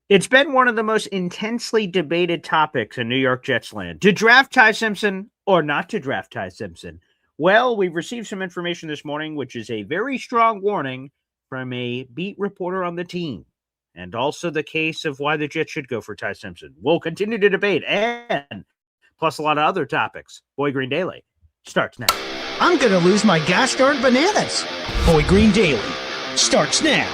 It's been one of the most intensely debated topics in New York Jets land. To draft Ty Simpson or not to draft Ty Simpson? Well, we've received some information this morning, which is a very strong warning from a beat reporter on the team, and also the case of why the Jets should go for Ty Simpson. We'll continue to debate, and plus a lot of other topics. Boy Green Daily starts now. I'm going to lose my gosh darn bananas. Boy Green Daily starts now.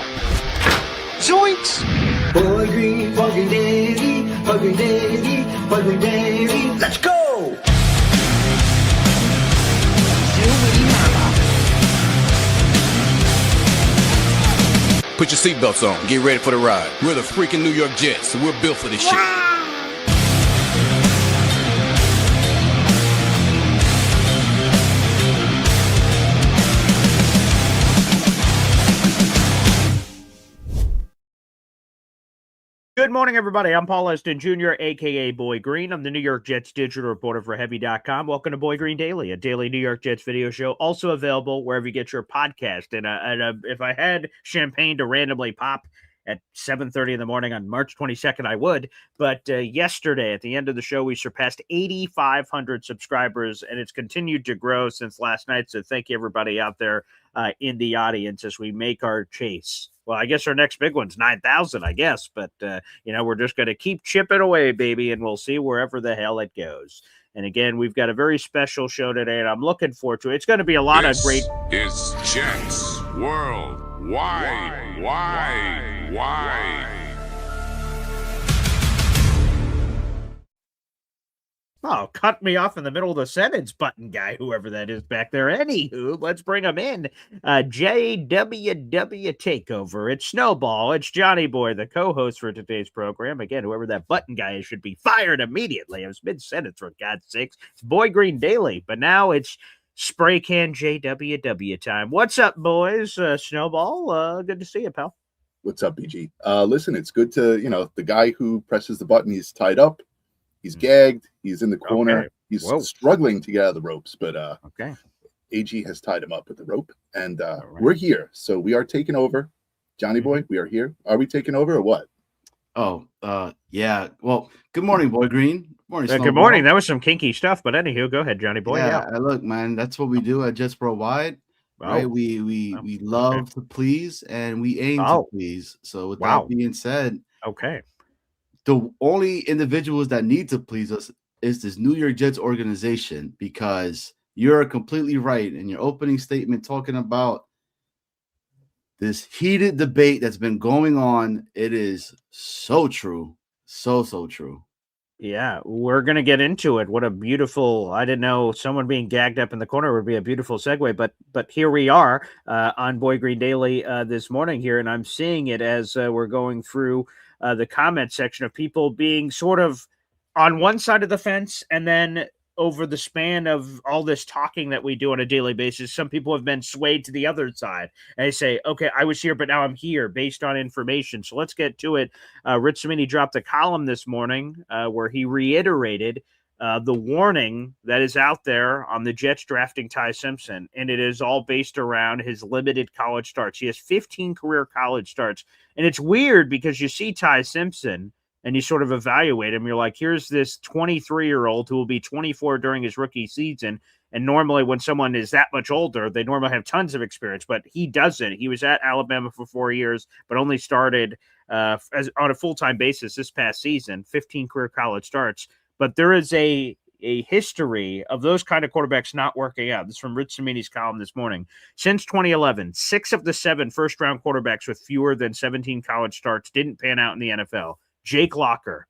Zoinks! Boy Green Daily, Boy Green Daily, Boy Green Daily. Let's go! Put your seatbelts on. Get ready for the ride. We're the freaking New York Jets, so we're built for this shit. Good morning, everybody. I'm Paul Eston Jr., a.k.a. Boy Green. I'm the New York Jets digital reporter for Heavy.com. Welcome to Boy Green Daily, a daily New York Jets video show, also available wherever you get your podcast. And if I had champagne to randomly pop at 7:30 in the morning on March 22nd, I would. But yesterday, at the end of the show, we surpassed 8,500 subscribers, and it's continued to grow since last night. So thank you, everybody out there in the audience as we make our chase. Well, I guess our next big one's 9,000, I guess. But, we're just going to keep chipping away, baby, and we'll see wherever the hell it goes. And again, we've got a very special show today, and I'm looking forward to it. It's going to be a lot of great. It's Jets Worldwide. Why? Oh, cut me off in the middle of the sentence, button guy, whoever that is back there. Anywho, let's bring him in. JWW Takeover. It's Snowball. It's Johnny Boy, the co-host for today's program. Again, whoever that button guy is should be fired immediately. I was mid-sentence, for God's sakes. It's Boy Green Daily, but now it's Spray Can JWW time. What's up, boys? Snowball, good to see you, pal. What's up, BG? Listen, it's good to, the guy who presses the button, he's tied up. He's gagged. He's in the corner. Okay. He's struggling to get out of the ropes, but okay. AG has tied him up with the rope, and right. We're here. So we are taking over. Johnny Boy, we are here. Are we taking over or what? Oh, yeah. Well, good morning, Boy Green. Good morning. That was some kinky stuff, but anywho, go ahead, Johnny Boy. Yeah. Look, man, that's what we do at JetsWorldWide. Right? We love to please, and we aim to please. So with that being said, okay. The only individuals that need to please us is this New York Jets organization, because you're completely right in your opening statement talking about this heated debate that's been going on. It is so true. So true. Yeah, we're going to get into it. What a beautiful, I didn't know someone being gagged up in the corner would be a beautiful segue, but here we are on Boy Green Daily this morning here, and I'm seeing it as we're going through the comment section of people being sort of on one side of the fence, and then over the span of all this talking that we do on a daily basis, some people have been swayed to the other side. And they say, okay, I was here, but now I'm here based on information. So let's get to it. Rich Cimini dropped a column this morning where he reiterated the warning that is out there on the Jets drafting Ty Simpson, and it is all based around his limited college starts. He has 15 career college starts, and it's weird because you see Ty Simpson and you sort of evaluate him. You're like, here's this 23-year-old who will be 24 during his rookie season, and normally when someone is that much older, they normally have tons of experience, but he doesn't. He was at Alabama for 4 years, but only started on a full-time basis this past season, 15 career college starts. But there is a history of those kind of quarterbacks not working out. This is from Rich Cimini's column this morning. Since 2011, 6 of the 7 first-round quarterbacks with fewer than 17 college starts didn't pan out in the NFL. Jake Locker,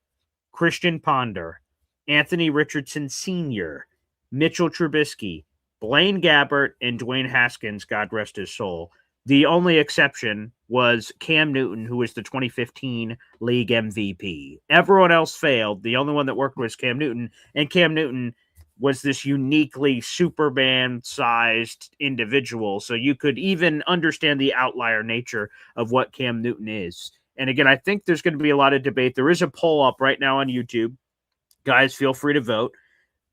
Christian Ponder, Anthony Richardson Sr., Mitchell Trubisky, Blaine Gabbert, and Dwayne Haskins, God rest his soul. The only exception was Cam Newton, who was the 2015 league MVP. Everyone else failed. The only one that worked was Cam Newton, and Cam Newton was this uniquely Superman-sized individual, so you could even understand the outlier nature of what Cam Newton is. And again, I think there's going to be a lot of debate. There is a poll up right now on YouTube. Guys, feel free to vote.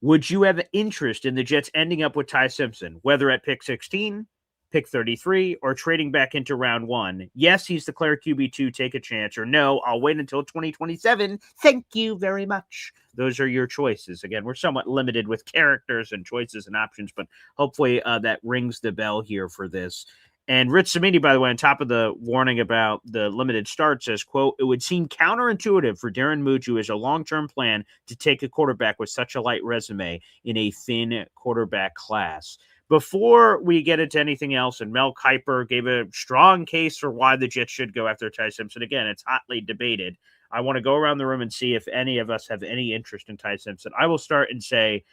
Would you have interest in the Jets ending up with Ty Simpson, whether at pick 16 pick 33, or trading back into round 1. Yes, he's declared QB2, take a chance, or no, I'll wait until 2027. Thank you very much. Those are your choices. Again, we're somewhat limited with characters and choices and options, but hopefully that rings the bell here for this. And Rich Samini, by the way, on top of the warning about the limited start, says, quote, it would seem counterintuitive for Darren Muju as a long-term plan to take a quarterback with such a light resume in a thin quarterback class. Before we get into anything else, and Mel Kiper gave a strong case for why the Jets should go after Ty Simpson. Again, it's hotly debated. I want to go around the room and see if any of us have any interest in Ty Simpson. I will start and say,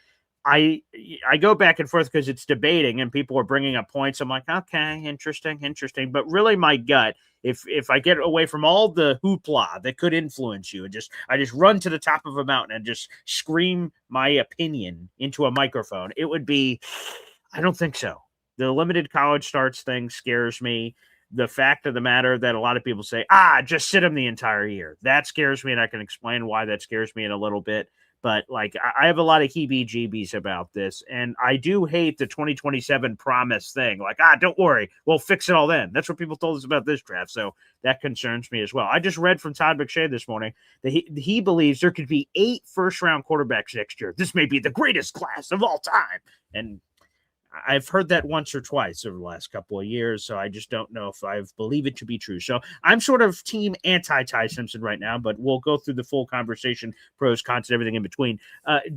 I go back and forth because it's debating and people are bringing up points. I'm like, okay, interesting. But really my gut, if I get away from all the hoopla that could influence you and I just run to the top of a mountain and just scream my opinion into a microphone, it would be, I don't think so. The limited college starts thing scares me. The fact of the matter that a lot of people say, just sit him the entire year. That scares me, and I can explain why that scares me in a little bit. But like, I have a lot of heebie-jeebies about this, and I do hate the 2027 promise thing. Like, don't worry, we'll fix it all then. That's what people told us about this draft, so that concerns me as well. I just read from Todd McShay this morning that he believes there could be 8 first-round quarterbacks next year. This may be the greatest class of all time, and I've heard that once or twice over the last couple of years, so I just don't know if I believe it to be true. So I'm sort of team anti-Ty Simpson right now, but we'll go through the full conversation, pros, cons, and everything in between.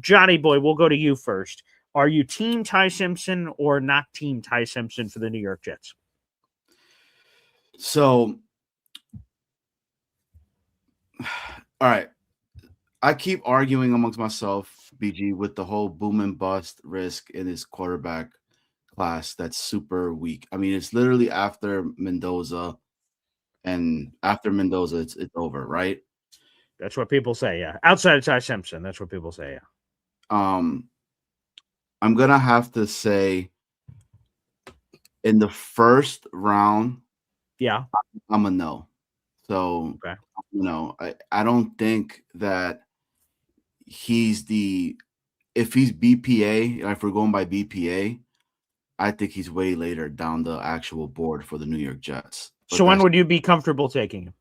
Johnny boy, we'll go to you first. Are you team Ty Simpson or not team Ty Simpson for the New York Jets? So, all right. I keep arguing amongst myself, BG, with the whole boom and bust risk in his quarterback class that's super weak. I mean, it's literally after Mendoza, and after Mendoza, it's over, right? That's what people say, yeah. Outside of Ty Simpson, that's what people say, yeah. I'm gonna have to say in the first round, yeah, I'm a no. So, okay. I don't think that if he's BPA, if we're going by BPA, I think he's way later down the actual board for the New York Jets. So when would you be comfortable taking him?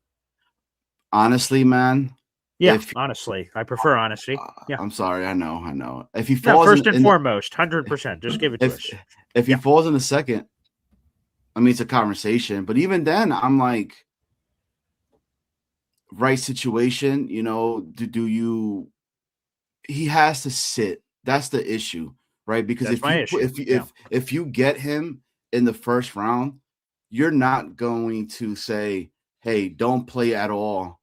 Honestly, man. Yeah, honestly. I prefer honesty. Yeah. I'm sorry. I know. If he falls first and foremost, 100%. Just give it to us. If he falls in the second, I mean, it's a conversation. But even then, I'm like, right situation, he has to sit. That's the issue. Right, because if you get him in the first round, you're not going to say, "Hey, don't play at all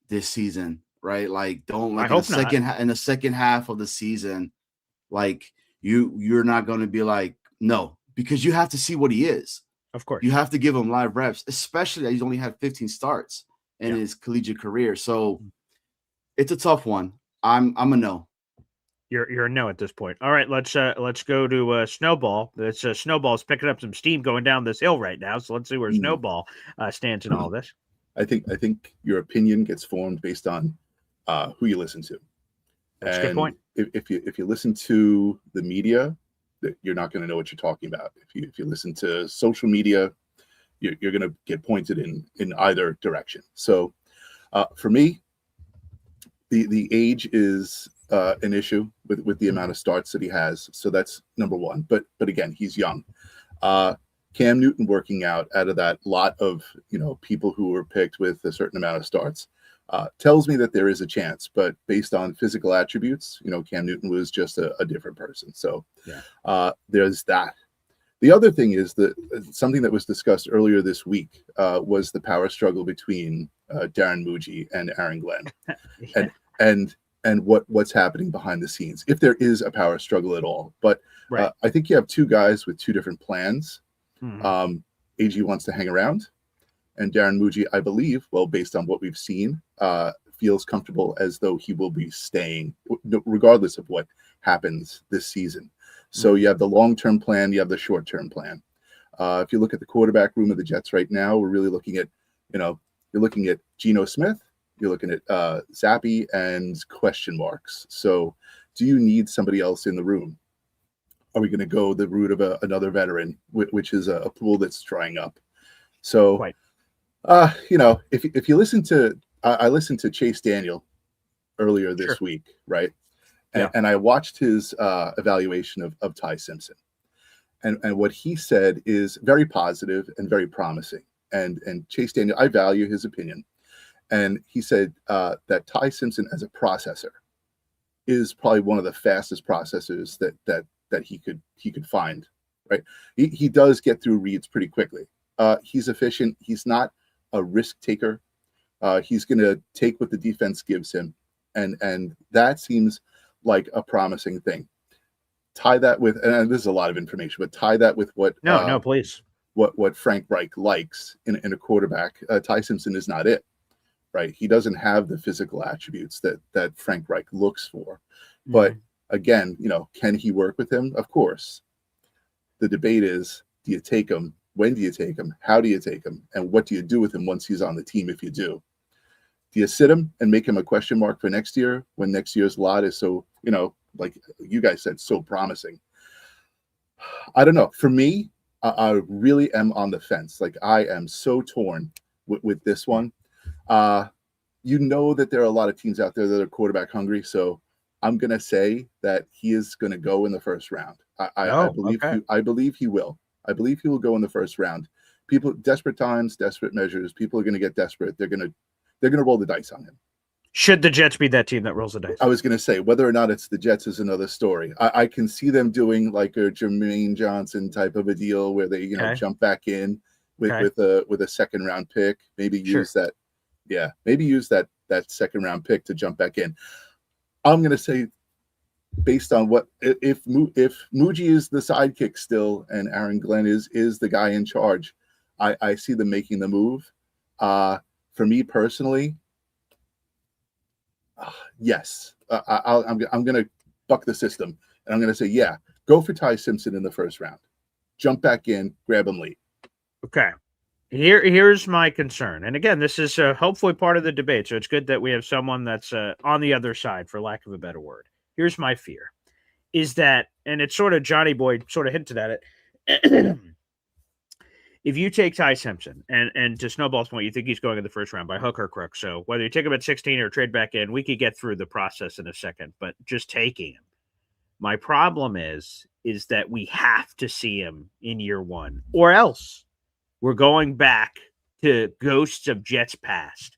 this season." Right, like don't like in the second half of the season, like you're not going to be like no, because you have to see what he is. Of course, you have to give him live reps, especially that he's only had 15 starts in his collegiate career. So it's a tough one. I'm a no. You're a no at this point. All right, let's go to Snowball. Snowball's picking up some steam going down this hill right now. So let's see where Snowball stands in all this. I think your opinion gets formed based on who you listen to. That's a good point. If you listen to the media, you're not going to know what you're talking about. If you listen to social media, you're going to get pointed in either direction. So for me, the age is an issue with the amount of starts that he has. So that's number one. But again, he's young. Cam Newton working out of that lot of people who were picked with a certain amount of starts tells me that there is a chance. But based on physical attributes, Cam Newton was just a different person. So there's that. The other thing is that something that was discussed earlier this week was the power struggle between Darren Muji and Aaron Glenn. And what's happening behind the scenes, if there is a power struggle at all. But I think you have two guys with two different plans. Mm-hmm. AG wants to hang around, and Darren Muji, I believe, well, based on what we've seen, feels comfortable as though he will be staying, regardless of what happens this season. So you have the long-term plan, you have the short-term plan. If you look at the quarterback room of the Jets right now, we're really looking at, you're looking at Geno Smith, you're looking at Zappy and question marks. So do you need somebody else in the room? are we going to go the route of another veteran, which is a pool that's drying up? So, Quite. If you listen to, I listened to Chase Daniel earlier this week, right? And I watched his evaluation of Ty Simpson. And what he said is very positive and very promising. And Chase Daniel, I value his opinion. And he said that Ty Simpson as a processor is probably one of the fastest processors that he could find, right? He does get through reads pretty quickly. He's efficient. He's not a risk taker. He's going to take what the defense gives him. And that seems like a promising thing. Tie that with, and this is a lot of information, but tie that with what no, please. What Frank Reich likes in a quarterback. Ty Simpson is not it, right? He doesn't have the physical attributes that Frank Reich looks for. But again, can he work with him? Of course. The debate is, do you take him? When do you take him? How do you take him? And what do you do with him once he's on the team if you do? Do you sit him and make him a question mark for next year when next year's lot is so, like you guys said, so promising? I don't know. For me, I really am on the fence. Like, I am so torn with this one. That there are a lot of teams out there that are quarterback hungry. So I'm going to say that he is going to go in the first round. I believe he will. I believe he will go in the first round. People, desperate times, desperate measures. People are going to get desperate. They're going to roll the dice on him. Should the Jets be that team that rolls the dice? I was going to say, whether or not it's the Jets is another story. I can see them doing like a Jermaine Johnson type of a deal where they, jump back in with a second round pick. Maybe use that. Yeah, maybe use that second round pick to jump back in. I'm going to say, based on what if Muji is the sidekick still and Aaron Glenn is the guy in charge, I see them making the move. For me personally, yes, I'm going to buck the system, and I'm going to say, go for Ty Simpson in the first round. Jump back in, grab him late. Okay. Here's my concern. And again, this is hopefully part of the debate, so it's good that we have someone that's on the other side, for lack of a better word. Here's my fear, is that, and it's sort of Johnny Boy sort of hinted at it, if you take Ty Simpson, and to Snowball's point, you think he's going in the first round by hook or crook. So whether you take him at 16 or trade back in, we could get through the process in a second, but just taking him. My problem is that we have to see him in year one, or else we're going back to ghosts of Jets past.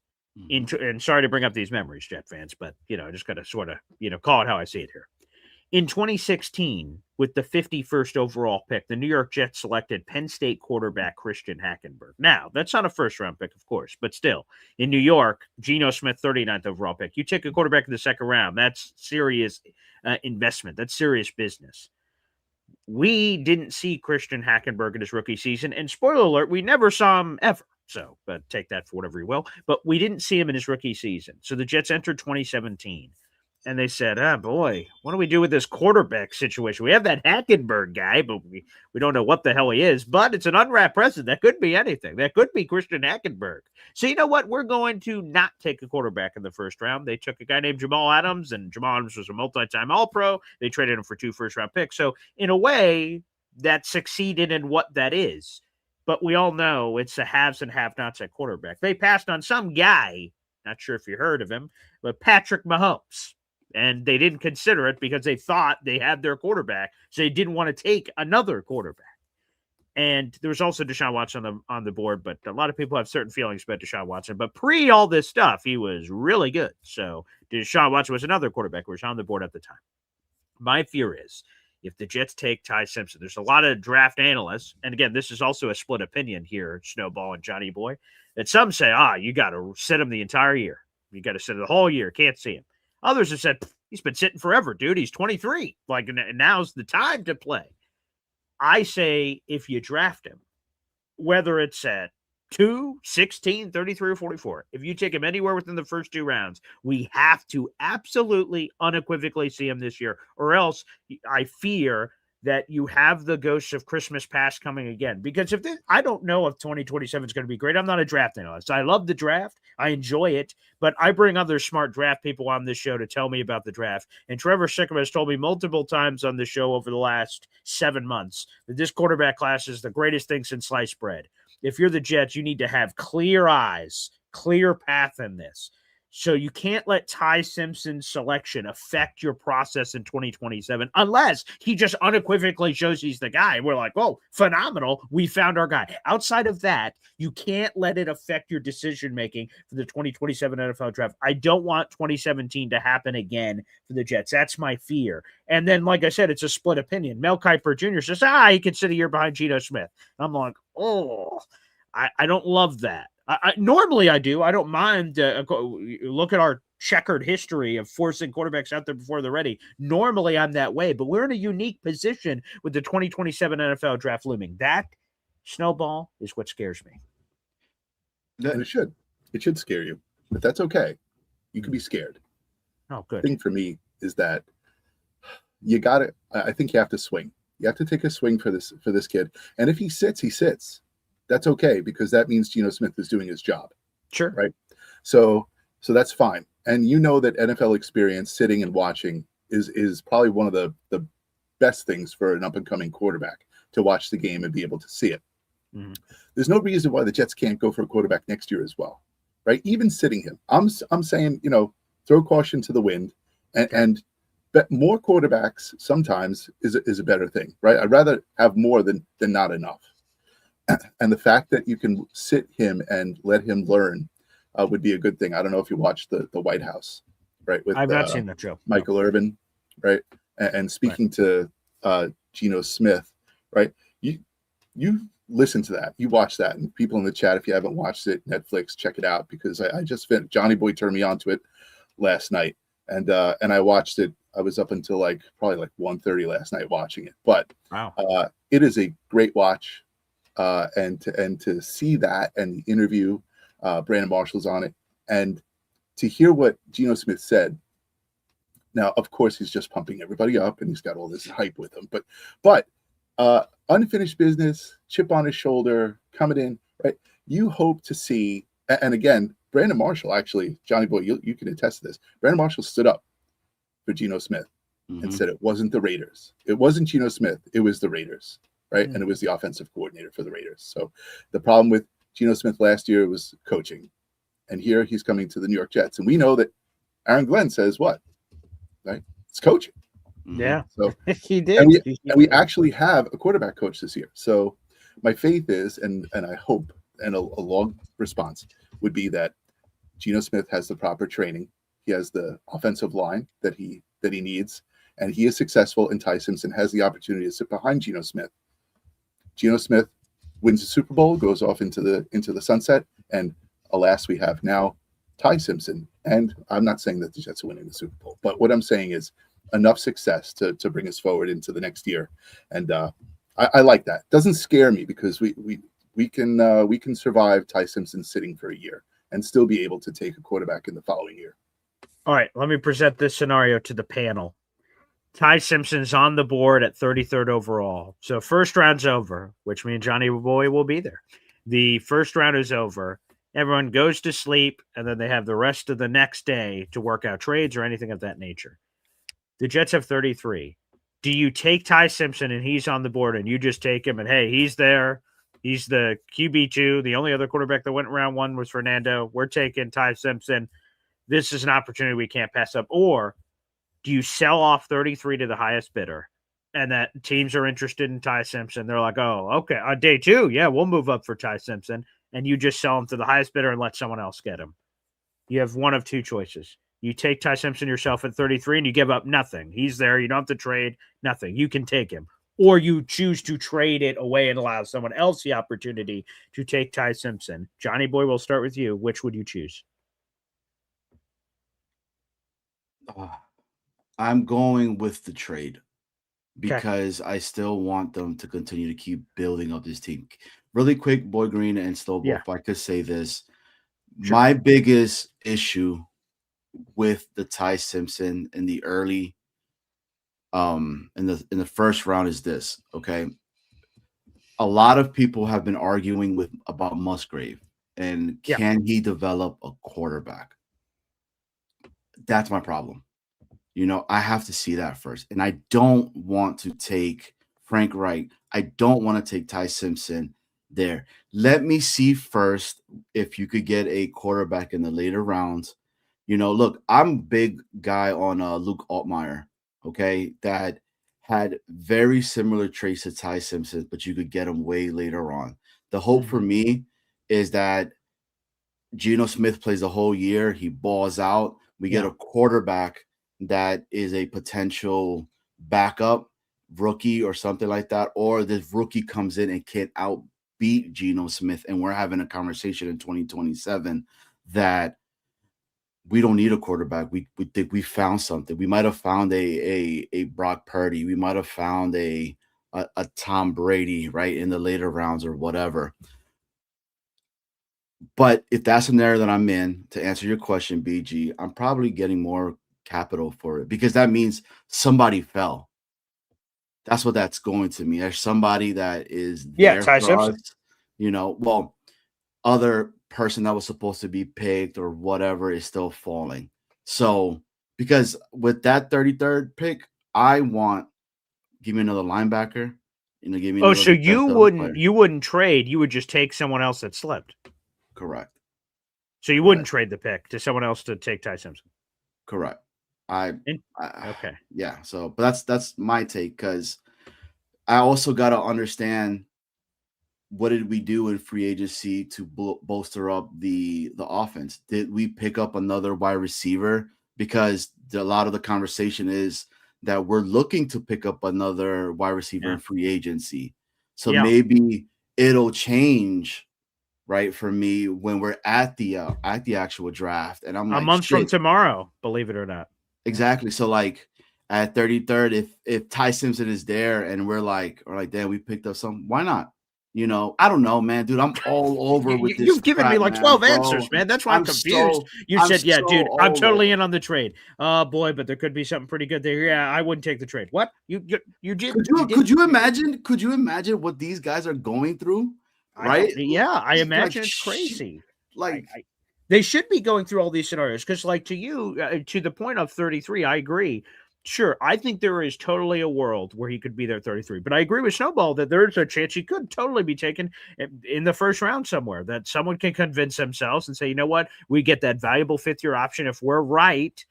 And sorry to bring up these memories, Jet fans, but, I just got to sort of, call it how I see it here. In 2016, with the 51st overall pick, the New York Jets selected Penn State quarterback Christian Hackenberg. Now, that's not a first-round pick, of course, but still, in New York, Geno Smith, 39th overall pick. You take a quarterback in the second round, that's serious investment. That's serious business. We didn't see Christian Hackenberg in his rookie season, and spoiler alert, we never saw him ever. So, but take that for whatever you will. But we didn't see him in his rookie season. So the Jets entered 2017. And they said, boy, what do we do with this quarterback situation? We have that Hackenberg guy, but we don't know what the hell he is. But it's an unwrapped present. That could be anything. That could be Christian Hackenberg. So you know what? We're going to not take a quarterback in the first round. They took a guy named Jamal Adams, and Jamal Adams was a multi-time All-Pro. They traded him for 2 first-round picks. So in a way, that succeeded in what that is. But we all know it's the haves and have-nots at quarterback. They passed on some guy, not sure if you heard of him, but Patrick Mahomes. And they didn't consider it because they thought they had their quarterback, so they didn't want to take another quarterback. And there was also Deshaun Watson on the board, but a lot of people have certain feelings about Deshaun Watson. But pre all this stuff, he was really good. So Deshaun Watson was another quarterback who was on the board at the time. My fear is, if the Jets take Ty Simpson, there's a lot of draft analysts, and again, this is also a split opinion here, Snowball and Johnny Boy, that some say, you got to sit him the entire year. You got to sit him the whole year. Can't see him. Others have said, he's been sitting forever, dude. He's 23. Like, now's the time to play. I say, if you draft him, whether it's at 2, 16, 33, or 44, if you take him anywhere within the first 2 rounds, we have to absolutely, unequivocally see him this year, or else I fear that you have the ghosts of Christmas past coming again. Because I don't know if 2027 is going to be great. I'm not a draft analyst. I love the draft. I enjoy it, but I bring other smart draft people on this show to tell me about the draft. And Trevor Sickam has told me multiple times on the show over the last 7 months that this quarterback class is the greatest thing since sliced bread. If you're the Jets, you need to have clear eyes, clear path in this. So you can't let Ty Simpson's selection affect your process in 2027 unless he just unequivocally shows he's the guy. We're like, oh, phenomenal. We found our guy. Outside of that, you can't let it affect your decision-making for the 2027 NFL draft. I don't want 2017 to happen again for the Jets. That's my fear. And then, like I said, it's a split opinion. Mel Kiper Jr. says, he can sit a year behind Geno Smith. I'm like, I don't love that. Normally I do. I don't mind. Look at our checkered history of forcing quarterbacks out there before they're ready. Normally I'm that way, but we're in a unique position with the 2027 NFL draft looming. That snowball is what scares me. And it should scare you, but that's okay. You can be scared. Oh, good. The thing for me is that I think you have to swing. You have to take a swing for this kid. And if he sits, he sits. That's okay, because that means Geno Smith is doing his job. Sure. Right. So that's fine. And you know that NFL experience, sitting and watching, is probably one of the best things for an up-and-coming quarterback, to watch the game and be able to see it. Mm-hmm. There's no reason why the Jets can't go for a quarterback next year as well. Right. Even sitting him. I'm saying, throw caution to the wind, and bet more quarterbacks sometimes is a better thing. Right. I'd rather have more than not enough. And the fact that you can sit him and let him learn would be a good thing. I don't know if you watched the White House, right? I've not seen that show. Michael Irvin, right? And speaking to Geno Smith, right? You listen to that, you watch that, and people in the chat, if you haven't watched it, Netflix, check it out, because I just Johnny Boy turned me on to it last night, and I watched it. I was up until probably 1:30 last night watching it. But wow, it is a great watch. And to see that, and the interview, Brandon Marshall's on it, and to hear what Geno Smith said. Now, of course, he's just pumping everybody up, and he's got all this hype with him. But unfinished business, chip on his shoulder, coming in, right? You hope to see, and again, Brandon Marshall, actually, Johnny Boy, you can attest to this. Brandon Marshall stood up for Geno Smith and said it wasn't the Raiders. It wasn't Geno Smith. It was the Raiders. Right. And it was the offensive coordinator for the Raiders. So the problem with Geno Smith last year was coaching. And here he's coming to the New York Jets. And we know that Aaron Glenn says what? Right? It's coaching. Yeah. So he did. And we actually have a quarterback coach this year. So my faith is, and I hope, and a long response would be, that Geno Smith has the proper training. He has the offensive line that he needs. And he is successful, and Ty Simpson has the opportunity to sit behind Geno Smith. Geno Smith wins the Super Bowl, goes off into the sunset, and alas, we have now Ty Simpson. And I'm not saying that the Jets are winning the Super Bowl, but what I'm saying is enough success to bring us forward into the next year. And I like that. Doesn't scare me, because we can survive Ty Simpson sitting for a year and still be able to take a quarterback in the following year. All right, let me present this scenario to the panel. Ty Simpson's on the board at 33rd overall. So first round's over, which means Johnny Boy will be there. The first round is over. Everyone goes to sleep, and then they have the rest of the next day to work out trades or anything of that nature. The Jets have 33. Do you take Ty Simpson and he's on the board, and you just take him, and hey, he's there. He's the QB2. The only other quarterback that went in round one was Fernando. We're taking Ty Simpson. This is an opportunity we can't pass up. Or do you sell off 33 to the highest bidder, and that teams are interested in Ty Simpson? They're like, oh, okay, on day two, yeah, we'll move up for Ty Simpson, and you just sell him to the highest bidder and let someone else get him. You have one of two choices. You take Ty Simpson yourself at 33 and you give up nothing. He's there. You don't have to trade, nothing. You can take him. Or you choose to trade it away and allow someone else the opportunity to take Ty Simpson. Johnny Boy, we'll start with you. Which would you choose? I'm going with the trade, because I still want them to continue to keep building up this team. Really quick, Boy Green and Snowball, if I could say this. Sure. My biggest issue with the Ty Simpson in the early in the first round is this. Okay, a lot of people have been arguing about Musgrave and Yeah. can he develop a quarterback? That's my problem. I have to see that first, and I don't want to take Frank Wright. I don't want to take Ty Simpson there. Let me see first if you could get a quarterback in the later rounds. Look, I'm a big guy on Luke Altmaier, okay, that had very similar traits to Ty Simpson, but you could get him way later on. The hope for me is that Geno Smith plays the whole year. He balls out. We get a quarterback that is a potential backup rookie or something like that, or this rookie comes in and can outbeat Geno Smith, and we're having a conversation in 2027 that we don't need a quarterback. We think we found something. We might have found a Brock Purdy. We might have found a Tom Brady, right, in the later rounds or whatever. But if that's an area that I'm in, to answer your question, BG, I'm probably getting more capital for it because that means somebody fell. That's what that's going to mean. There's somebody that is there Ty for Simpson. us. Other person that was supposed to be picked or whatever is still falling. So because with that 33rd pick, give me another linebacker. Give me. Oh, so you wouldn't trade. You would just take someone else that slipped. Correct. So you wouldn't trade the pick to someone else to take Ty Simpson. Correct. Okay. Yeah. So, but that's my take because I also got to understand what did we do in free agency to bolster up the offense? Did we pick up another wide receiver? Because a lot of the conversation is that we're looking to pick up another wide receiver in free agency. So maybe it'll change, right, for me when we're at the actual draft. And I'm like, a month from tomorrow, believe it or not. Exactly. So like at 33rd, if Ty Simpson is there and we're like, damn, we picked up some, why not? I don't know, man, dude. I'm all over with this. You've given me like 12 answers, man. That's why I'm confused. You said, dude, I'm totally in on the trade. Oh boy, but there could be something pretty good there. Yeah, I wouldn't take the trade. What? You did? Could you imagine? Could you imagine what these guys are going through? Right? I imagine it's crazy. They should be going through all these scenarios because, like, to the point of 33, I agree. Sure, I think there is totally a world where he could be there 33, but I agree with Snowball that there's a chance he could totally be taken in the first round somewhere, that someone can convince themselves and say, you know what, we get that valuable fifth-year option. If we're right,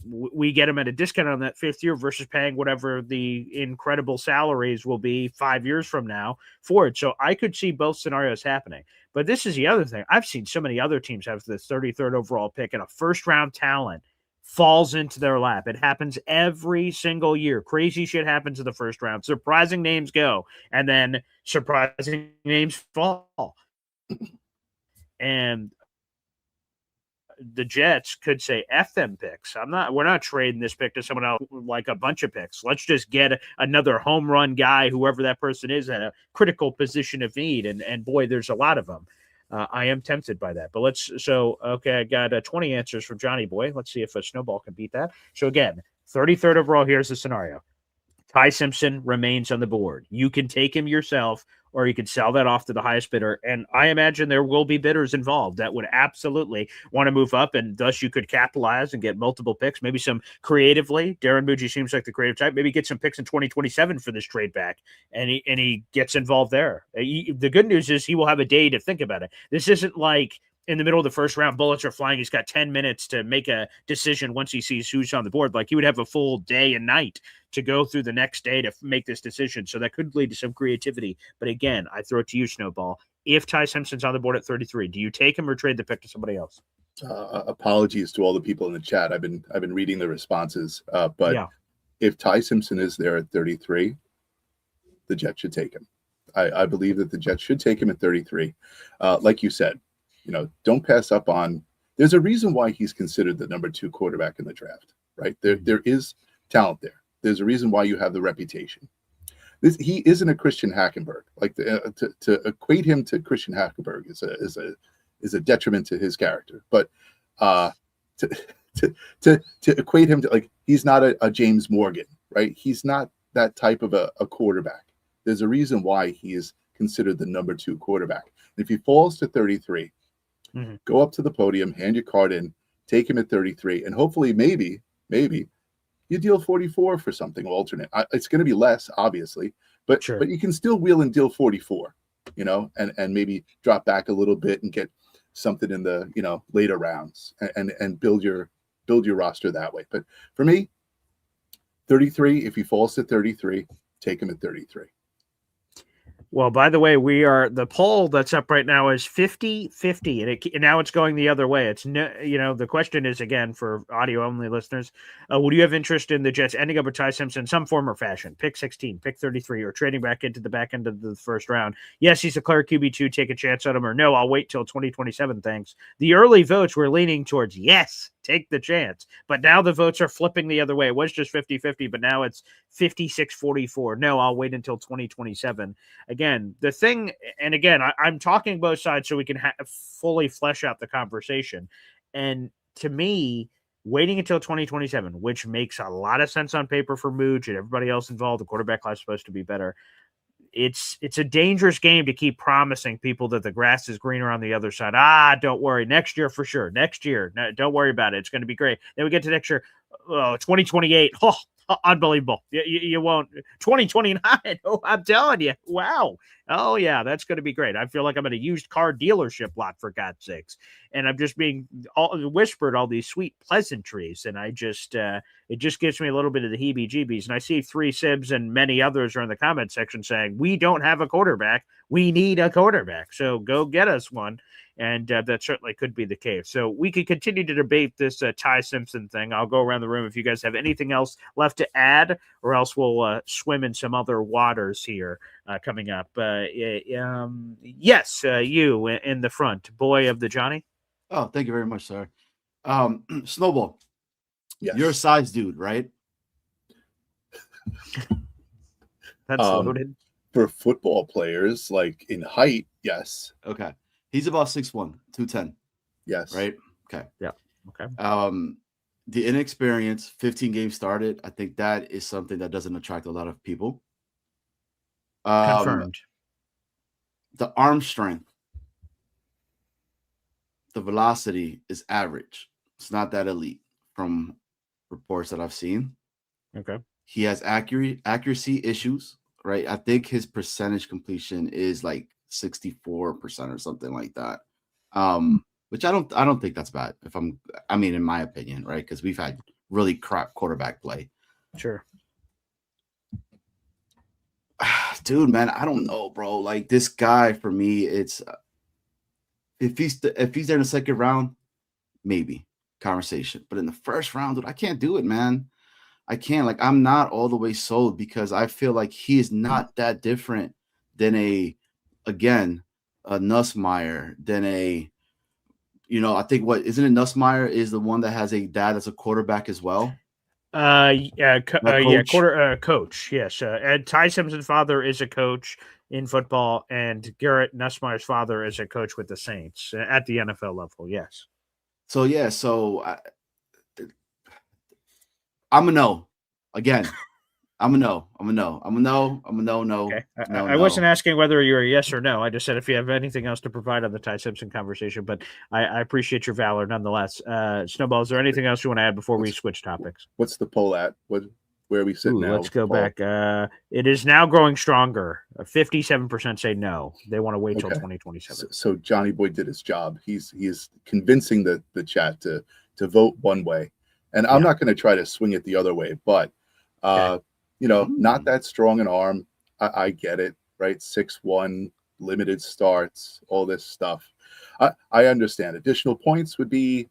we get him at a discount on that fifth year versus paying whatever the incredible salaries will be 5 years from now for it. So I could see both scenarios happening. But this is the other thing. I've seen so many other teams have the 33rd overall pick and a first-round talent falls into their lap. It happens every single year. Crazy shit happens in the first round. Surprising names go, and then surprising names fall. And the Jets could say, F them picks. We're not trading this pick to someone else like a bunch of picks. Let's just get another home run guy, whoever that person is, at a critical position of need. And boy, there's a lot of them. I am tempted by that. But I got 20 answers from Johnny Boy. Let's see if a Snowball can beat that. So again, 33rd overall, here's the scenario. Ty Simpson remains on the board. You can take him yourself, or you can sell that off to the highest bidder. And I imagine there will be bidders involved that would absolutely want to move up, and thus you could capitalize and get multiple picks, maybe some creatively. Darren Muji seems like the creative type. Maybe get some picks in 2027 for this trade back, and he gets involved there. The good news is he will have a day to think about it. This isn't like in the middle of the first round, bullets are flying. He's got 10 minutes to make a decision once he sees who's on the board. Like, he would have a full day and night to go through the next day to make this decision. So that could lead to some creativity. But again, I throw it to you, Snowball. If Ty Simpson's on the board at 33, do you take him or trade the pick to somebody else? Apologies to all the people in the chat. I've been reading the responses. But if Ty Simpson is there at 33, the Jets should take him. I believe that the Jets should take him at 33. Like you said, don't pass up on. There's a reason why he's considered the number 2 quarterback in the draft, right? There is talent there. There's a reason why you have the reputation. He isn't a Christian Hackenberg. Like to equate him to Christian Hackenberg is a detriment to his character. But to equate him to, like, he's not a James Morgan, right? He's not that type of a quarterback. There's a reason why he is considered the number 2 quarterback. And if he falls to 33, go up to the podium, hand your card in, take him at 33, and hopefully maybe you deal 44 for something alternate. It's going to be less, obviously, but you can still wheel and deal 44, and maybe drop back a little bit and get something in the later rounds and build your roster that way. But for me, 33, if he falls to 33, take him at 33. Well, by the way, the poll that's up right now is 50-50, and now it's going the other way. It's the question is, again, for audio only listeners, would you have interest in the Jets ending up with Ty Simpson in some form or fashion? Pick 16, pick 33, or trading back into the back end of the first round. Yes, he's a clear QB2, take a chance on him, or no, I'll wait till 2027, thanks. The early votes were leaning towards yes, take the chance. But now the votes are flipping the other way. It was just 50-50, but now it's 56-44. No, I'll wait until 2027. Again, the thing, and again, I'm talking both sides so we can fully flesh out the conversation. And to me, waiting until 2027, which makes a lot of sense on paper for Mooj and everybody else involved, the quarterback class is supposed to be better. It's a dangerous game to keep promising people that the grass is greener on the other side. Don't worry. Next year for sure. Next year. No, don't worry about it. It's going to be great. Then we get to next year. 2028. Oh, unbelievable. You won't. 2029. Oh, I'm telling you. Wow. Oh, yeah, that's going to be great. I feel like I'm at a used car dealership lot, for God's sakes. And I'm just being whispered all these sweet pleasantries. And it just gives me a little bit of the heebie-jeebies. And I see 3 Sibs and many others are in the comment section saying, we don't have a quarterback. We need a quarterback. So go get us one. And that certainly could be the case. So we could continue to debate this Ty Simpson thing. I'll go around the room if you guys have anything else left to add, or else we'll swim in some other waters here coming up. Yes, you in the front, boy of the Johnny. Oh, thank you very much, sir. Snowball, yes. You're a size dude, right? That's loaded. For football players, like in height, yes. Okay. He's about 6'1", 210. Yes. Right? Okay. Yeah. Okay. The inexperience, 15 games started, I think that is something that doesn't attract a lot of people. Confirmed. The arm strength, the velocity is average. It's not that elite from reports that I've seen. Okay. He has accuracy issues, right? I think his percentage completion is like 64% or something like that. Which I don't think that's bad in my opinion, right? Because we've had really crap quarterback play. Sure. Dude, man, I don't know, bro. Like this guy, for me, it's if he's there in the second round, maybe conversation. But in the first round, dude, I can't do it, man. I can't. Like, I'm not all the way sold because I feel like he is not that different than a Nussmeier, than a, I think isn't it Nussmeier is the one that has a dad that's a quarterback as well. Coach. Yes. And Ty Simpson's father is a coach in football, and Garrett Nussmeier's father is a coach with the Saints at the NFL level. Yes. So I'm a no. Again, I'm a no. No. Okay. I wasn't asking whether you're a yes or no. I just said if you have anything else to provide on the Ty Simpson conversation, but I appreciate your valor nonetheless. Snowball, is there anything else you want to add before we switch topics? What's the poll at? Where are we sitting now? Let's go back. It is now growing stronger. 57% say no. They want to wait till 2027. So Johnny Boy did his job. He's convincing the chat to vote one way. And I'm not going to try to swing it the other way, but not that strong an arm. I get it, right? 6'1", limited starts, all this stuff. I understand. Additional points would be,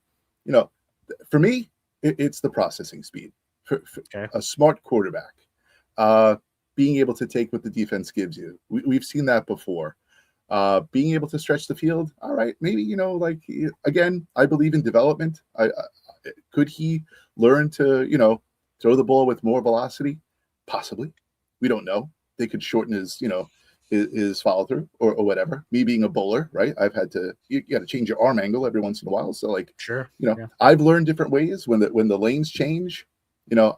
for me, it's the processing speed. For a smart quarterback, being able to take what the defense gives you. We've seen that before. Being able to stretch the field. All right, maybe, again, I believe in development. Could he learn to, throw the ball with more velocity? Possibly. We don't know. They could shorten his follow through or whatever. Me being a bowler, right? I've had to, you got to change your arm angle every once in a while. So sure. I've learned different ways when the lanes change.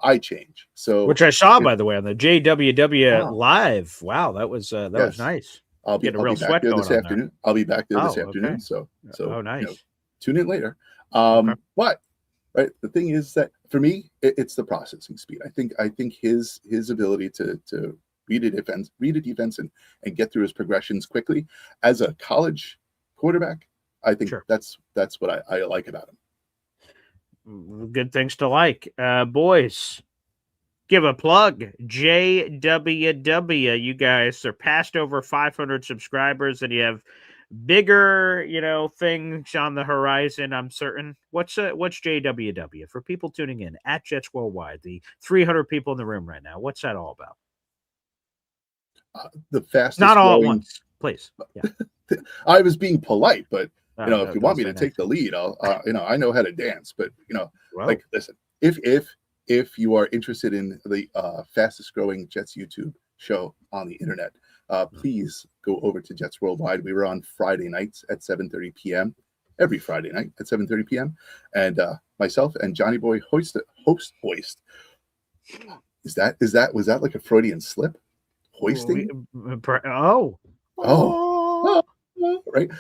I change. So which I saw, by the way, on the JWW Wow. live. Wow, that was Yes. nice. I'll be Get a real back sweat there going this on there. afternoon. I'll be back there this Oh, afternoon. okay. So Oh, nice. tune in later. Okay. But right, the thing is that for me, it's the processing speed. I think his ability to read a defense and get through his progressions quickly as a college quarterback. I think Sure. that's what I like about him. Good things to like. Boys, give a plug. JWW, you guys surpassed over 500 subscribers, and you have bigger, things on the horizon, I'm certain. What's JWW for people tuning in at Jets Worldwide, the 300 people in the room right now? What's that all about? The fastest, not all growing, at once, please. Yeah. I was being polite, but if you want me to nice. take the lead, I'll I know how to dance, but Well, like, listen, if you are interested in the fastest growing Jets YouTube show on the internet, please go over to Jets Worldwide. We were on Friday nights at 7:30 p.m. every Friday night at 7:30 p.m. And myself and Johnny Boy hoist. Was that like a Freudian slip? Hoisting? Right.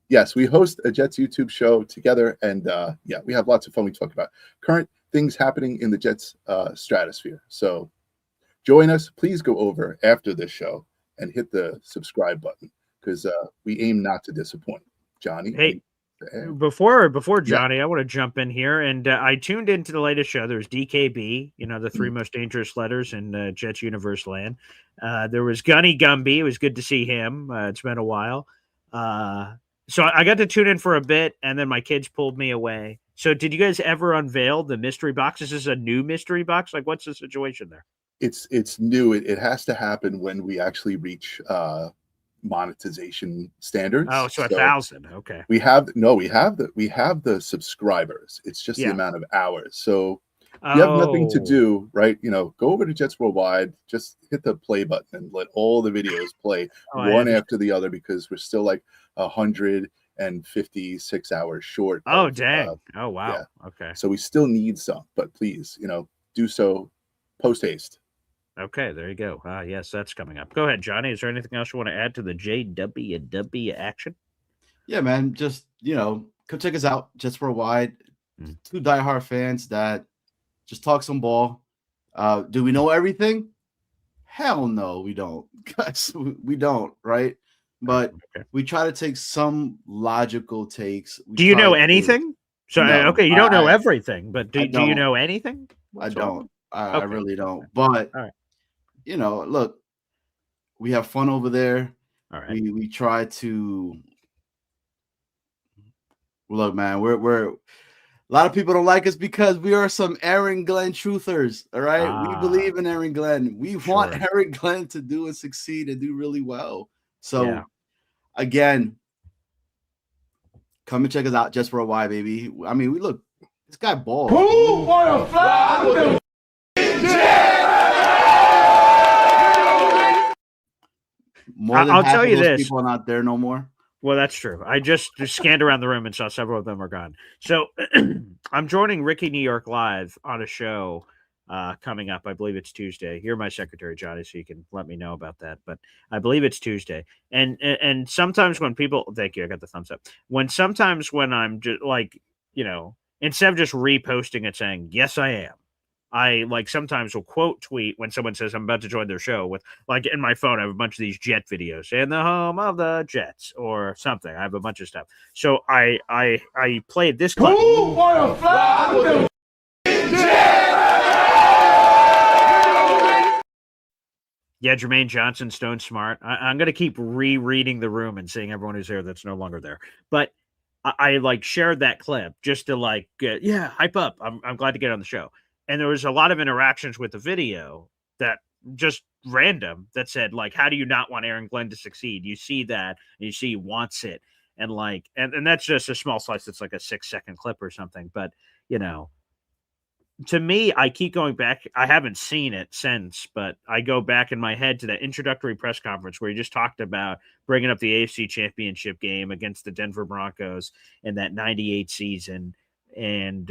Yes, we host a Jets YouTube show together, and we have lots of fun. We talk about current things happening in the Jets stratosphere. So join us. Please go over after this show and hit the subscribe button, because we aim not to disappoint. Johnny. Hey, before Johnny, I want to jump in here, and I tuned into the latest show. There's DKB, the three most dangerous letters in Jets universe land. There was Gunny Gumby. It was good to see him. It's been a while. So I got to tune in for a bit, and then my kids pulled me away. So did you guys ever unveil the mystery box? This is a new mystery box? Like, what's the situation there? It's new. It has to happen when we actually reach monetization standards. Oh, so 1,000. Okay. We have the subscribers. It's just the amount of hours. So you have nothing to do, right? Go over to Jets Worldwide, just hit the play button and let all the videos play one after the other, because we're still like 156 hours short. Oh, dang. Oh, wow. Yeah. Okay. So we still need some, but please, do so post haste. Okay, there you go. Yes, that's coming up. Go ahead, Johnny. Is there anything else you want to add to the JWW action? Yeah, man. Just, come check us out. Jets Worldwide. Two diehard fans that just talk some ball. Do we know everything? Hell no, we don't. Guys, we don't, right? But we try to take some logical takes. Do you know anything? So, No, okay, you don't know everything, but do you know anything? I don't. I really don't. But, look, we have fun over there. All right. We try to look, man, we're a lot of people don't like us because we are some Aaron Glenn truthers. All right. We believe in Aaron Glenn. We want Aaron Glenn to do and succeed and do really well. So again, come and check us out. Jets Worldwide, baby. I mean, we look, this guy balls. Who wanna fly? I'll tell you this. People are not there no more. Well, that's true. I just scanned around the room and saw several of them are gone. So I'm joining Ricky New York live on a show coming up. I believe it's Tuesday. You're my secretary, Johnny, so you can let me know about that. But I believe it's Tuesday. And sometimes when people, thank you, I got the thumbs up. Sometimes when I'm just like, instead of just reposting it saying, yes, I am, I sometimes will quote tweet when someone says I'm about to join their show with in my phone, I have a bunch of these Jet videos and the home of the Jets or something. I have a bunch of stuff. So I played this clip. Who wanna fly? Yeah, Jermaine Johnson, Stone Smart. I'm going to keep rereading the room and seeing everyone who's there that's no longer there. But I shared that clip just to hype up. I'm glad to get on the show. And there was a lot of interactions with the video that just random that said, how do you not want Aaron Glenn to succeed? You see that and you see he wants it. And and that's just a small slice. It's like a 6-second clip or something. But, to me, I keep going back. I haven't seen it since, but I go back in my head to that introductory press conference where he just talked about bringing up the AFC Championship game against the Denver Broncos in that 98 season. And,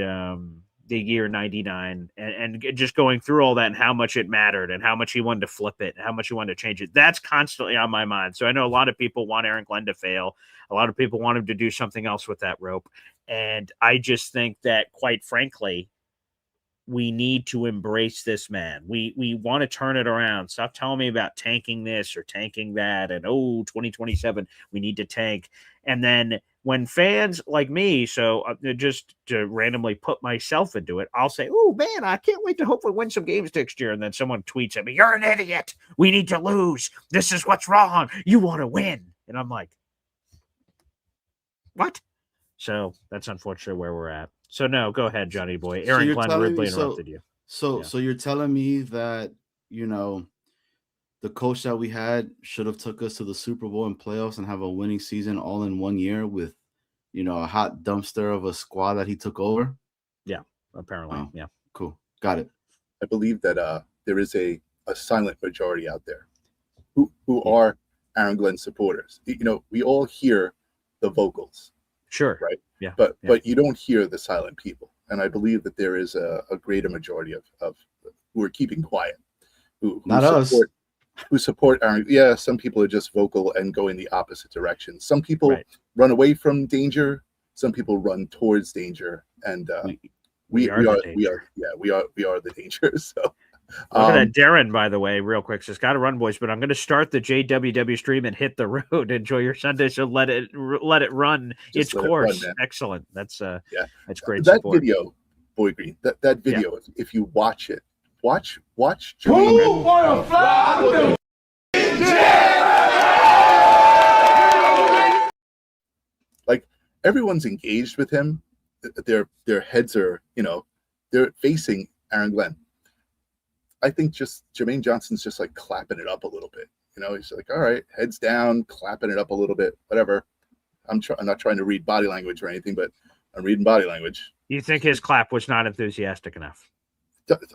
the year 99 and just going through all that and how much it mattered and how much he wanted to flip it and how much he wanted to change it. That's constantly on my mind. So I know a lot of people want Aaron Glenn to fail. A lot of people want him to do something else with that rope. And I just think that, quite frankly, we need to embrace this man. We want to turn it around. Stop telling me about tanking this or tanking that. And 2027, we need to tank. And then when fans like me, so just to randomly put myself into it, I'll say, oh man, I can't wait to hopefully win some games next year. And then someone tweets at me, you're an idiot. We need to lose. This is what's wrong. You want to win. And I'm like, what? So that's unfortunately where we're at. So no, go ahead, Johnny boy. Aaron Glenn rudely interrupted you. So you're telling me that, the coach that we had should have took us to the Super Bowl and playoffs and have a winning season all in 1 year with, a hot dumpster of a squad that he took over? Yeah, apparently. Oh, yeah. Cool. Got it. I believe that there is a silent majority out there who are Aaron Glenn supporters. We all hear the vocals. Sure. Right. Yeah. But you don't hear the silent people. And I believe that there is a greater majority of who are keeping quiet. Who support Aaron. Yeah, some people are just vocal and go in the opposite direction. Some people run away from danger. Some people run towards danger. And we are the danger. So look at that. Darren, by the way, real quick, says, got to run, boys, but I'm going to start the JWW stream and hit the road. Enjoy your Sunday, so let it run its course. Excellent. That's great. That support. video, Boy Green, that video, if you watch it, watch Jermaine. Like, everyone's engaged with him. Their heads are, they're facing Aaron Glenn. I think just Jermaine Johnson's just like clapping it up a little bit. He's like, all right, heads down, clapping it up a little bit, whatever. I'm not trying to read body language or anything, but I'm reading body language. You think his clap was not enthusiastic enough?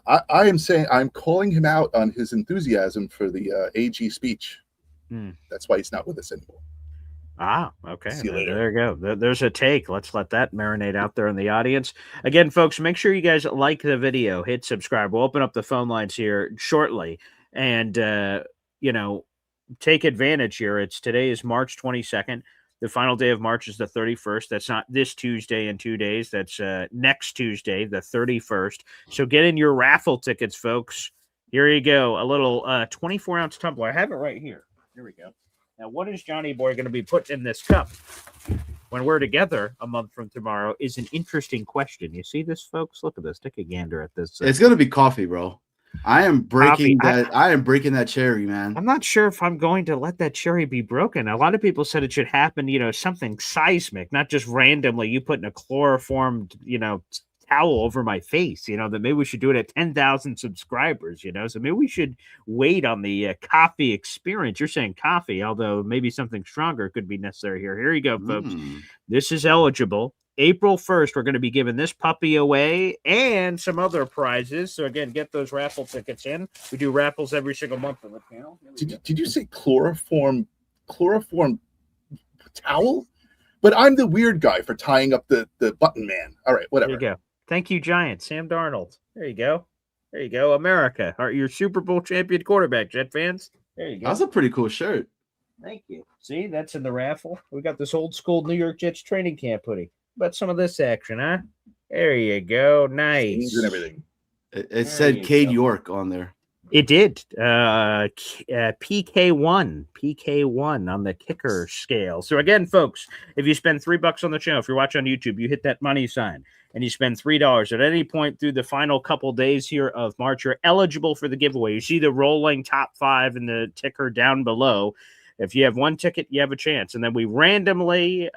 I am saying, I'm calling him out on his enthusiasm for the AG speech. That's why he's not with us anymore. Ah, okay. See you later. There you go. There's a take. Let's let that marinate out there in the audience. Again, folks, make sure you guys like the video, hit subscribe. We'll open up the phone lines here shortly. And, take advantage here. Today is March 22nd. The final day of March is the 31st. That's not this Tuesday in 2 days. That's next Tuesday, the 31st. So get in your raffle tickets, folks. Here you go. A little 24-ounce tumbler. I have it right here. Here we go. Now, what is Johnny Boy going to be putting in this cup when we're together a month from tomorrow is an interesting question. You see this, folks? Look at this. Take a gander at this. It's going to be coffee, bro. I am breaking that cherry, man. I'm not sure if I'm going to let that cherry be broken. A lot of people said it should happen, something seismic, not just randomly you putting a chloroformed, towel over my face, that maybe we should do it at 10,000 subscribers, so maybe we should wait on the coffee experience. You're saying coffee, although maybe something stronger could be necessary here. Here you go, folks. This is eligible. April 1st, we're going to be giving this puppy away and some other prizes. So again, get those raffle tickets in. We do raffles every single month on the channel. Did you say chloroform towel? But I'm the weird guy for tying up the button man. All right, whatever. There you go. Thank you, Giants. Sam Darnold. There you go. There you go. America, your Super Bowl champion quarterback, Jet fans. There you go. That's a pretty cool shirt. Thank you. See, that's in the raffle. We got this old school New York Jets training camp hoodie. How about some of this action, huh? There you go. Nice. And everything. It said Cade York on there. It did. PK1 on the kicker scale. So again, folks, if you spend $3 on the channel, if you're watching on YouTube, you hit that money sign and you spend $3 at any point through the final couple days here of March, you're eligible for the giveaway. You see the rolling top 5 in the ticker down below. If you have one ticket, you have a chance. And then we randomly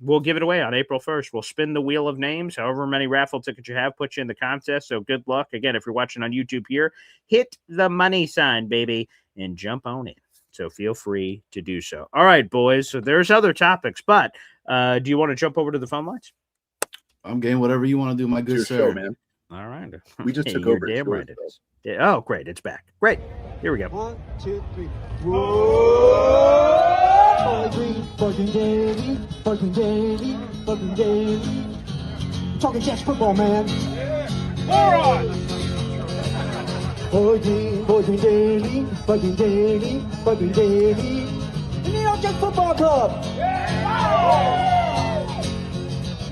we'll give it away on April 1st. We'll spin the wheel of names. However many raffle tickets you have, put you in the contest. So good luck. Again, if you're watching on YouTube here, hit the money sign, baby, and jump on in. So feel free to do so. All right, boys. So there's other topics, but do you want to jump over to the phone lines? I'm game. Whatever you want to do, my good sir. Show, man. All right. We just took over. Damn right it is. Oh, great. It's back. Great. Here we go. 1, 2, 3. Whoa! Boy Green, fucking Davy, fucking Davy, fucking Davy. Talking Jets football, man. Boy Green Daily, Boy Green Daily, Boy Green Daily. The New York Jets Football Club.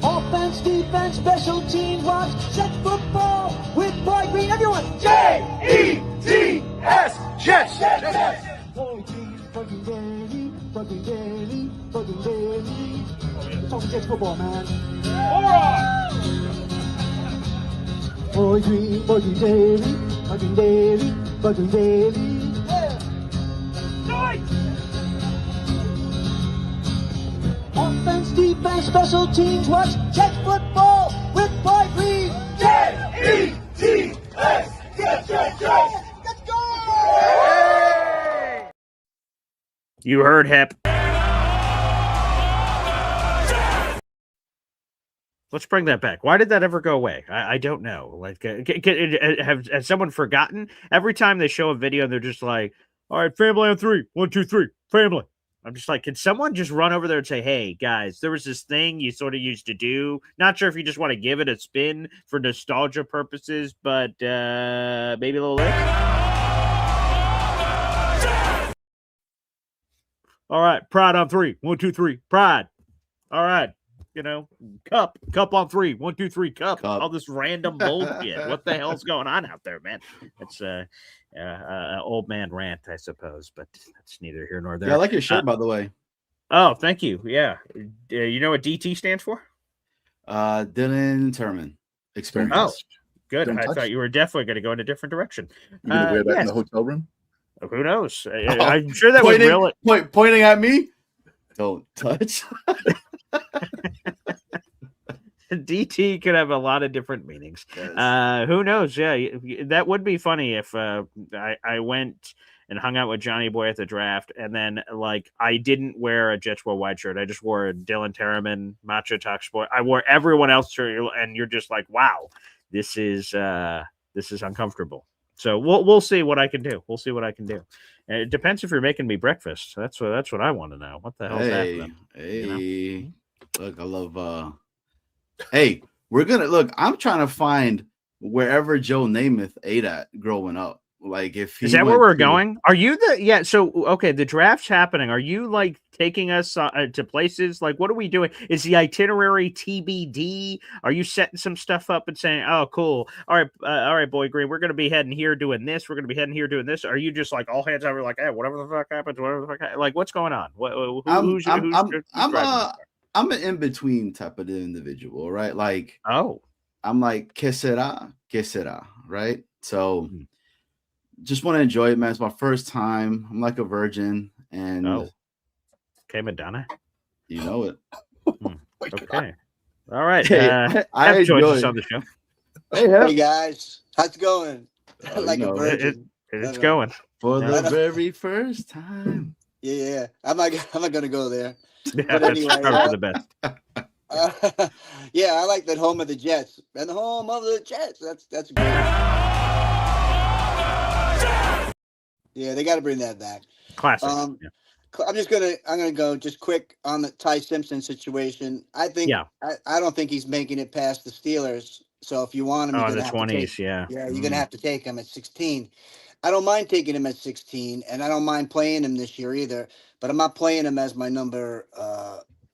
Offense, defense, special teams, watch Jets football with Boy Green. Everyone, J-E-T-S, Jets. Boy Green, Boy Green Daily, Boy Green Daily, Boy Green Daily. Talking Jets football, man. Boy Green Daily, Boy Green Daily, Boy Green Daily. Offense, defense, special teams, watch Jets football with Boy Green. J-E-T-S, Jets. Let's go! You heard Hep. Let's bring that back. Why did that ever go away? I don't know. Like, has someone forgotten? Every time they show a video, they're just like, "All right, family on 3, 1, 2, 3, family." I'm just like, can someone just run over there and say, "Hey guys, there was this thing you sort of used to do." Not sure if you just want to give it a spin for nostalgia purposes, but maybe a little late. All right, pride on 3, 1, 2, 3, pride. All right. Cup on 3, 1, 2, 3, cup. All this random bullshit. What the hell's going on out there, man? It's old man rant, I suppose, but that's neither here nor there. Yeah, I like your shirt, by the way. Oh, thank you. Yeah. You know what DT stands for? Dylan Terman experience. Oh, good. Don't I touch. thought you were definitely going to go in a different direction. You gonna wear that in the hotel room? Who knows? I'm sure that pointing, would really pointing at me. Don't touch. DT could have a lot of different meanings. Yes. Who knows? Yeah, that would be funny if I went and hung out with Johnny Boy at the draft, and then like I didn't wear a JetsWorldWide shirt. I just wore a Dylan Terraman Macho Talk Sport. I wore everyone else's shirt, and you're just like, wow, this is uncomfortable. So we'll see what I can do. We'll see what I can do. And it depends if you're making me breakfast. That's what I want to know. What the hell's happening? Hey, look, I love. Hey, we're gonna look. I'm trying to find wherever Joe Namath ate at growing up. Like, if he is that where we're going? Are you so okay? The draft's happening. Are you like taking us to places? Like, what are we doing? Is the itinerary TBD? Are you setting some stuff up and saying, "Oh, cool, all right, Boy Green, we're going to be heading here doing this. We're going to be heading here doing this." Are you just like all hands over, like, "Hey, whatever the fuck happens, whatever the fuck like, what's going on?" Who's I'm an in between type of individual, right? Like, oh, I'm like, que sera, right? So. Just want to enjoy it, man. It's my first time. I'm like a virgin, and okay, Madonna, you know it. Okay, all right. Hey, I joined enjoy us on the show. Hey guys, how's it going? Like a virgin. It's going for the very first time. Yeah. I'm not gonna go there. Yeah, But that's anyway, probably the best. Yeah, I like that home of the Jets and the home of the Jets. That's great. Yeah, they got to bring that back. Classic. I'm gonna go just quick on the Ty Simpson situation. I think I don't think he's making it past the Steelers. So if you want him, you're in the gonna have 20s, to you're gonna have to take him at 16. I don't mind taking him at 16, and I don't mind playing him this year either. But I'm not playing him as my number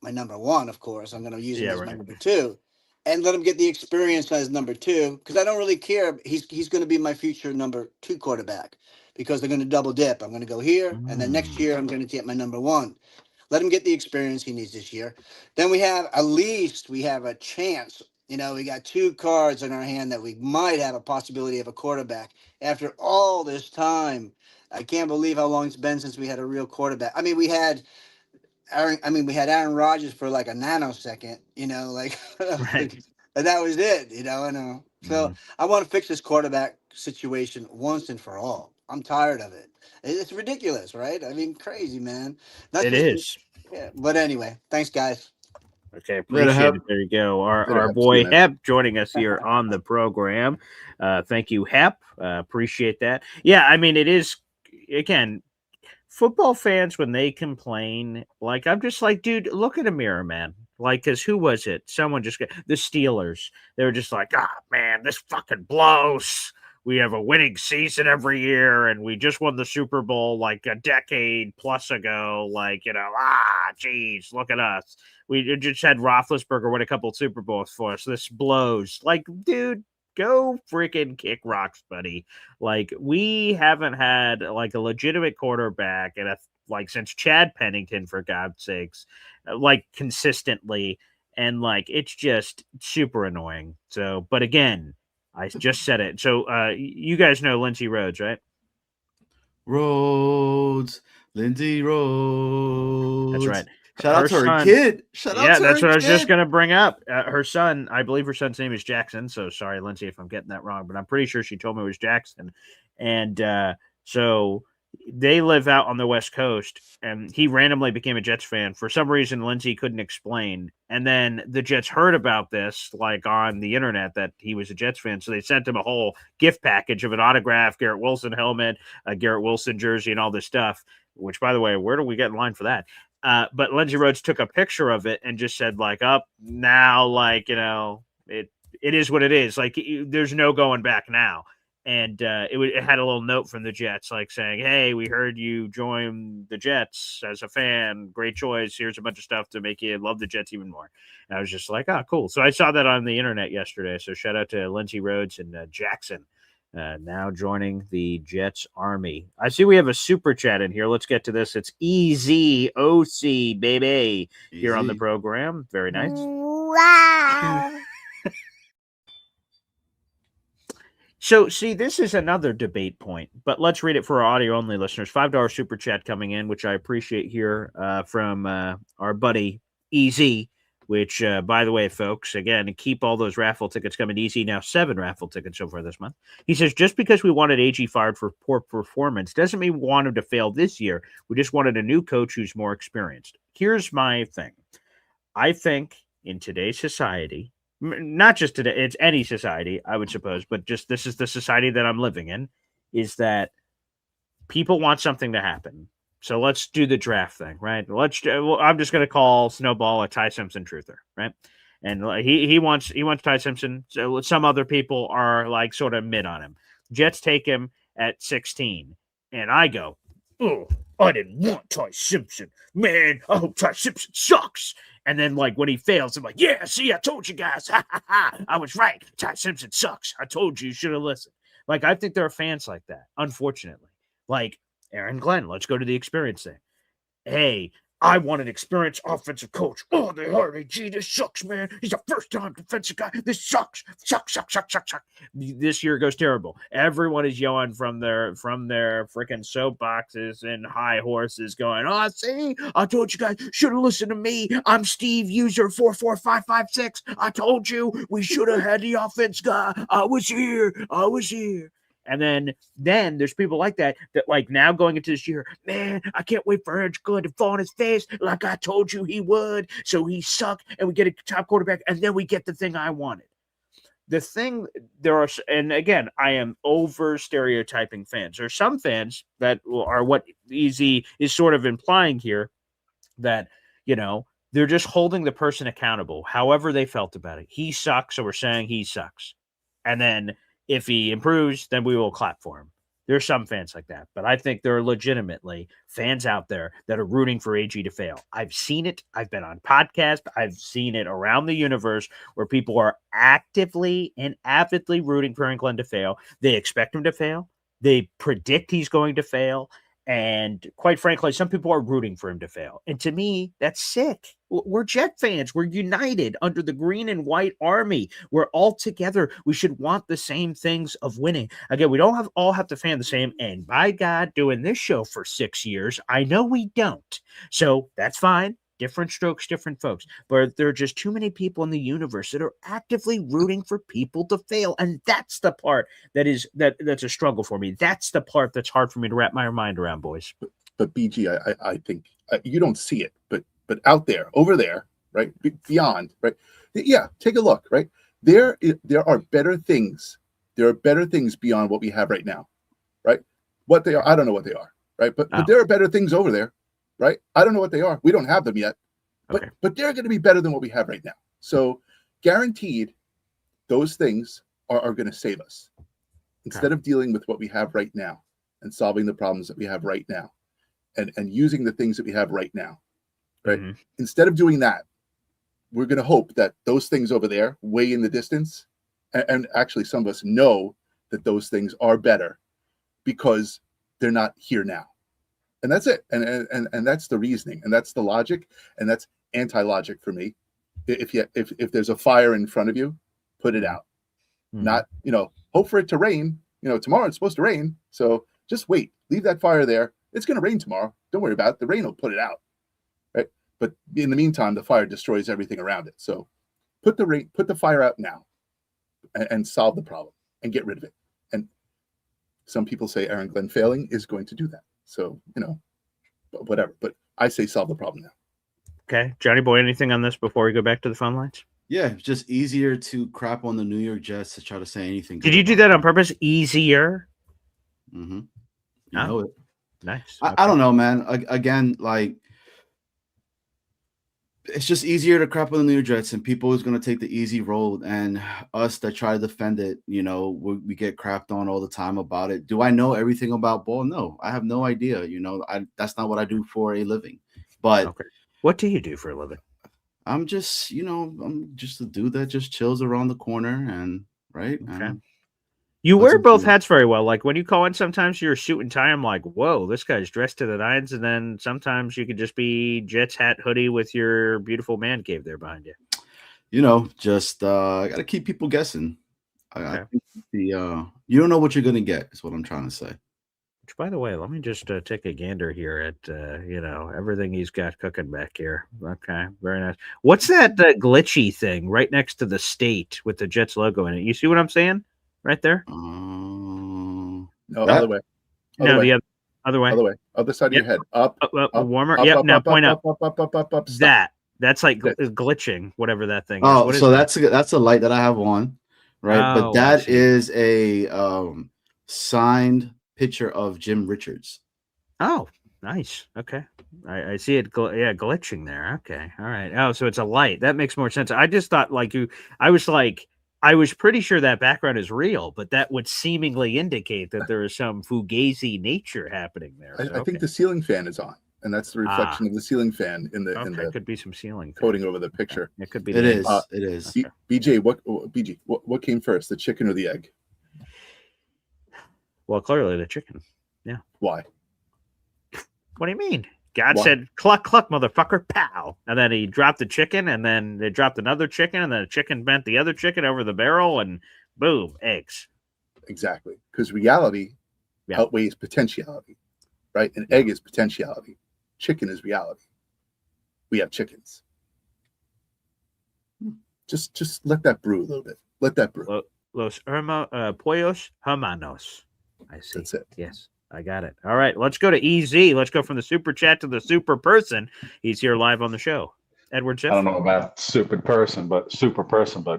one, of course. I'm gonna use him as my number 2. And let him get the experience as number 2, because I don't really care. He's going to be my future number 2 quarterback, because they're going to double dip. I'm going to go here, and then next year I'm going to get my number 1. Let him get the experience he needs this year. Then we have a chance. We got 2 cards in our hand that we might have a possibility of a quarterback after all this time. I can't believe how long it's been since we had a real quarterback. I mean, we had Aaron Rodgers for like a nanosecond, Right. and that was it, I know. So I want to fix this quarterback situation once and for all. I'm tired of it. It's ridiculous, right? I mean, crazy, man. It is. Yeah. But anyway, thanks, guys. Okay, appreciate it. There you go. Our boy Hep joining us here on the program. Thank you, Hep. Appreciate that. Yeah, I mean, it is, again, football fans, when they complain, like, I'm just like, dude, look in a mirror, man. Like, because who was it? Someone just got the Steelers. They were just like, man, this fucking blows. We have a winning season every year, and we just won the Super Bowl like a decade plus ago. Like, geez, look at us. We just had Roethlisberger win a couple of Super Bowls for us. This blows. Like, dude, go freaking kick rocks, buddy. Like, we haven't had like a legitimate quarterback since Chad Pennington, for God's sakes, like consistently. And like, it's just super annoying. So, but again, I just said it. So you guys know Lindsey Rhodes, right? Lindsey Rhodes. That's right. Shout out to her kid. That's what I was just going to bring up. Her son, I believe her son's name is Jackson. So sorry, Lindsey, if I'm getting that wrong, but I'm pretty sure she told me it was Jackson. And so they live out on the West Coast, and he randomly became a Jets fan. For some reason, Lindsey couldn't explain. And then the Jets heard about this, like on the internet, that he was a Jets fan. So they sent him a whole gift package of an autographed Garrett Wilson helmet, a Garrett Wilson jersey, and all this stuff, which, by the way, where do we get in line for that? But Lindsey Rhodes took a picture of it and just said, like, now, like, it is what it is. Like, there's no going back now. And it had a little note from the Jets, like saying, hey, we heard you join the Jets as a fan. Great choice. Here's a bunch of stuff to make you love the Jets even more. And I was just like, cool. So I saw that on the internet yesterday. So shout out to Lindsey Rhodes and Jackson now joining the Jets Army. I see we have a super chat in here. Let's get to this. It's EZOC, baby, here on the program. Very nice. Wow. So, see, this is another debate point, but let's read it for our audio-only listeners. $5 super chat coming in, which I appreciate here from our buddy EZ, which, by the way, folks, again, keep all those raffle tickets coming to EZ. Now 7 raffle tickets so far this month. He says, just because we wanted AG fired for poor performance doesn't mean we want him to fail this year. We just wanted a new coach who's more experienced. Here's my thing. I think in today's society, not just today, it's any society, I would suppose, but just this is the society that I'm living in, is that people want something to happen. So let's do the draft thing, right? I'm just going to call Snowball a Ty Simpson truther, right? And he wants Ty Simpson. So some other people are like sort of mid on him. Jets take him at 16, and I go, oh, I didn't want Ty Simpson. Man, I hope Ty Simpson sucks. And then, like, when he fails, I'm like, yeah, see, I told you guys. Ha, ha, ha. I was right. Ty Simpson sucks. I told you should have listened. Like, I think there are fans like that, unfortunately. Like, Aaron Glenn, let's go to the experience thing. Hey, I want an experienced offensive coach. Oh, they hired AG. This sucks, man. He's a first-time defensive guy. This sucks. Sucks. This year goes terrible. Everyone is yelling from their freaking soapboxes and high horses going, see, I told you guys, should have listened to me. I'm Steve, user 44556. I told you we should have had the offense guy. I was here. And then there's people like that like now going into this year, man, I can't wait for Aaron Glenn to fall on his face like I told you he would. So he sucked, and we get a top quarterback, and then we get the thing I wanted. And again, I am over stereotyping fans. There are some fans that are what Easy is sort of implying here, that, they're just holding the person accountable, however they felt about it. He sucks, so we're saying he sucks. And then if he improves, then we will clap for him. There's some fans like that, but I think there are legitimately fans out there that are rooting for AG to fail. I've seen it. I've been on podcasts. I've seen it around the universe where people are actively and avidly rooting for Aaron Glenn to fail. They expect him to fail. They predict he's going to fail. And quite frankly, some people are rooting for him to fail. And to me, that's sick. We're Jet fans. We're united under the green and white army. We're all together. We should want the same things of winning. Again, we don't all have to fan the same. And by God, doing this show for 6 years, I know we don't. So that's fine. Different strokes, different folks. But there are just too many people in the universe that are actively rooting for people to fail. And that's the part that's a struggle for me. That's the part that's hard for me to wrap my mind around, boys. But BG, I think you don't see it, but out there, over there, right, beyond, right? Yeah, take a look, right? There are better things. There are better things beyond what we have right now, right? What they are, I don't know what they are, right? But there are better things over there. Right? I don't know what they are. We don't have them yet. Okay. But they're going to be better than what we have right now. So guaranteed, those things are going to save us. Instead of dealing with what we have right now and solving the problems that we have right now and using the things that we have right now, right? Mm-hmm. Instead of doing that, we're going to hope that those things over there, way in the distance, and actually some of us know that those things are better because they're not here now. And that's it. And that's the reasoning, and that's the logic, and that's anti-logic for me. If there's a fire in front of you, put it out. Mm-hmm. Not, hope for it to rain. Tomorrow it's supposed to rain, so just wait. Leave that fire there. It's going to rain tomorrow. Don't worry about it. The rain will put it out, right? But in the meantime, the fire destroys everything around it. So put the fire out now, and solve the problem and get rid of it. And some people say Aaron Glenn failing is going to do that. So whatever. But I say solve the problem now. Okay, Johnny Boy, anything on this before we go back to the phone lines? Yeah, it's just easier to crap on the New York Jets to try to say anything. Did you do that on purpose? Easier? Mm-hmm. You know it. Nice. I don't know, man. Again, like, it's just easier to crap on the New York Jets, and people is going to take the easy road. And us that try to defend it, we get crapped on all the time about it. Do I know everything about ball? No, I have no idea. That's not what I do for a living. But okay. What do you do for a living? I'm just, I'm just a dude that just chills around the corner and right. Okay. You wear both hats very well. Like when you call in, sometimes you're a suit and tie. I'm like, whoa, this guy's dressed to the nines. And then sometimes you could just be Jets hat hoodie with your beautiful man cave there behind you. Just I got to keep people guessing. I think you don't know what you're gonna get. Is what I'm trying to say. Which, by the way, let me just take a gander here at everything he's got cooking back here. Okay, very nice. What's that glitchy thing right next to the state with the Jets logo in it? You see what I'm saying? Right there? No, other way. The other way. Other way. Other side of your head. Up. Warmer. Up, Yep. Up, now up, point up, up. Up. That's like glitching, whatever that thing is. Oh, what is so that's a light that I have on, right? Oh, but that is a signed picture of Jim Richards. Oh, nice. Okay. I see it. Glitching there. Okay. All right. Oh, so it's a light. That makes more sense. I just thought I was pretty sure that background is real, but that would seemingly indicate that there is some fugazi nature happening there. So, I think the ceiling fan is on, and that's the reflection of the ceiling fan in the it could be some ceiling coating over the picture. It could be. It is. It is. BJ, what came first, the chicken or the egg? Well, clearly the chicken. Yeah. Why? What do you mean? God said, cluck, cluck, motherfucker, pow. And then he dropped the chicken, and then they dropped another chicken, and then the chicken bent the other chicken over the barrel, and boom, eggs. Exactly. Because reality outweighs potentiality, right? An egg is potentiality. Chicken is reality. We have chickens. Just let that brew a little bit. Let that brew. Los pollos hermanos. I see. That's it. Yes. I got it. All right, let's go to EZ. Let's go from the super chat to the super person. He's here live on the show. Edward Jeff. I don't know about super person, but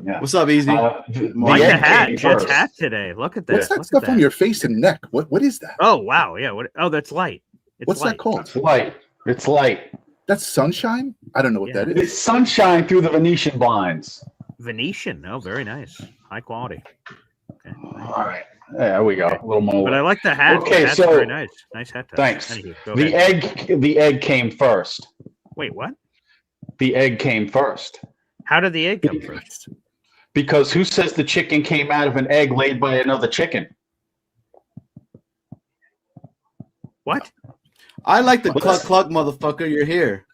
yeah. What's up, EZ? Like the hat. Jet's hat today. Look at that. What's that stuff on your face and neck? What is that? Oh, wow. Yeah. That's light. What's that called? It's light. It's light. That's sunshine? I don't know what that is. It's sunshine through the Venetian blinds. Venetian. Oh, very nice. High quality. Okay. All right. There we go. A little more. But I like the hat. Okay, That's so very nice. Nice hat. Thanks. Anywho, the egg came first. Wait, what? The egg came first. How did the egg come first? Because who says the chicken came out of an egg laid by another chicken? What? I like the cluck cluck, motherfucker. You're here.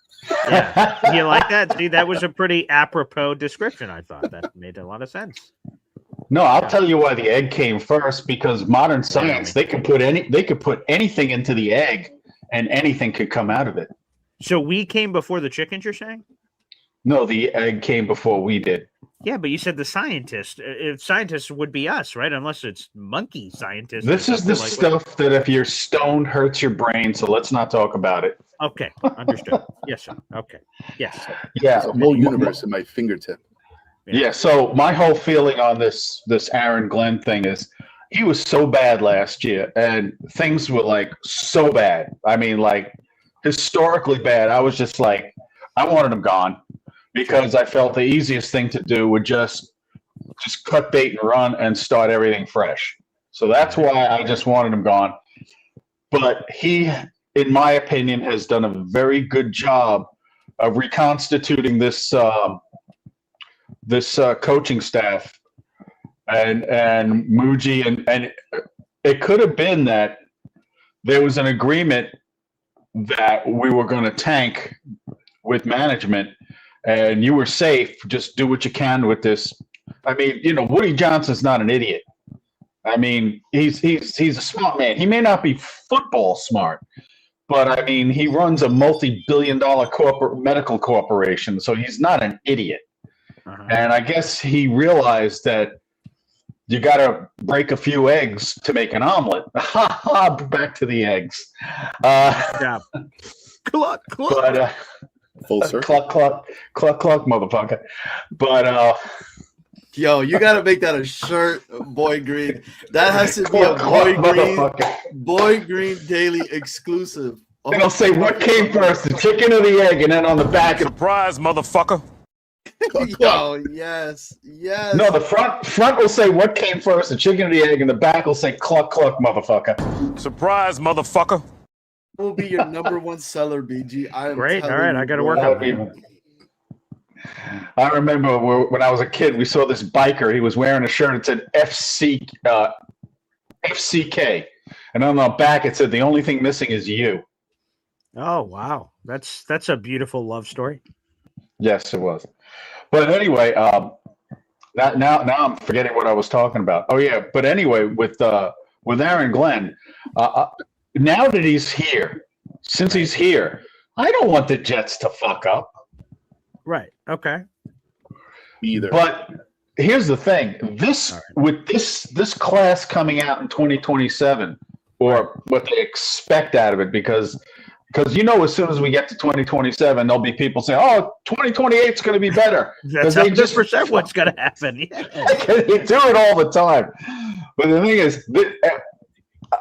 Yeah. You like that? See, that was a pretty apropos description. I thought that made a lot of sense. No, I'll tell you why the egg came first, because modern science, they could put anything into the egg and anything could come out of it. So we came before the chickens, you're saying? No, the egg came before we did. Yeah, but you said the scientists. If scientists would be us, right? Unless it's monkey scientists. This is the stuff that if you're stoned hurts your brain, so let's not talk about it. Okay, understood. Yes, sir. Okay. Yes. Yeah. There's a whole universe at my fingertip. Yeah, so my whole feeling on this Aaron Glenn thing is he was so bad last year, and things were like so bad. I mean, like historically bad. I was just like, I wanted him gone because I felt the easiest thing to do would just cut bait and run and start everything fresh. So that's why I just wanted him gone. But he, in my opinion, has done a very good job of reconstituting this coaching staff and Muji, and it could have been that there was an agreement that we were going to tank with management, and you were safe. Just do what you can with this. I mean, Woody Johnson's not an idiot. I mean, he's a smart man. He may not be football smart, but I mean, he runs a multi-billion-dollar medical corporation, so he's not an idiot. And I guess he realized that you got to break a few eggs to make an omelet. Back to the eggs. Yeah. Cluck, cluck. But, full circle. Cluck, motherfucker. But yo, you got to make that a shirt, Boy Green. That has to be a Boy Green Daily exclusive. And I'll say what came first, the chicken or the egg, and then on the back. Surprise, motherfucker. Yo, yes. No, the front will say what came first, the chicken or the egg, and the back will say cluck, motherfucker. Surprise, motherfucker. Will be your number one seller, BG. I am great. All right, I got to work on it. I remember when I was a kid, we saw this biker. He was wearing a shirt that said FCK, and on the back it said the only thing missing is you. Oh wow, that's a beautiful love story. Yes, it was. But anyway, now I'm forgetting what I was talking about. Oh yeah, but anyway, with Aaron Glenn, now that he's here, since he's here, I don't want the Jets to fuck up. Right. Okay. Either. But here's the thing: with this class coming out in 2027, or what they expect out of it, because as soon as we get to 2027, there'll be people saying, "Oh, 2028 is going to be better." That's 100% what's going to happen. Yeah. They do it all the time. But the thing is,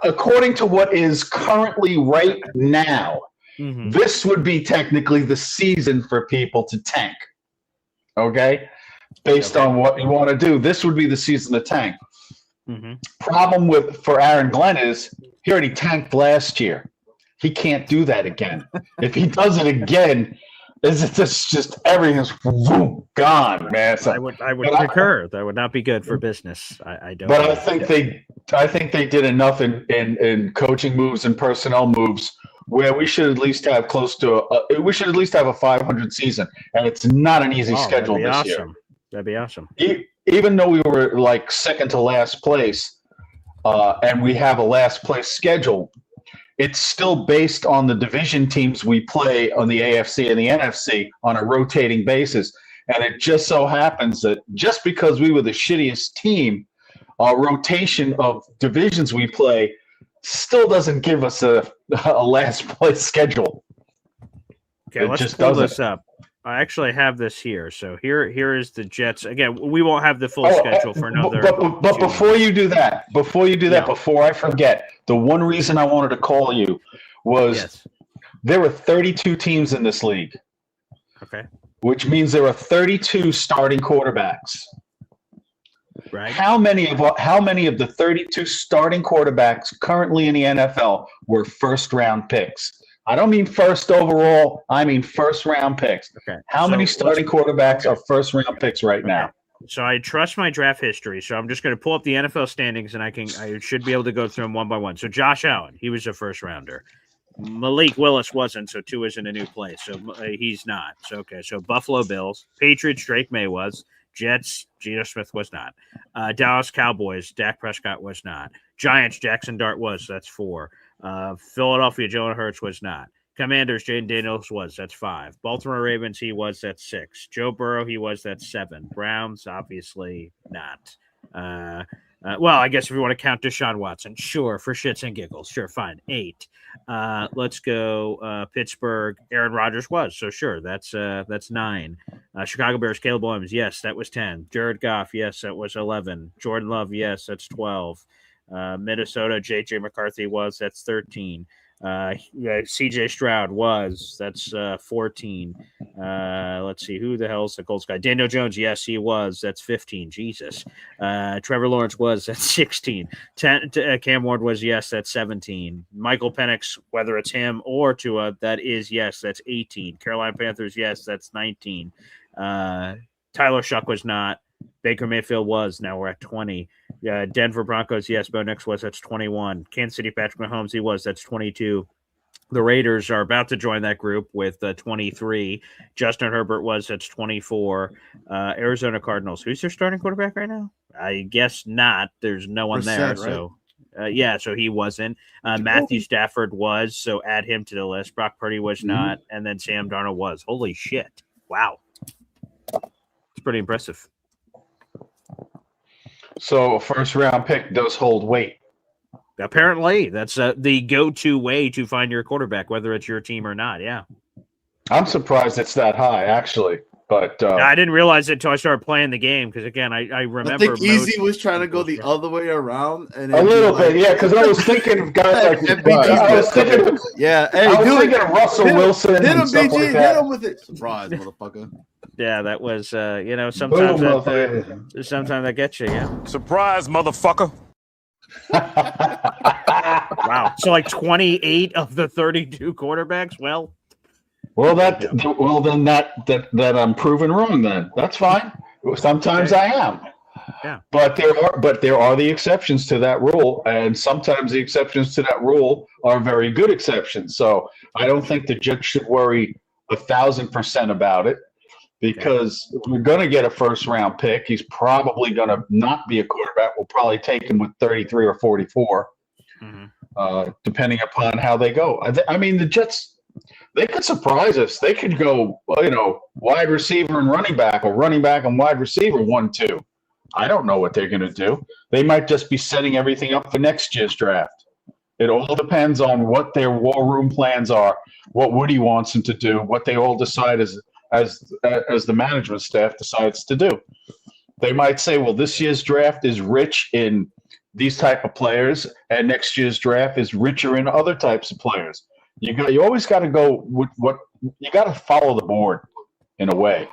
according to what is currently right now, this would be technically the season for people to tank. Okay? Based on what you want to do, this would be the season to tank. Problem for Aaron Glenn is he already tanked last year. He can't do that again. If he does it again, it's just everything's gone, man. So, I would concur. That would not be good for business. I don't. But I think they did enough in coaching moves and personnel moves where we should at least have a 500 season, and it's not an easy schedule this year. That'd be awesome. Even though we were like second to last place, and we have a last place schedule, it's still based on the division teams we play on the AFC and the NFC on a rotating basis. And it just so happens that just because we were the shittiest team, our rotation of divisions we play still doesn't give us a last place schedule. Okay, let's pull this up. I actually have this here. So here is the Jets. Again, we won't have the full schedule for another. But before you do that, before I forget, the one reason I wanted to call you was there were 32 teams in this league. Okay. Which means there are 32 starting quarterbacks. Right. How many of the 32 starting quarterbacks currently in the NFL were first round picks? I don't mean first overall. I mean first round picks. Okay. How many starting quarterbacks are first round picks right now? So I trust my draft history. So I'm just going to pull up the NFL standings, and I should be able to go through them one by one. So Josh Allen, he was a first rounder. Malik Willis wasn't, so 2 is in a new place. So he's not. So okay. So Buffalo Bills, Patriots, Drake May was. Jets, Geno Smith was not. Dallas Cowboys, Dak Prescott was not. Giants, Jackson Dart was. That's 4. Philadelphia, Jalen Hurts was not. Commanders, Jaden Daniels was. That's 5. Baltimore Ravens, he was. That's 6. Joe Burrow, he was. That's 7. Browns, obviously not. Well, I guess if you want to count Deshaun Watson, sure, for shits and giggles. Sure, fine. 8. Let's go Pittsburgh. Aaron Rodgers was. So sure, that's 9. Chicago Bears, Caleb Williams, yes, that was 10. Jared Goff, yes, that was 11. Jordan Love, yes, that's 12. Minnesota, J.J. McCarthy was. That's 13. CJ Stroud was. That's 14. Let's see. Who the hell's the Colts guy? Daniel Jones. Yes, he was. That's 15. Jesus. Trevor Lawrence was. That's 16. Cam Ward was. Yes, that's 17. Michael Penix, whether it's him or Tua, that is yes. That's 18. Carolina Panthers. Yes, that's 19. Tyler Shuck was not. Baker Mayfield was. Now we're at 20. Denver Broncos, yes. Bo Nix was. That's 21. Kansas City Patrick Mahomes, he was. That's 22. The Raiders are about to join that group with 23. Justin Herbert was. That's 24. Arizona Cardinals. Who's their starting quarterback right now? I guess not. There's no one there. Right? So, so he wasn't. Matthew Stafford was. So add him to the list. Brock Purdy was not. And then Sam Darnold was. Holy shit. Wow. It's pretty impressive. So a first round pick does hold weight. Apparently, that's the go-to way to find your quarterback, whether it's your team or not. Yeah, I'm surprised it's that high, actually. But I didn't realize it until I started playing the game. Because again, I remember. I think Easy was trying to go the other way around, and a little bit, yeah. Because I was thinking of guys like I was thinking, yeah. Hey, I was thinking of Russell Wilson. Hit him, and stuff BG. like that. Hit him with it. Surprise, motherfucker. Yeah, that was sometimes sometimes that gets you. Yeah. Surprise, motherfucker. Wow. So like 28 of the 32 quarterbacks. Well, then that I'm proven wrong. Then that's fine. Sometimes I am. Yeah. But there are the exceptions to that rule, and sometimes the exceptions to that rule are very good exceptions. So I don't think the Jets should worry 1,000% about it. Because we're going to get a first-round pick. He's probably going to not be a quarterback. We'll probably take him with 33 or 44, depending upon how they go. I mean, the Jets, they could surprise us. They could go, wide receiver and running back, or running back and wide receiver 1-2. I don't know what they're going to do. They might just be setting everything up for next year's draft. It all depends on what their war room plans are, what Woody wants them to do, what they all decide as the management staff decides to do. They might say, well, this year's draft is rich in these type of players, and next year's draft is richer in other types of players. You always got to go with what you got to follow the board in a way.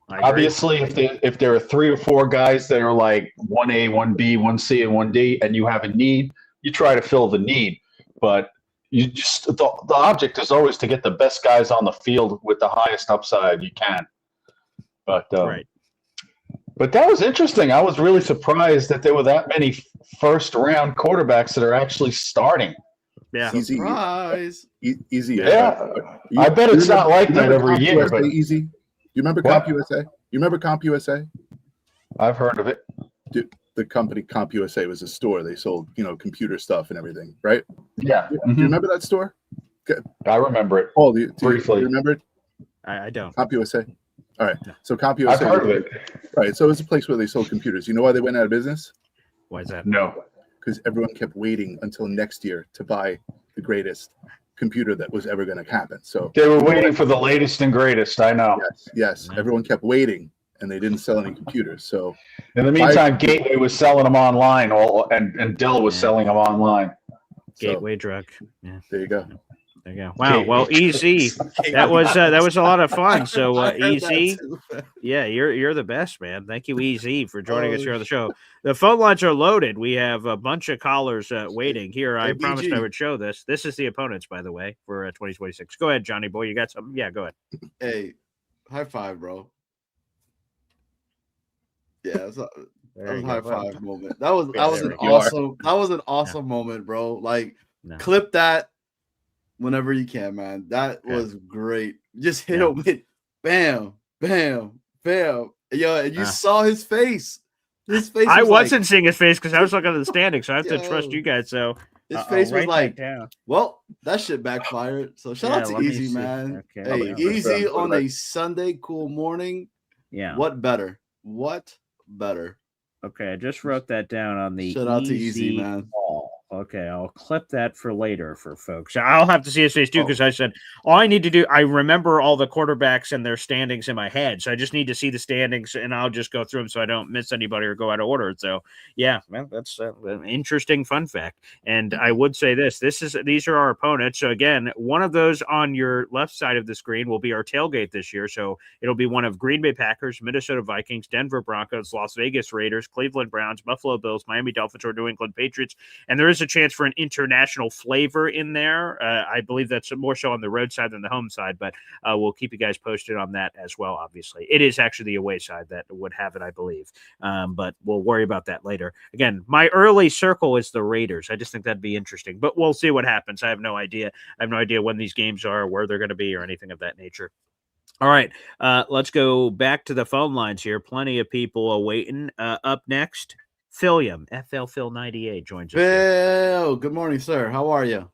Obviously, if there are 3 or 4 guys that are like 1A, 1B, 1C, and 1D, and you have a need, you try to fill the need. But you just the object is always to get the best guys on the field with the highest upside you can. But right. But that was interesting. I was really surprised that there were that many first-round quarterbacks that are actually starting. Yeah, surprise. Easy. Yeah, I bet it's not like that every year. But Easy. You remember CompUSA? You remember CompUSA? I've heard of it. The company CompUSA was a store. They sold, computer stuff and everything, right? Yeah. Do you remember that store? I remember it. Oh, do briefly. you remember it? I don't. CompUSA. All right. So CompUSA. I've heard of it. Right. So it was a place where they sold computers. You know why they went out of business? Why is that? No. Because everyone kept waiting until next year to buy the greatest computer that was ever going to happen. So they were waiting for the latest and greatest. I know. Yes. Everyone kept waiting, and they didn't sell any computers. So in the meantime, Gateway was selling them online, and Dell was selling them online. Gateway drug. Yeah. There you go. There you go. Wow. Well, Easy. That was a lot of fun. So Easy. Yeah, you're the best, man. Thank you, Easy, for joining us here on the show. The phone lines are loaded. We have a bunch of callers waiting here. I promised I would show this. This is the opponents, by the way, for 2026. Go ahead, Johnny boy. You got something? Yeah, go ahead. Hey, high five, bro. Yeah, that was a high five moment. That was an awesome moment, bro. Like clip that whenever you can, man. That was great. Just hit him with bam, bam, bam. Yo, and you saw his face. His face. I wasn't seeing his face because I was looking at the standings, so I have to trust you guys. So his face was like, well, that shit backfired. So shout out to Easy, man. Okay. Hey, Easy on a Sunday cool morning. Yeah. What better? What better? Okay, I just wrote that down on the shout out to Easy, man. Okay, I'll clip that for later for folks. I'll have to see his face too because I said all I need to do. I remember all the quarterbacks and their standings in my head, so I just need to see the standings, and I'll just go through them so I don't miss anybody or go out of order. So yeah, well, that's an interesting fun fact. And I would say these are our opponents. So again, one of those on your left side of the screen will be our tailgate this year. So it'll be one of Green Bay Packers, Minnesota Vikings, Denver Broncos, Las Vegas Raiders, Cleveland Browns, Buffalo Bills, Miami Dolphins, or New England Patriots. And there is a chance for an international flavor in there. I believe that's more so on the road side than the home side, but we'll keep you guys posted on that as well, obviously. It is actually the away side that would have it, I believe, but we'll worry about that later. Again, my early circle is the Raiders. I just think that'd be interesting, but we'll see what happens. I have no idea. I have no idea when these games are, where they're going to be, or anything of that nature. All right, let's go back to the phone lines here. Plenty of people awaiting. Up next, Philium, FL Phil 98 joins us. Phil, good morning, sir. How are you?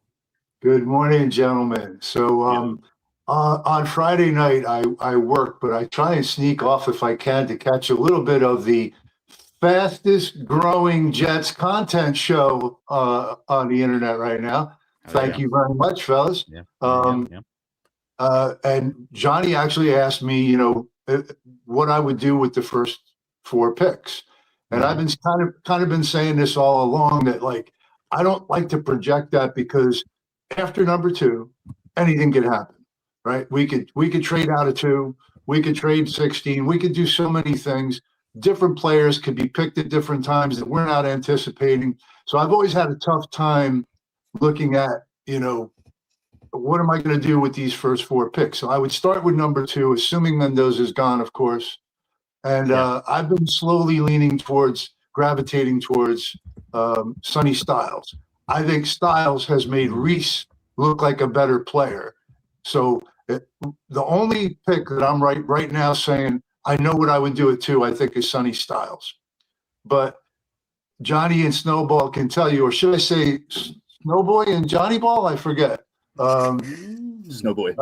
Good morning, gentlemen. So on Friday night, I work, but I try and sneak off if I can to catch a little bit of the fastest growing Jets content show on the internet right now. Thank you very much, fellas. And Johnny actually asked me, what I would do with the first 4 picks. And I've been kind of been saying this all along that I don't like to project that because after number 2, anything could happen, right? We could trade out of 2, we could trade 16, we could do so many things. Different players could be picked at different times that we're not anticipating. So I've always had a tough time looking at, what am I going to do with these first 4 picks? So I would start with number 2, assuming Mendoza's gone, of course. And I've been slowly gravitating towards Sonny Styles. I think Styles has made Reese look like a better player. So the only pick that I'm right now saying I know what I would do at 2, I think, is Sonny Styles. But Johnny and Snowball can tell you, or should I say Snowboy and Johnny Ball? I forget. Snowboy.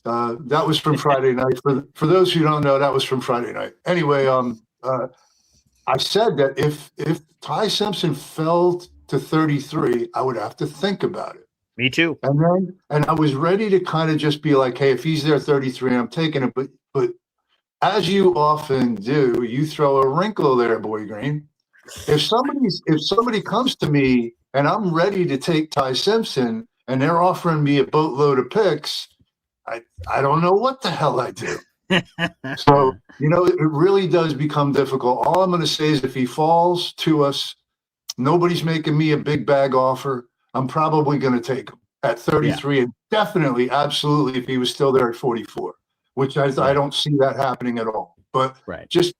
That was from Friday night. For those who don't know, that was from Friday night. Anyway, I said that if Ty Simpson fell to 33, I would have to think about it. Me too. And I was ready to kind of just be like, hey, if he's there 33, I'm taking it. But as you often do, you throw a wrinkle there, Boy Green. If somebody comes to me and I'm ready to take Ty Simpson and they're offering me a boatload of picks, I don't know what the hell I do. So, it really does become difficult. All I'm going to say is if he falls to us, nobody's making me a big bag offer. I'm probably going to take him at 33 and definitely, absolutely, if he was still there at 44, which I don't see that happening at all. But just,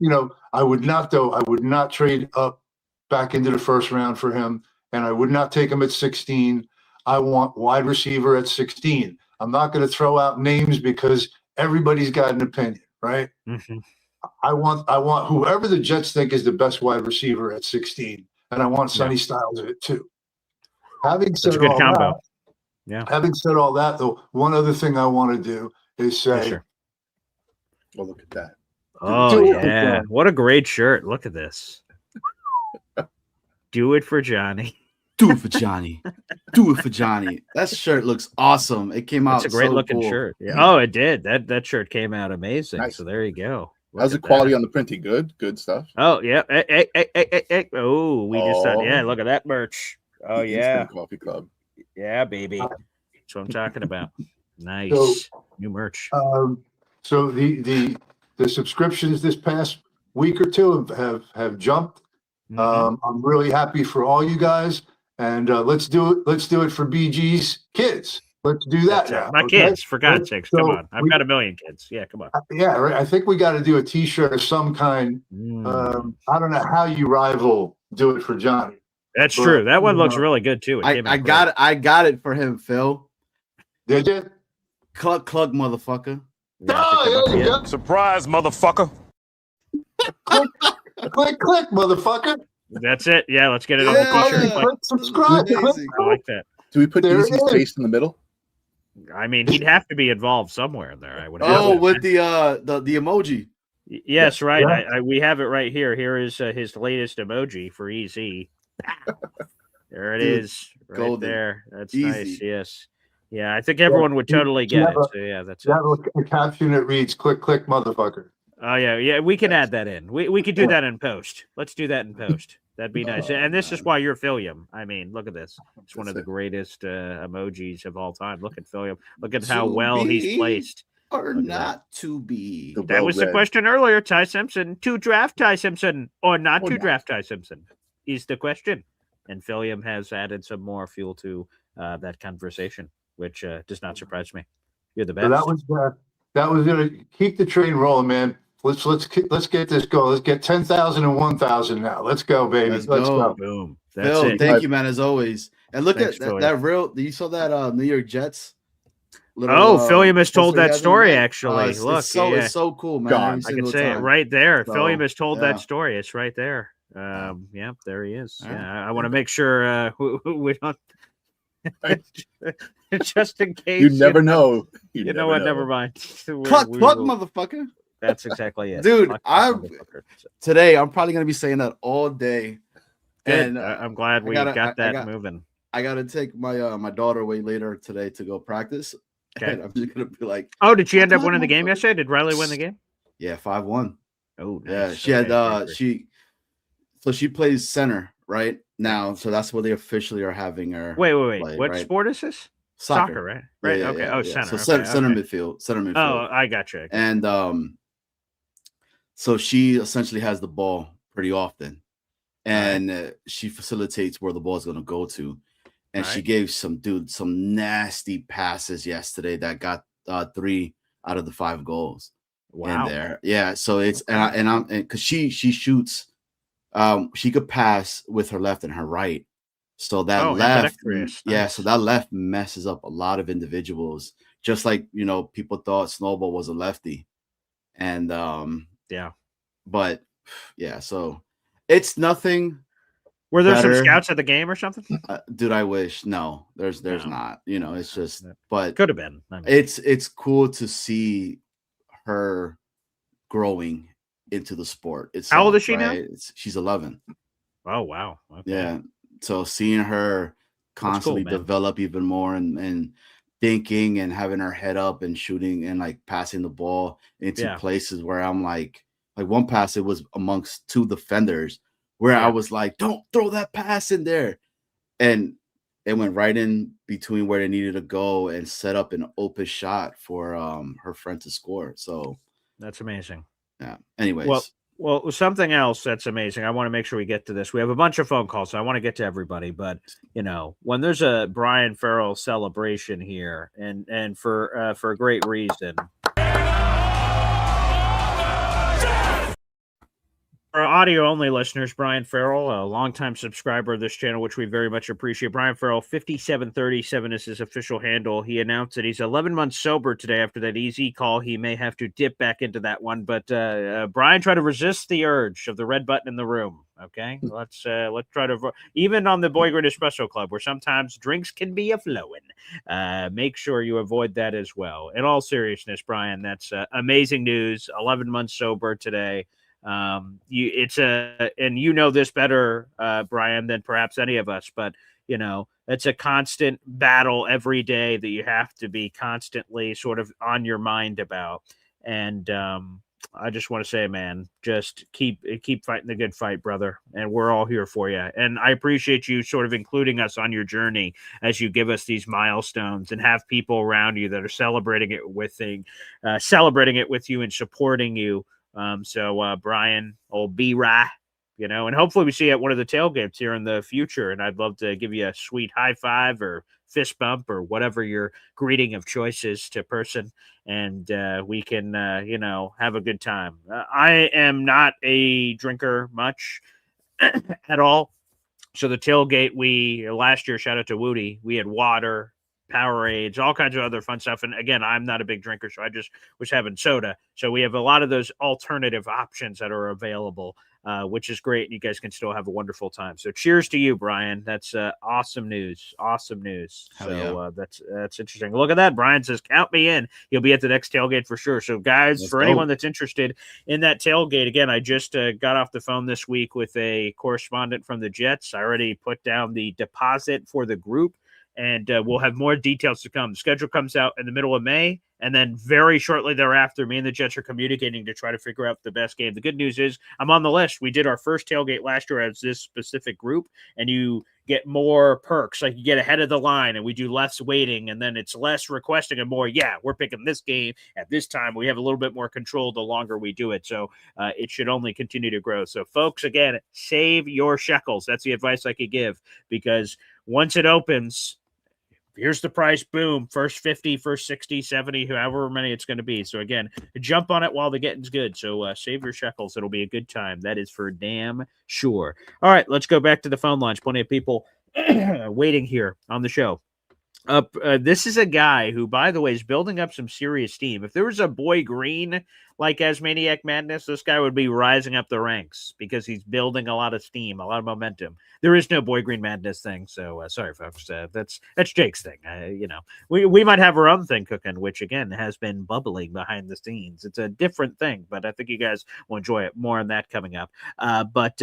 I would not trade up back into the first round for him, and I would not take him at 16. I want wide receiver at 16. I'm not going to throw out names because everybody's got an opinion, right? Mm-hmm. I want whoever the Jets think is the best wide receiver at 16, and I want Sonny Styles at 2. Having said all that, though, one other thing I want to do is say, well, look at that. Oh, yeah. What a great shirt. Look at this. Do it for Johnny. Do it for Johnny. Do it for Johnny. That shirt looks awesome. It came out. It's a great looking shirt. Yeah. Oh, it did. That shirt came out amazing. Nice. So there you go. How's the quality on the printing? Good stuff. Oh yeah. Hey. Oh, we just said look at that merch. Oh yeah. Coffee Club. Yeah, baby. That's what I'm talking about. Nice new merch. So the subscriptions this past week or two have jumped. Mm-hmm. I'm really happy for all you guys. And let's do it for BG's kids. Let's do that now. My kids, for God's sakes, come on. I've got a million kids. Yeah, come on. Yeah, right. I think we got to do a T-shirt of some kind. I don't know how you rival Do It for Johnny. That's true. That one looks really good too. I got it for him, Phil. Did you? Cluck, motherfucker. Yeah, surprise, motherfucker. click, motherfucker. That's it. Yeah, let's get it on the T-shirt. Click subscribe. I like that. Do we put Easy's face in the middle? I mean, he'd have to be involved somewhere in there. I would. With the emoji. Yes, right. Yeah. We have it right here. Here is his latest emoji for Easy. There it Dude, is, right golden. there. That's Easy. nice. Yes. Yeah, I think everyone would totally Do you get have it. a- So yeah, that's You it. have a caption that reads "click, click, motherfucker." Oh yeah, we can Yes. add that in. We could do that in post. Let's do that in post. That'd be nice. Oh, And this is man. why you're Philium. I mean, look at this. It's one That's of the it. greatest emojis of all time. Look at Philium. Look at how To well he's be placed. or Look at that. not to be. The That was the well-read. question earlier. Ty Simpson to draft Ty Simpson or not Or to not. draft Ty Simpson is the question. And Philium has added some more fuel to that conversation, which does not surprise me. You're the So best. that was gonna keep the train rolling, man. Let's get this going. Let's get 10,000 and 1,000 now. Let's go, baby. Let's Let's go. go. Boom. That's Phil, it. thank you, man, as always. And look Thanks, at that, Philly. that real. You saw that New York Jets. Philium has told poster he that has in story. the back? Actually, It's, look, it's so yeah. it's so cool, man. God, Every I I can single say it time. right there. So, Philium has told yeah. that story. It's right there. Yeah, there he is. All right. Yeah, I want to make sure we don't. Just in case. You never know. You know what? Never mind. Cluck, motherfucker. That's exactly it, Dude. Cluck, motherfucker. Today I'm probably gonna be saying that all day. Good. And I'm glad we got that moving. I gotta take my my daughter away later today to go practice. Okay. And I'm just gonna be like, oh, did she end up "Cluck, winning the game motherfucker." yesterday? Did Riley win the game? Yeah, 5-1. Oh, Yeah, nice. she had Okay, she plays center right now, so that's where they officially are having her. wait. play, What right? sport is this? Soccer, right? Yeah, Right. yeah, okay. yeah, Oh, yeah. center. So okay, center okay. midfield, center midfield. Oh, I got you. And so she essentially has the ball pretty often, and she facilitates where the ball is going to go to. And she gave some nasty passes yesterday that got 3 out of the 5 goals in there. Yeah, so it's and because she shoots, she could pass with her left and her right. So that left, so that left messes up a lot of individuals. Just like people thought Snowball was a lefty, and but yeah, so it's nothing. Were there better. some scouts at the game or something? Dude, I wish. No, there's not. It's just, but could have been. I mean. It's cool to see her growing into the sport. How old is she now? She's 11. Oh wow. Okay. Yeah. So seeing her constantly develop even more and thinking and having her head up and shooting and like passing the ball into places where I'm like one pass, it was amongst 2 defenders where I was like, don't throw that pass in there. And it went right in between where they needed to go and set up an open shot for her friend to score. So that's amazing. Yeah. Anyways. Well, something else that's amazing. I want to make sure we get to this. We have a bunch of phone calls, so I want to get to everybody. But when there's a Brian Farrell celebration here, and for a great reason. For audio-only listeners, Brian Farrell, a longtime subscriber of this channel, which we very much appreciate. Brian Farrell, 5737 is his official handle. He announced that he's 11 months sober today after that easy call. He may have to dip back into that one, but Brian, try to resist the urge of the red button in the room. Okay, let's try to, even on the Boy Grid Espresso Club, where sometimes drinks can be a-flowing. Make sure you avoid that as well. In all seriousness, Brian, that's amazing news. 11 months sober today. And you know this better, Brian, than perhaps any of us, but it's a constant battle every day that you have to be constantly sort of on your mind about. And I just want to say, man, just keep fighting the good fight, brother. And we're all here for you. And I appreciate you sort of including us on your journey as you give us these milestones and have people around you that are celebrating it with you and supporting you. So Brian, old B-Rye, and hopefully we see you at one of the tailgates here in the future. And I'd love to give you a sweet high five or fist bump or whatever your greeting of choice is to person. And we can, have a good time. I am not a drinker much at all. So the tailgate last year, shout out to Woody, we had water Powerades, all kinds of other fun stuff. And again, I'm not a big drinker, so I just was having soda. So we have a lot of those alternative options that are available, which is great. You guys can still have a wonderful time. So cheers to you, Brian. That's awesome news. Awesome news. Hell So that's interesting. Look at that. Brian says, count me in. You'll be at the next tailgate for sure. So guys, Let's for go. anyone that's interested in that tailgate, again, I just got off the phone this week with a correspondent from the Jets. I already put down the deposit for the group, and we'll have more details to come. The schedule comes out in the middle of May, and then very shortly thereafter, me and the Jets are communicating to try to figure out the best game. The good news is I'm on the list. We did our first tailgate last year as this specific group, and you get more perks. Like you get ahead of the line, and we do less waiting, and then it's less requesting and more, yeah, we're picking this game at this time. We have a little bit more control the longer we do it. So it should only continue to grow. So folks, again, save your shekels. That's the advice I could give, because once it opens, here's the price, boom, first 50, first 60, 70, however many it's going to be. So again, jump on it while the getting's good. So save your shekels. It'll be a good time. That is for damn sure. All right, let's go back to the phone lines. Plenty of people waiting here on the show. This is a guy who, by the way, is building up some serious steam. If there was a Boy Green like as Maniac Madness, this guy would be rising up the ranks because he's building a lot of steam, a lot of momentum. There is no Boy Green Madness thing, so sorry, folks. That's Jake's thing. We might have our own thing cooking, which again has been bubbling behind the scenes. It's a different thing, but I think you guys will enjoy it. More on that coming up. But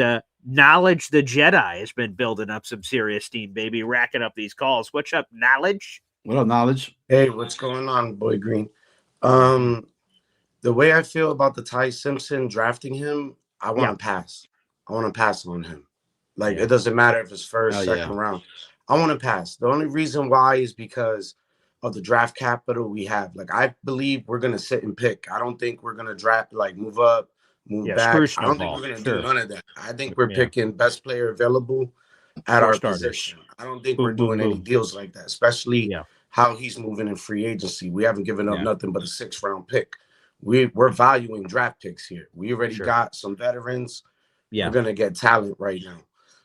Knowledge the Jedi has been building up some serious steam, baby, racking up these calls. What's up, Knowledge? What up, Knowledge? Hey, what's going on, Boy Green? The way I feel about the Ty Simpson drafting him, I want to pass. I want to pass on him. Like, it doesn't matter if it's first, second round. I want to pass. The only reason why is because of the draft capital we have. Like, I believe we're going to sit and pick. I don't think we're going to draft, like, move up, move back. I don't think we're going to do none of that. I think we're picking best player available at our position. I don't think we're doing any deals like that, especially how he's moving in free agency. We haven't given up nothing but a 6th-round pick. We're valuing draft picks here. We already got some veterans. We're going to get talent right now.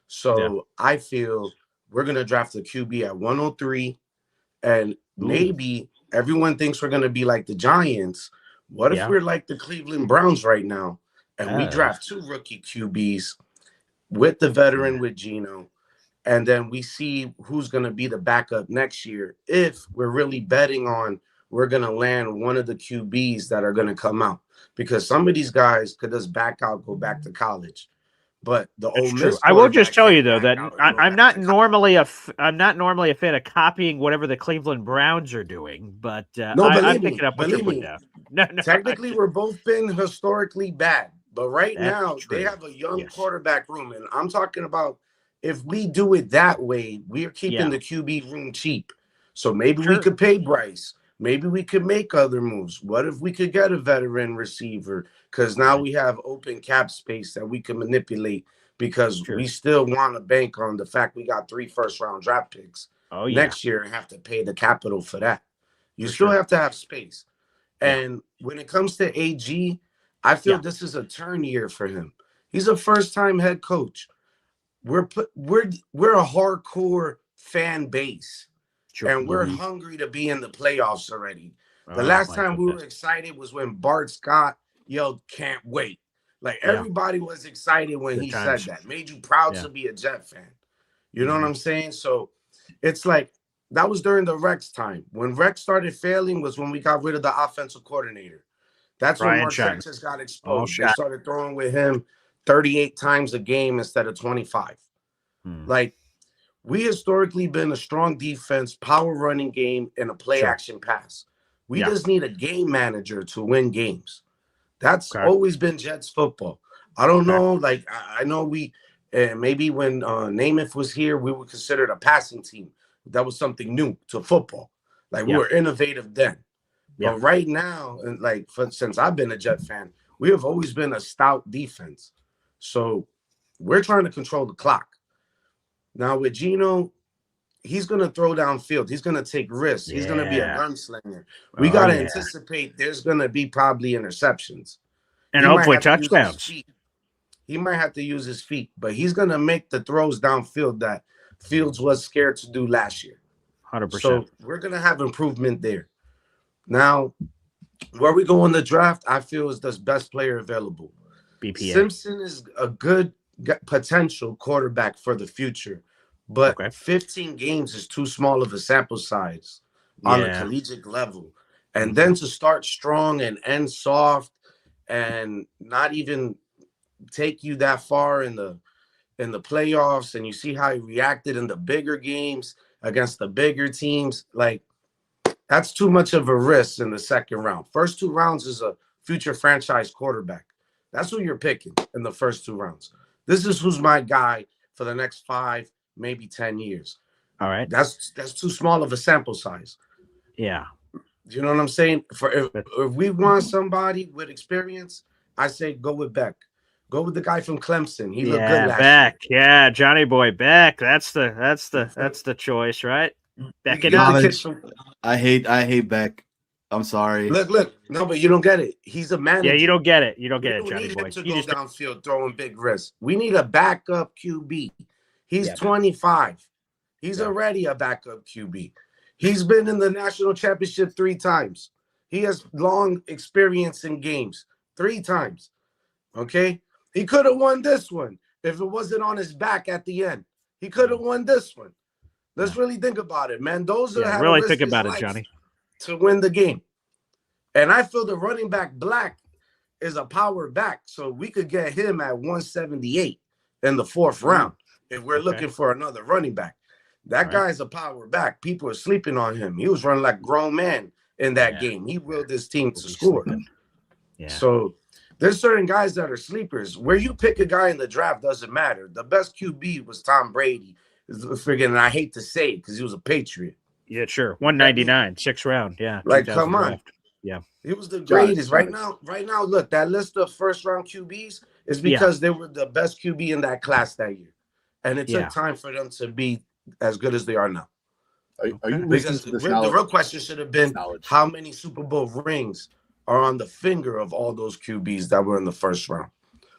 So I feel we're going to draft a QB at 103, and maybe everyone thinks we're going to be like the Giants. What if we're like the Cleveland Browns right now, and we draft 2 rookie QBs with the veteran with Geno, and then we see who's going to be the backup next year if we're really betting on we're going to land one of the QBs that are going to come out, because some of these guys could just back out, go back to college. But the Ole Miss, I will just tell you though that I'm not normally a fan of copying whatever the Cleveland Browns are doing, but I'm picking up what you're putting down. No, technically, we're both been historically bad, but right now they have a young quarterback room, and I'm talking about if we do it that way, we are keeping the QB room cheap. So maybe we could pay Bryce. Maybe we could make other moves. What if we could get a veteran receiver? Because now we have open cap space that we can manipulate, because we still want to bank on the fact we got 3 first-round draft picks next year and have to pay the capital for that. You still have to have space. And when it comes to AG, I feel this is a turn year for him. He's a first-time head coach. We're a hardcore fan base. And we're hungry to be in the playoffs already. The last time we were excited was when Bart Scott yelled, "Can't wait." Like, everybody was excited when he said that. Made you proud to be a Jet fan. You know what I'm saying? So it's like, that was during the Rex time. When Rex started failing was when we got rid of the offensive coordinator. That's when Mark Sanchez got exposed. They started throwing with him 38 times a game instead of 25. Like, we historically been a strong defense, power running game, and a play action pass. We just need a game manager to win games. That's always been Jets football. I don't know. Like, I know we, maybe when Namath was here, we were considered a passing team. That was something new to football. Like, we were innovative then. But right now, and like, since I've been a Jet fan, we have always been a stout defense. So we're trying to control the clock. Now with Geno, he's going to throw downfield. He's going to take risks. He's going to be a gunslinger. We got to anticipate there's going to be probably interceptions. And hopefully touchdowns. He might have to use his feet, but he's going to make the throws downfield that Fields was scared to do last year. 100%. So we're going to have improvement there. Now, where we go in the draft, I feel is the best player available. BPA. Simpson is a good potential quarterback for the future, but 15 games is too small of a sample size on a collegiate level. And then to start strong and end soft and not even take you that far in the playoffs, and you see how he reacted in the bigger games against the bigger teams, like that's too much of a risk in the second round. First 2 rounds is a future franchise quarterback. That's who you're picking in the first 2 rounds. This is who's my guy for the next 5, maybe 10 years. All right. That's too small of a sample size. Yeah. You know what I'm saying? If we want somebody with experience, I say go with Beck. Go with the guy from Clemson. He looked good last Beck. Year. Yeah, Johnny Boy Beck. That's the choice, right? Beck it up. I hate Beck. I'm sorry. Look. No, but you don't get it. He's a manager. Yeah, you don't get it. You don't get it, Johnny Boy. To go downfield throwing big risks. We need a backup QB. He's 25. He's already a backup QB. He's been in the national championship 3 times. He has long experience in games 3 times. Okay? He could have won this one if it wasn't on his back at the end. He could have won this one. Let's really think about it, man. Those are really think about it, Johnny. To win the game. And I feel the running back Black is a power back. So we could get him at 178 in the 4th round if we're looking for another running back. That guy's a power back. People are sleeping on him. He was running like a grown man in that game. He willed his team to score. Yeah. So there's certain guys that are sleepers. Where you pick a guy in the draft doesn't matter. The best QB was Tom Brady. And I hate to say it because he was a Patriot. Yeah, sure. 199, 6th round. Yeah. Like, come on. Draft. Yeah. He was the greatest. Right now, look, that list of first-round QBs is because they were the best QB in that class that year. And it took time for them to be as good as they are now. Are you because the real question should have been how many Super Bowl rings are on the finger of all those QBs that were in the first round?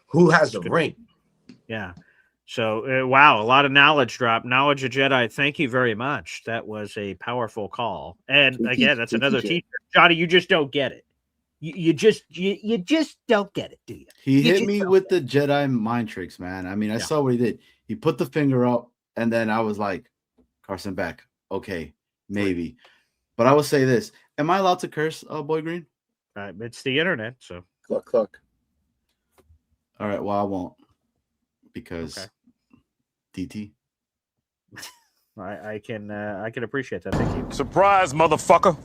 Who has a ring? Yeah. So, wow, a lot of knowledge drop. Knowledge of Jedi, thank you very much. That was a powerful call. And again, that's another teacher. Johnny, you just don't get it. You just don't get it, do you? He hit me with the Jedi mind tricks, man. I mean, I saw what he did. He put the finger up, and then I was like, Carson Beck, okay, maybe. But I will say this. Am I allowed to curse, Boy Green? It's the internet, so. Cluck, cluck. All right, well, I won't. Because DT. I can appreciate that. Thank you. Surprise, motherfucker.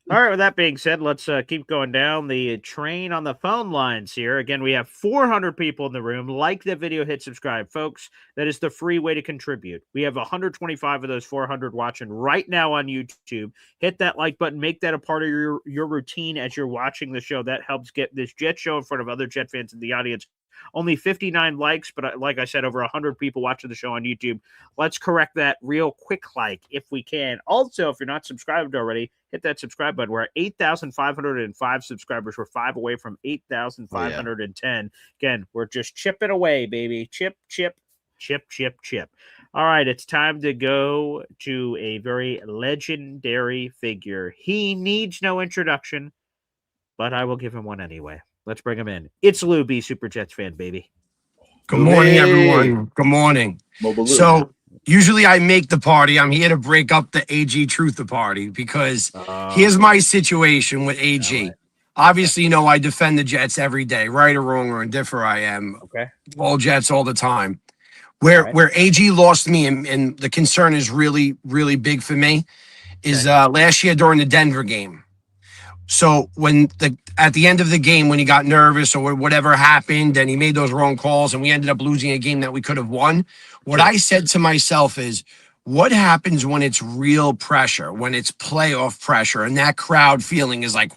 All right, with that being said, let's keep going down the train on the phone lines here. Again, we have 400 people in the room. Like the video, hit subscribe, folks. That is the free way to contribute. We have 125 of those 400 watching right now on YouTube. Hit that like button. Make that a part of your routine as you're watching the show. That helps get this Jet show in front of other Jet fans in the audience. Only 59 likes, but like I said, over 100 people watching the show on YouTube. Let's correct that real quick, if we can. Also, if you're not subscribed already, hit that subscribe button. We're at 8,505 subscribers. We're 5 away from 8,510. Again, we're just chipping away, baby. Chip, chip, chip, chip, chip. All right, it's time to go to a very legendary figure. He needs no introduction, but I will give him one anyway. Let's bring him in. It's Lou B, Super Jets fan, baby. Good morning, everyone. Good morning. So usually I make the party. I'm here to break up the AG Truth the party because here's my situation with AG. Obviously, you know, I defend the Jets every day, right or wrong or indifferent I am. Okay. All Jets all the time. Where AG lost me, and the concern is really, really big for me, is last year during the Denver game. So when at the end of the game, when he got nervous or whatever happened and he made those wrong calls and we ended up losing a game that we could have won, what I said to myself is, what happens when it's real pressure, when it's playoff pressure and that crowd feeling is like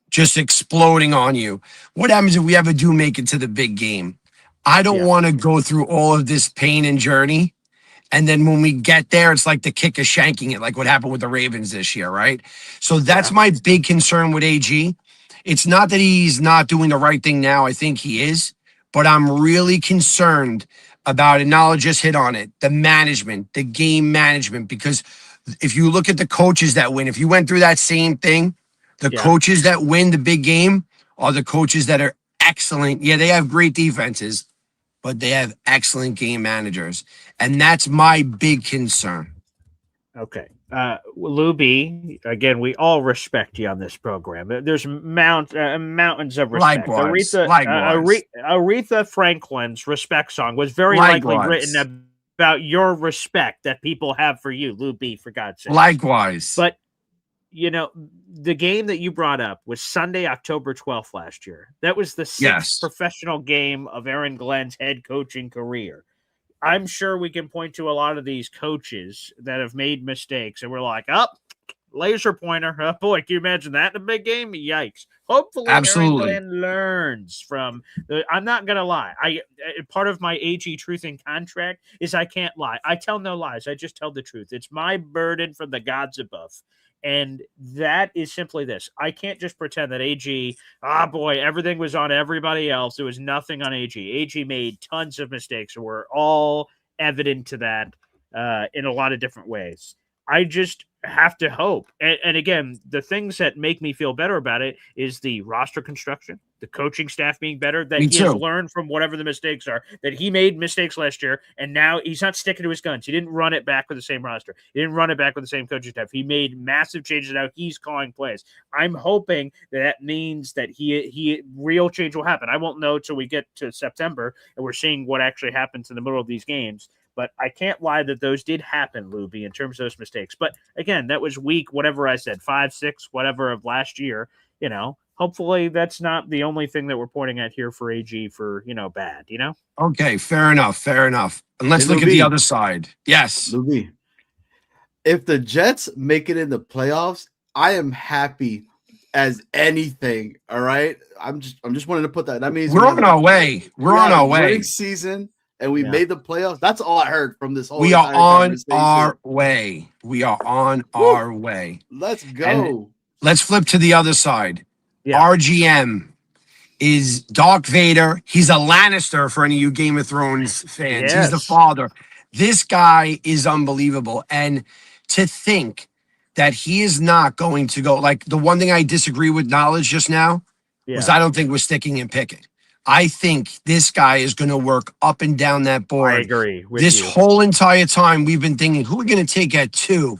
just exploding on you? What happens if we ever do make it to the big game? I don't want to go through all of this pain and journey. And then when we get there, it's like the kick of shanking it, like what happened with the Ravens this year, right? So that's my big concern with AG. It's not that he's not doing the right thing now. I think he is. But I'm really concerned about it. Knowledge just hit on it. The management, the game management, because if you look at the coaches that win, if you went through that same thing, the coaches that win the big game are the coaches that are excellent. Yeah, they have great defenses, but they have excellent game managers. And that's my big concern. Okay. Lou B, again, we all respect you on this program. There's mountains of respect. Likewise. Aretha Franklin's respect song was very likely written about your respect that people have for you, Lou B, for God's sake. Likewise. But, you know, the game that you brought up was Sunday, October 12th last year. That was the sixth professional game of Aaron Glenn's head coaching career. I'm sure we can point to a lot of these coaches that have made mistakes, and we're like, laser pointer. Oh, boy, can you imagine that in a big game? Yikes. Hopefully, Aaron Glenn learns from I'm not going to lie. Part of my AG truthing contract is I can't lie. I tell no lies. I just tell the truth. It's my burden from the gods above. And that is simply this. I can't just pretend that AG, everything was on everybody else. There was nothing on AG. AG made tons of mistakes, and we're all evident to that in a lot of different ways. I just have to hope. And again, the things that make me feel better about it is the roster construction, the coaching staff being better, that he has learned from whatever the mistakes are, that he made mistakes last year, and now he's not sticking to his guns. He didn't run it back with the same roster. He didn't run it back with the same coaching staff. He made massive changes. Now he's calling plays. I'm hoping that means that he real change will happen. I won't know till we get to September and we're seeing what actually happens in the middle of these games. But I can't lie that those did happen, Luby, in terms of those mistakes. But again, that was week, whatever I said, 5, 6, whatever of last year. You know, hopefully that's not the only thing that we're pointing at here for AG for, bad, Okay, fair enough. And let's look at the other side. Yes. Luby, if the Jets make it in the playoffs, I am happy as anything. All right. I'm just wanting to put that. That means we're on our way. We're on our way. Season. And we made the playoffs. That's all I heard from this whole. We are on our way. We are on our way. Let's go. And let's flip to the other side. Yeah. Our GM is Darth Vader. He's a Lannister for any of you Game of Thrones fans. Yes. He's the father. This guy is unbelievable. And to think that he is not going to go, like the one thing I disagree with Knowledge just now was I don't think we're sticking and picking. I think this guy is going to work up and down that board. I agree with this whole entire time we've been thinking, who are we going to take at 2?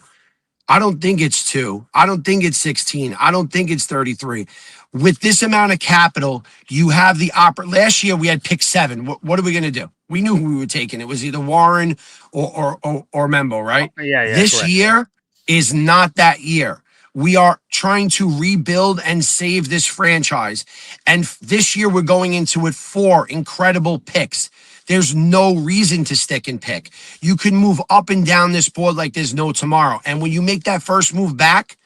I don't think it's 2. I don't think it's 16. I don't think it's 33. With this amount of capital, you have the last year we had pick 7. What are we going to do? We knew who we were taking. It was either Warren or Membo, right? Yeah. This year is not that year. We are trying to rebuild and save this franchise. And this year we're going into it 4 incredible picks. There's no reason to stick and pick. You can move up and down this board like there's no tomorrow. And when you make that first move back,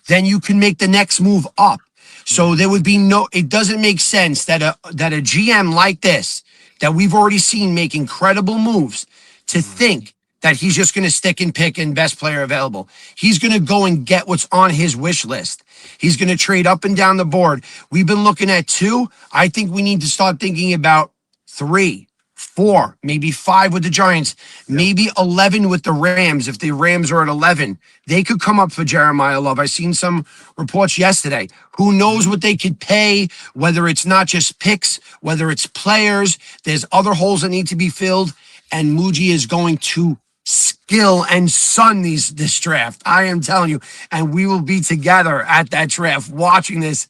then you can make the next move up. So there would be it doesn't make sense that a GM like this, that we've already seen make incredible moves, to think that he's just going to stick and pick and best player available. He's going to go and get what's on his wish list. He's going to trade up and down the board. We've been looking at 2. I think we need to start thinking about 3, 4, maybe 5 with the Giants, maybe 11 with the Rams. If the Rams are at 11, they could come up for Jeremiah Love. I seen some reports yesterday. Who knows what they could pay, whether it's not just picks, whether it's players. There's other holes that need to be filled. And Muji is going to skill and sun this draft. I am telling you. And we will be together at that draft watching this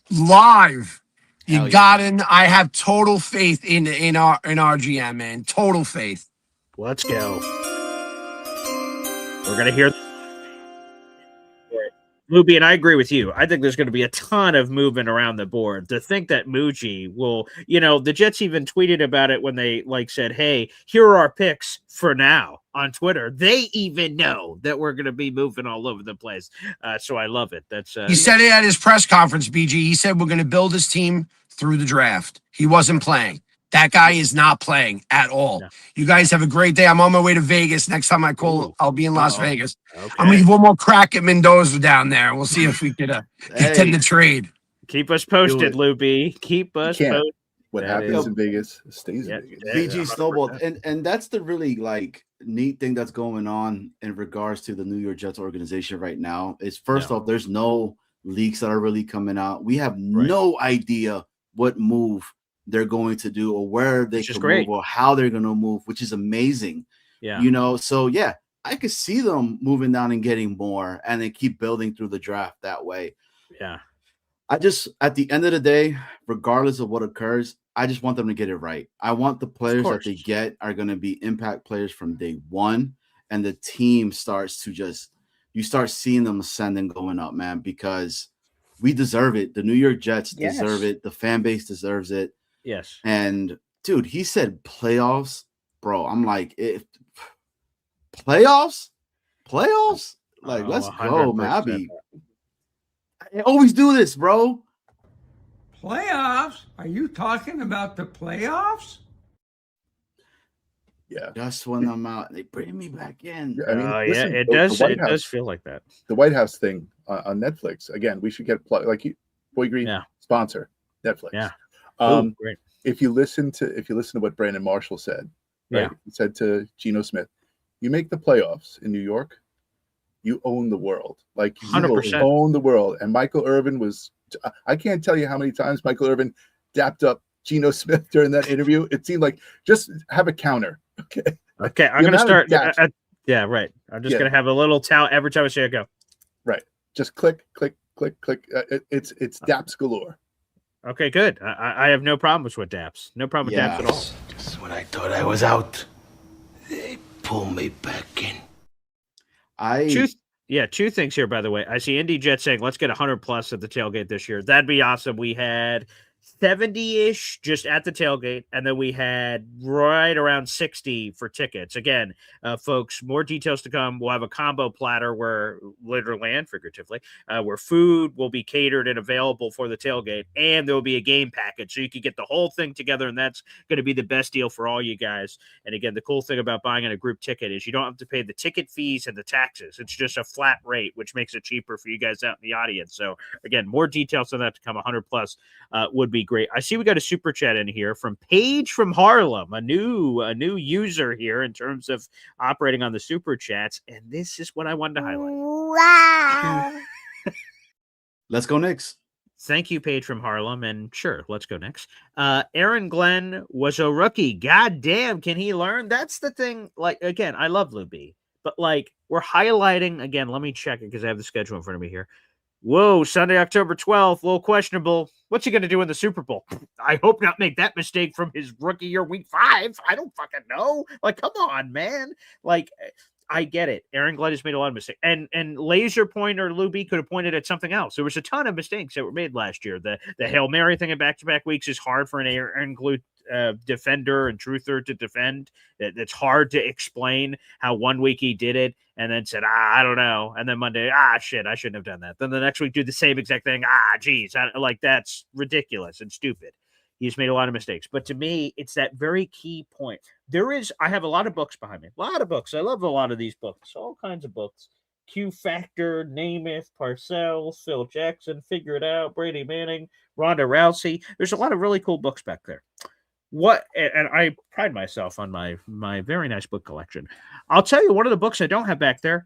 live. I have total faith in our GM, man. Total faith. Let's go. We're gonna hear Muji, and I agree with you. I think there's going to be a ton of movement around the board. To think that Muji will, the Jets even tweeted about it when they said, "Hey, here are our picks for now." On Twitter, they even know that we're going to be moving all over the place. So I love it. He said it at his press conference, BG. He said we're going to build his team through the draft. He wasn't playing. That guy is not playing at all. No. You guys have a great day. I'm on my way to Vegas. Next time I call, I'll be in Las Vegas. Okay. I'm going to give one more crack at Mendoza down there. We'll see if we could get in the trade. Keep us posted, Lou B. Keep us posted. What happens in Vegas stays in Vegas. BG snowballed, and that's the really like neat thing that's going on in regards to the New York Jets organization right now. Is first off, there's no leaks that are really coming out. We have no idea what move they're going to do or where they can move or how they're going to move, which is amazing. Yeah, you know, so yeah, I could see them moving down and getting more, and they keep building through the draft that way. Yeah. I just, at the end of the day, regardless of what occurs, I just want them to get it right. I want the players that they get are going to be impact players from day one, and the team starts to just, you start seeing them ascending, going up, man, because we deserve it. The New York Jets deserve it. The fan base deserves it. Yes. And dude, he said playoffs, bro. I'm like, if playoffs, like, let's go, man. I always do this, bro. Playoffs? Are you talking about the playoffs? Yeah. Just when I'm out, they bring me back in. I mean, listen, it does. It does feel like that. The White House thing on Netflix. Again, we should get like Boy Green sponsor Netflix. Yeah. Great. If you listen to what Brandon Marshall said, right? He said to Geno Smith, "You make the playoffs in New York, you own the world. Like you 100%. Own the world." And Michael Irvin was. I can't tell you how many times Michael Irvin dapped up Geno Smith during that interview. It seemed like just have a counter. Okay. I'm going to start. Yeah, right. I'm just going to have a little towel every time I say it go. Right. Just click, click, click, click. It's daps galore. Okay, good. I have no problems with daps. No problem with daps at all. Just when I thought I was out, they pull me back in. Two things here, by the way. I see Indy Jet saying, let's get 100 plus at the tailgate this year. That'd be awesome. We had 70-ish just at the tailgate, and then we had right around 60 for tickets. Again, folks, more details to come. We'll have a combo platter where, literally and figuratively, where food will be catered and available for the tailgate, and there will be a game package, so you can get the whole thing together, and that's going to be the best deal for all you guys. And again, the cool thing about buying in a group ticket is you don't have to pay the ticket fees and the taxes. It's just a flat rate, which makes it cheaper for you guys out in the audience. So again, more details on that to come. 100 plus would be great. I see we got a super chat in here from Paige from Harlem, a new user here in terms of operating on the super chats, and this is what I wanted to highlight. Wow. Let's go Knicks. Thank you, Paige from Harlem, and sure, let's go next. Aaron Glenn was a rookie. God damn, can he learn? That's the thing. Like, again, I love Lou B, but like we're highlighting again. Let me check it because I have the schedule in front of me here. Whoa, Sunday, October 12th, a little questionable. What's he going to do in the Super Bowl? I hope not make that mistake from his rookie year, week 5. I don't fucking know. Like, come on, man. Like, I get it. Aaron Glenn has made a lot of mistakes. And Laser Pointer Luby could have pointed at something else. There was a ton of mistakes that were made last year. The Hail Mary thing in back-to-back weeks is hard for an Aaron Glenn defender and truther to defend. It's hard to explain how one week he did it and then said, I don't know. And then Monday, shit, I shouldn't have done that. Then the next week do the same exact thing. Geez, like that's ridiculous and stupid. He's made a lot of mistakes. But to me, it's that very key point. I have a lot of books behind me. A lot of books. I love a lot of these books. All kinds of books. Q Factor, Namath, Parcells, Phil Jackson, Figure It Out, Brady Manning, Ronda Rousey. There's a lot of really cool books back there. And I pride myself on my very nice book collection. I'll tell you one of the books I don't have back there,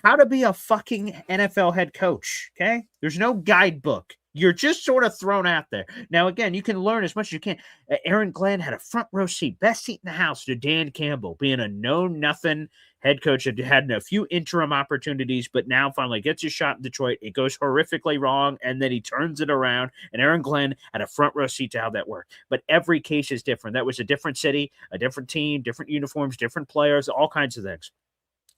How to Be a Fucking NFL Head Coach. Okay? There's no guidebook. You're just sort of thrown out there. Now, again, you can learn as much as you can. Aaron Glenn had a front row seat, best seat in the house to Dan Campbell, being a know-nothing head coach that had a few interim opportunities, but now finally gets his shot in Detroit. It goes horrifically wrong, and then he turns it around, and Aaron Glenn had a front row seat to how that worked. But every case is different. That was a different city, a different team, different uniforms, different players, all kinds of things.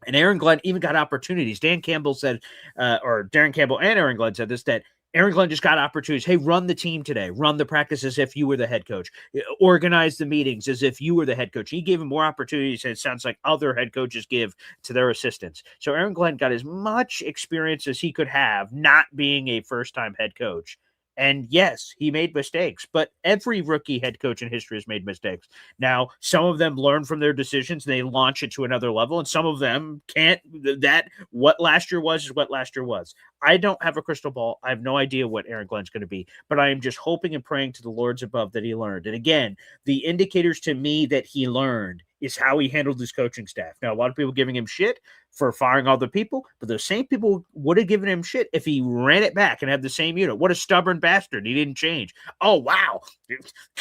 And Aaron Glenn even got opportunities. Dan Campbell said, or Darren Campbell and Aaron Glenn said this, that Aaron Glenn just got opportunities. Hey, run the team today. Run the practice as if you were the head coach. Organize the meetings as if you were the head coach. He gave him more opportunities than it sounds like other head coaches give to their assistants. So Aaron Glenn got as much experience as he could have not being a first-time head coach. And yes, he made mistakes, but every rookie head coach in history has made mistakes. Now, some of them learn from their decisions, they launch it to another level, and some of them can't. That what last year was is what last year was. I don't have a crystal ball. I have no idea what Aaron Glenn's going to be, but I am just hoping and praying to the Lords above that he learned. And again, the indicators to me that he learned is how he handled his coaching staff. Now, a lot of people giving him shit for firing all the people, but those same people would have given him shit if he ran it back and had the same unit. What a stubborn bastard. He didn't change. Oh, wow.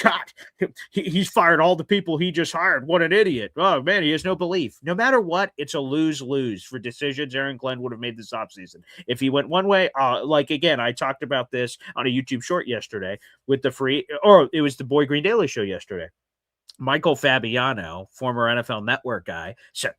God, he's fired all the people he just hired. What an idiot. Oh, man, he has no belief. No matter what, it's a lose-lose for decisions Aaron Glenn would have made this offseason. If he went one way, like, again, I talked about this on a YouTube short yesterday with it was the Boy Green Daily show yesterday. Michael Fabiano, former NFL Network guy, said,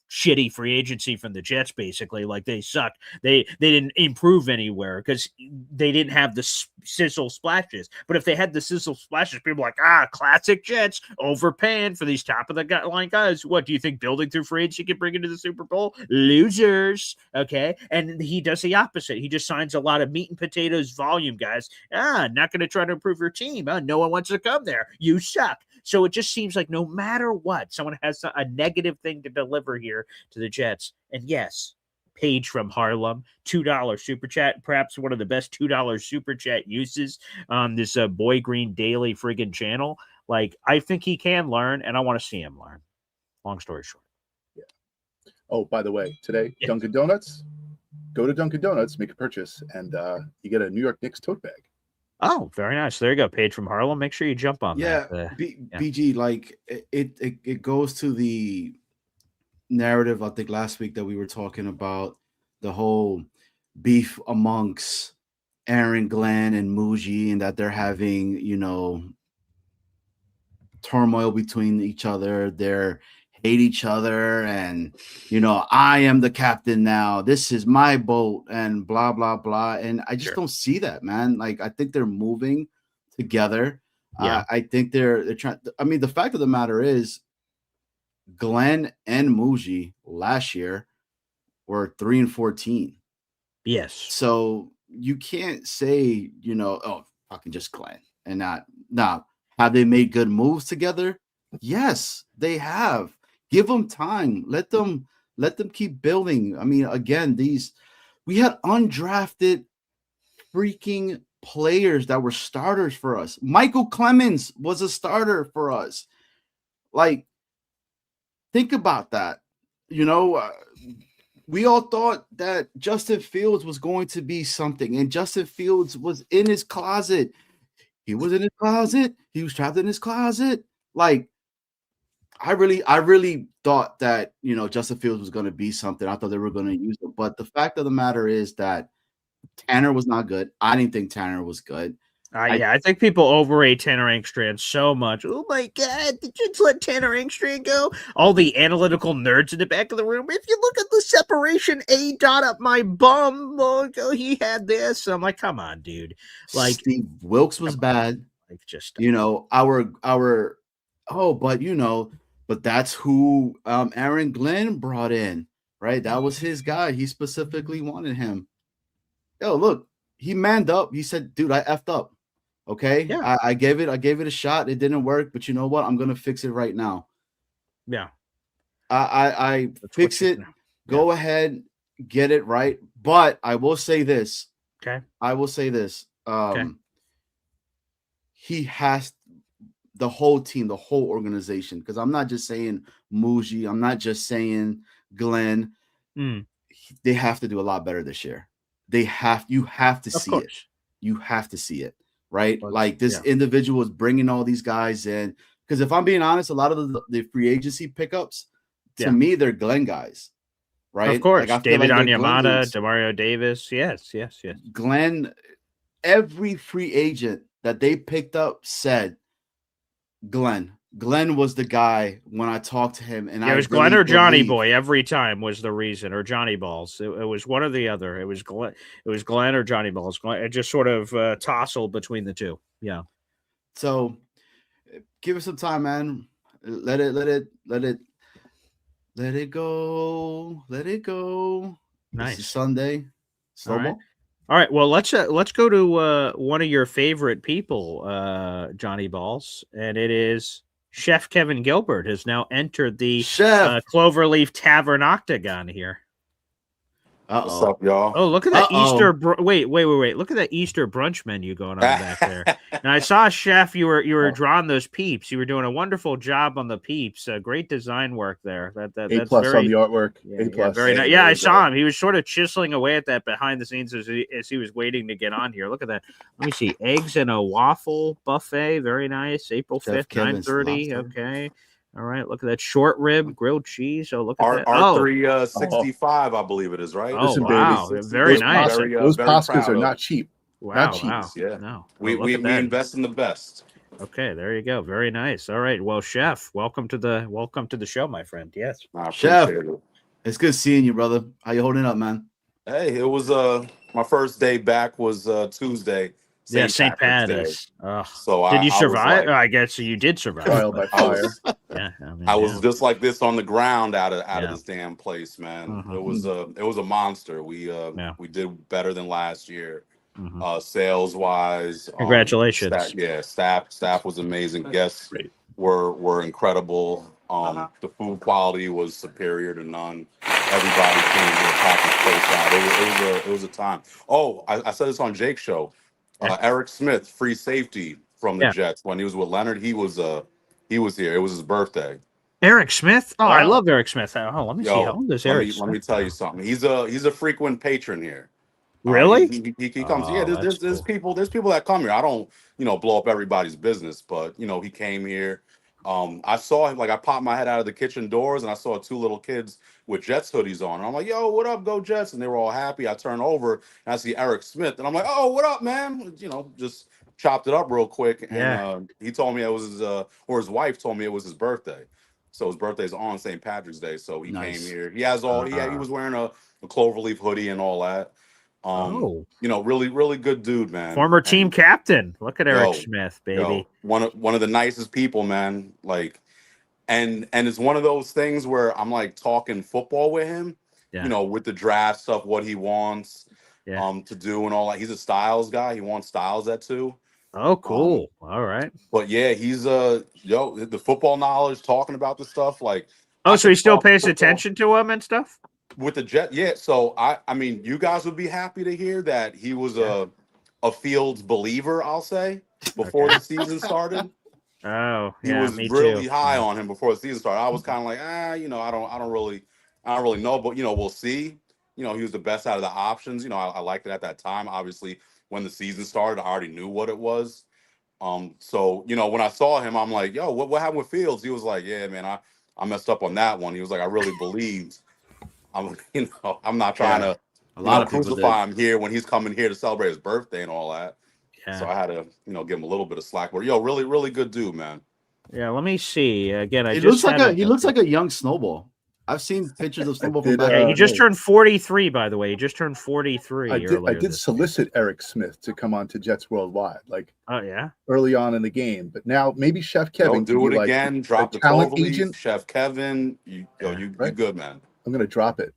shitty free agency from the Jets, basically. Like, they sucked. They didn't improve anywhere because they didn't have the sizzle splashes. But if they had the sizzle splashes, people are like, classic Jets, overpaying for these top of the line guys. What do you think building through free agency can bring into the Super Bowl? Losers. Okay. And he does the opposite. He just signs a lot of meat and potatoes volume guys. Not going to try to improve your team. No one wants to come there. You suck. So it just seems like no matter what, someone has a negative thing to deliver here to the Jets. And yes, Paige from Harlem, $2 super chat, perhaps one of the best $2 super chat uses on this Boy Green Daily friggin' channel. Like, I think he can learn, and I want to see him learn. Long story short. Yeah. Oh, by the way, today, Dunkin' Donuts, go to Dunkin' Donuts, make a purchase, and you get a New York Knicks tote bag. Oh, very nice. There you go. Paige from Harlem. Make sure you jump on that. BG, like it goes to the narrative, I think last week that we were talking about the whole beef amongst Aaron Glenn and Muji, and that they're having, turmoil between each other. They're hate each other, and I am the captain now. This is my boat, and blah blah blah. And I just don't see that, man. Like, I think they're moving together. I think they're trying. I mean, the fact of the matter is, Glenn and Muji last year were 3-14. Yes. So you can't say, fucking just Glenn and not. Now, have they made good moves together? Yes, they have. Give them time. Let them keep building. I mean, again, we had undrafted freaking players that were starters for us. Michael Clemens was a starter for us. Like, think about that. We all thought that Justin Fields was going to be something, and Justin Fields was in his closet. He was in his closet. He was trapped in his closet. Like, I really thought that, Justin Fields was going to be something. I thought they were going to use it. But the fact of the matter is that Tanner was not good. I didn't think Tanner was good. I think people overrate Tanner Engstrand so much. Oh my God, did you just let Tanner Engstrand go? All the analytical nerds in the back of the room. If you look at the separation A dot up my bum, he had this. I'm like, come on, dude. Like, Steve Wilkes was bad. Like, just but that's who Aaron Glenn brought in, right? That was his guy. He specifically wanted him. Yo, look, he manned up. He said, dude, I effed up. Okay. Yeah. I gave it a shot. It didn't work, but you know what? I'm gonna fix it right now. Yeah. I fix it. Go ahead, get it right. But I will say this. Okay. I will say this. He has the whole team, the whole organization, because I'm not just saying Muji, I'm not just saying Glenn. They have to do a lot better this year. You have to see it. You have to see it, right? Like, this individual is bringing all these guys in. Because if I'm being honest, a lot of the free agency pickups, to me, they're Glenn guys, right? Of course. Like, David Onyemata, Demario Davis. Yes. Glenn, every free agent that they picked up said Glenn. Glenn was the guy when I talked to him, and it was Glenn or Johnny Boy every time was the reason, or Johnny Balls. It was one or the other. It was Glenn or Johnny Balls. It just sort of tousled between the two. Yeah. So give it some time, man. Let it go. Let it go. Nice. This is Sunday. Slow-mo. Right. All right. Well, let's go to one of your favorite people, Johnny Balls, and it is Chef Kevin Gilbert has now entered the Cloverleaf Tavern Octagon here. What's up, y'all? Oh, look at that Easter! Wait! Look at that Easter brunch menu going on back there. Now I saw, Chef, you were drawing those peeps. You were doing a wonderful job on the peeps. Great design work there. That's A+ on the artwork. A+. Very nice. Yeah, I saw him. He was sort of chiseling away at that behind the scenes as he was waiting to get on here. Look at that. Let me see. Eggs and a waffle buffet. Very nice. April 5th, 9:30. Okay. All right, look at that short rib, grilled cheese. Oh, look at that. R365, I believe it is, right? Oh, wow. Very nice. Those pastas are not cheap. Wow, not cheap. wow. Yeah. No. We invest in the best. Okay, there you go. Very nice. All right. Well, Chef, welcome to the show, my friend. Yes. Chef, it's good seeing you, brother. How you holding up, man? Hey, it was my first day back was Tuesday. St. Patty's. So did you survive? I guess you did survive. Trial by fire. I was just like this on the ground out of this damn place, man. It was a monster. We did better than last year. Sales wise. Congratulations. Staff was amazing. Guests were incredible. The food quality was superior to none. Everybody came to pack this place out. It was a time. Oh, I said this on Jake's show. Eric Smith, free safety from the Jets, when he was with Leonard, he was here. It was his birthday. Eric Smith? Oh, I love Eric Smith. Oh, let me see. How old is Eric Let me tell you something. He's a frequent patron here. Really? He comes. There's people that come here. I don't blow up everybody's business, but he came here. I saw him, I popped my head out of the kitchen doors and I saw two little kids with Jets hoodies on. And I'm like, yo, what up, go Jets? And they were all happy. I turn over and I see Eric Smith and I'm like, oh, what up, man? Just chopped it up real quick. And he told me it was his wife told me it was his birthday. So his birthday's on St. Patrick's Day. So he came here. He has all, he was wearing a Cloverleaf hoodie and all that. Really, really good dude, man. Former team captain. Look at Eric Smith, baby. One of the nicest people, man. And it's one of those things where I'm talking football with him, with the draft stuff, what he wants to do and all that. He's a styles guy. He wants styles at too. Oh, cool. All right. But yeah, he's the football knowledge, talking about the stuff so he still pays attention to him and stuff? With the Jet, yeah. So I mean, you guys would be happy to hear that he was a Fields believer, I'll say, before the season started. Oh, he was really high on him before the season started. I was kind of like, I don't really know, but we'll see. He was the best out of the options. I liked it at that time. Obviously, when the season started, I already knew what it was. So when I saw him, I'm like, yo, what happened with Fields? He was like, yeah, man, I messed up on that one. He was like, I really believed. I'm not trying to crucify him here when he's coming here to celebrate his birthday and all that. Yeah. So I had to, give him a little bit of slack. But really, really good dude, man. Yeah, let me see again. He looks like a young Snowball. I've seen pictures of Snowball from back. He just turned 43, by the way. He just turned 43. I did solicit Eric Smith to come on to Jets Worldwide, early on in the game. But now maybe Chef Kevin do it again. Drop the talent agent. Chef Kevin, you good, man. I'm gonna drop it.